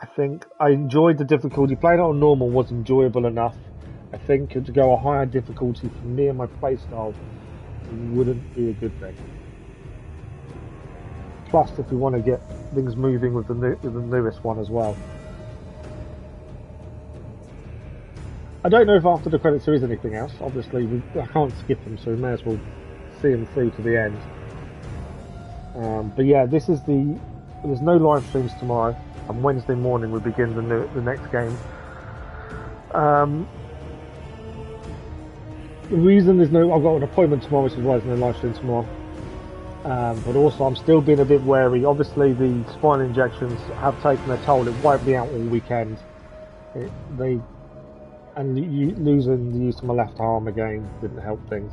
I think I enjoyed the difficulty. Playing it on normal was enjoyable enough. I think to go a higher difficulty for me and my playstyle wouldn't be a good thing. Plus, if we want to get things moving with the newest one as well. I don't know if after the credits there is anything else. Obviously, I can't skip them, so we may as well see them through to the end. But yeah, there's no live streams tomorrow. On Wednesday morning we begin the next game. The reason I've got an appointment tomorrow, which is why there's no live stream tomorrow. But also I'm still being a bit wary. Obviously the spinal injections have taken their toll. It wiped me out all weekend. Losing the use of my left arm again didn't help things.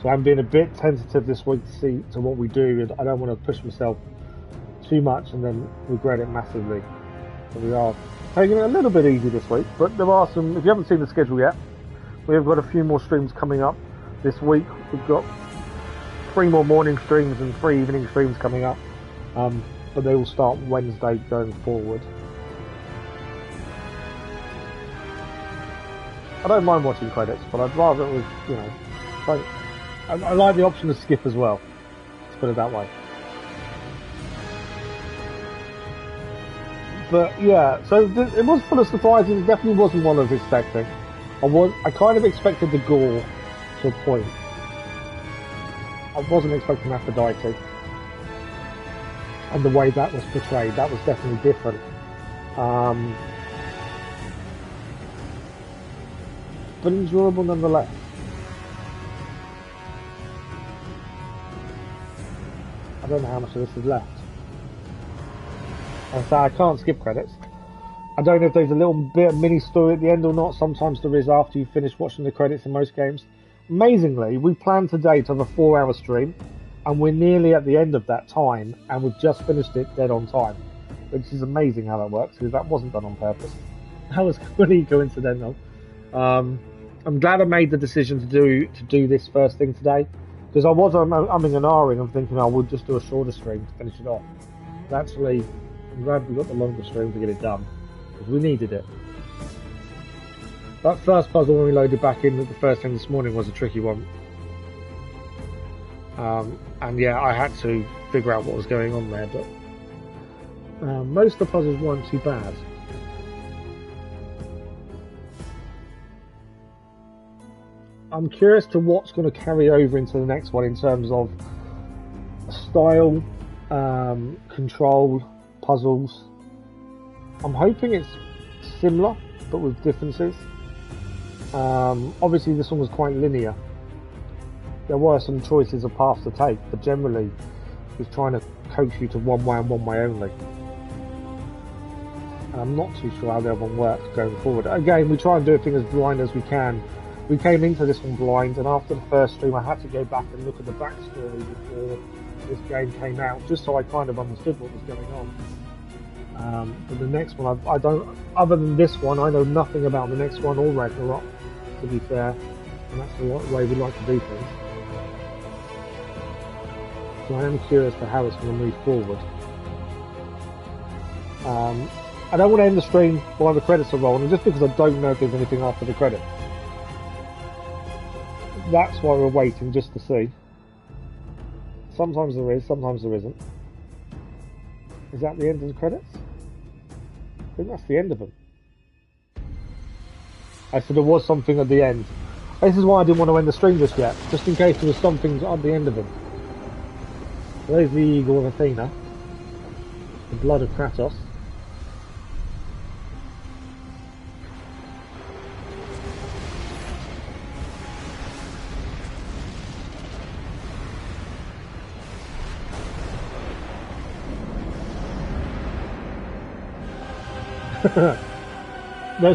So I'm being a bit tentative this week to see what we do. And I don't want to push myself too much and then regret it massively. So we are taking it a little bit easy this week. But there are some, if you haven't seen the schedule yet, we have got a few more streams coming up this week. We've got 3 more morning streams and 3 evening streams coming up. But they all start Wednesday going forward. I don't mind watching credits, but I'd rather it was, you know, I like the option to skip as well. Let's put it that way. But yeah, so it was full of surprises. It definitely wasn't one I was expecting. I kind of expected the gore to a point. I wasn't expecting Aphrodite, and the way that was portrayed, that was definitely different. But enjoyable nonetheless. I don't know how much of this is left. I can't skip credits. I don't know if there's a little bit of mini story at the end or not. Sometimes there is after you finish watching the credits in most games. Amazingly, we planned today to have a 4-hour stream, and we're nearly at the end of that time, and we've just finished it dead on time. Which is amazing how that works, because that wasn't done on purpose. That was pretty coincidental. I'm glad I made the decision to do this first thing today, because I was umming and ahhing and thinking I would just do a shorter stream to finish it off. But actually, I'm glad we got the longer stream to get it done, because we needed it. That first puzzle when we loaded back in the first thing this morning was a tricky one. And yeah, I had to figure out what was going on there, but most of the puzzles weren't too bad. I'm curious to what's going to carry over into the next one in terms of style, control, puzzles. I'm hoping it's similar, but with differences. Obviously this one was quite linear. There were some choices of paths to take, but generally it's trying to coax you to one way and one way only. And I'm not too sure how the other one works going forward. Again, we try and do everything as blind as we can. We came into this one blind, and after the first stream I had to go back and look at the backstory before this game came out, just so I kind of understood what was going on. But the next one, I don't, other than this one, I know nothing about the next one or Ragnarok, to be fair, and that's the way we like to do things. So I am curious to how it's going to move forward. I don't want to end the stream while the credits are rolling, just because I don't know if there's anything after the credits. That's why we're waiting, just to see. Sometimes there is, sometimes there isn't. Is that the end of the credits? I think that's the end of them. I said there was something at the end. This is why I didn't want to end the stream just yet, just in case there was something at the end of them. So there's the Eagle of Athena, the blood of Kratos.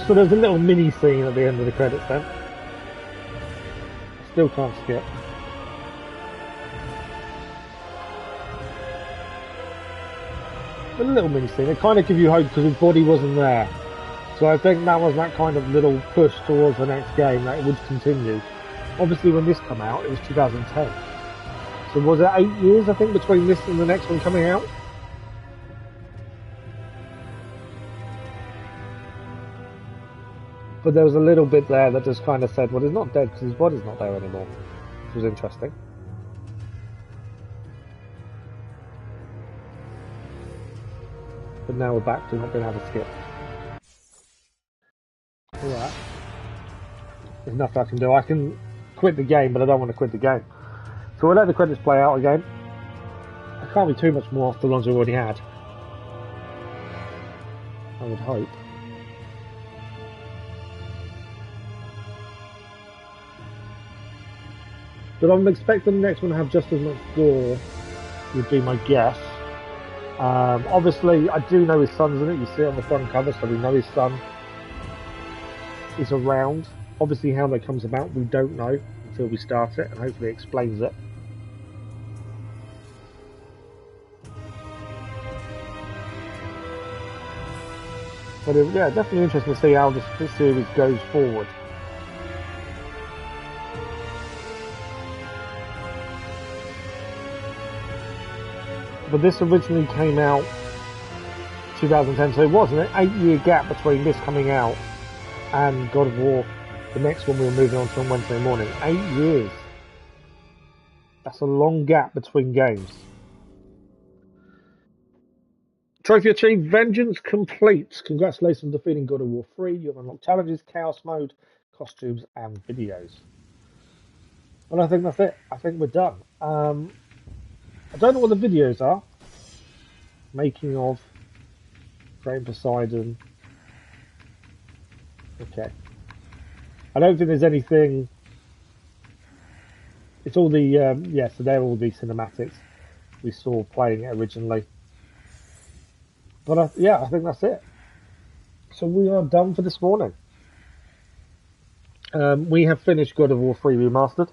So there's a little mini scene at the end of the credits then. Still can't skip. A little mini scene. It kind of gives you hope because his body wasn't there. So I think that was that kind of little push towards the next game that it would continue. Obviously when this came out, it was 2010. So was it 8 years, I think, between this and the next one coming out? But there was a little bit there that just kind of said, well, he's not dead because his body's not there anymore. Which was interesting. But now we're back to not being able to skip. Alright. There's nothing I can do. I can quit the game, but I don't want to quit the game. So we'll let the credits play out again. There can't be too much more after the ones we already had. I would hope. But I'm expecting the next one to have just as much gore, would be my guess. Obviously, I do know his son's in it. You see it on the front cover, so we know his son is around. Obviously, how that comes about, we don't know until we start it, and hopefully it explains it. But yeah, definitely interesting to see how this series goes forward. But this originally came out 2010, so it was an 8-year gap between this coming out and God of War, the next one we were moving on to on Wednesday morning. 8 years. That's a long gap between games. Trophy achieved, Vengeance complete. Congratulations on defeating God of War 3. You have unlocked challenges, chaos mode, costumes, and videos. And I think that's it. I think we're done. I don't know what the videos are. Making of Great Poseidon. Okay. I don't think there's anything. It's all the yeah. So they're all the cinematics we saw playing it originally. But yeah, I think that's it. So we are done for this morning. We have finished God of War 3 Remastered.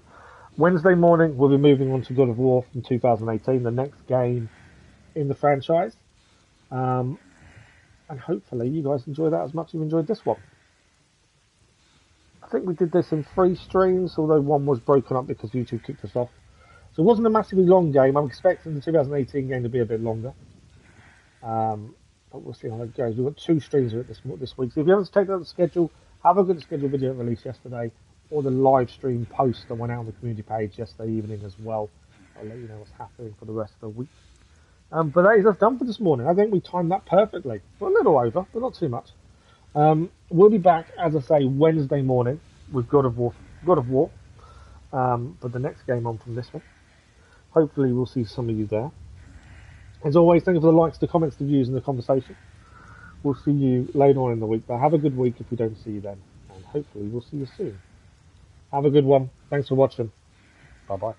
Wednesday morning, we'll be moving on to God of War from 2018, the next game in the franchise. And hopefully you guys enjoy that as much as you enjoyed this one. I think we did this in 3 streams, although one was broken up because YouTube kicked us off. So it wasn't a massively long game. I'm expecting the 2018 game to be a bit longer. But we'll see how it goes. We've got 2 streams of it this week. So if you haven't checked out the schedule, have a good schedule video released yesterday, or the live stream post that went out on the community page yesterday evening as well. I'll let you know what's happening for the rest of the week. But that is us done for this morning. I think we timed that perfectly. We're a little over, but not too much. We'll be back, as I say, Wednesday morning with God of War. But the next game on from this one. Hopefully we'll see some of you there. As always, thank you for the likes, the comments, the views, and the conversation. We'll see you later on in the week, but have a good week if we don't see you then. And hopefully we'll see you soon. Have a good one. Thanks for watching. Bye-bye.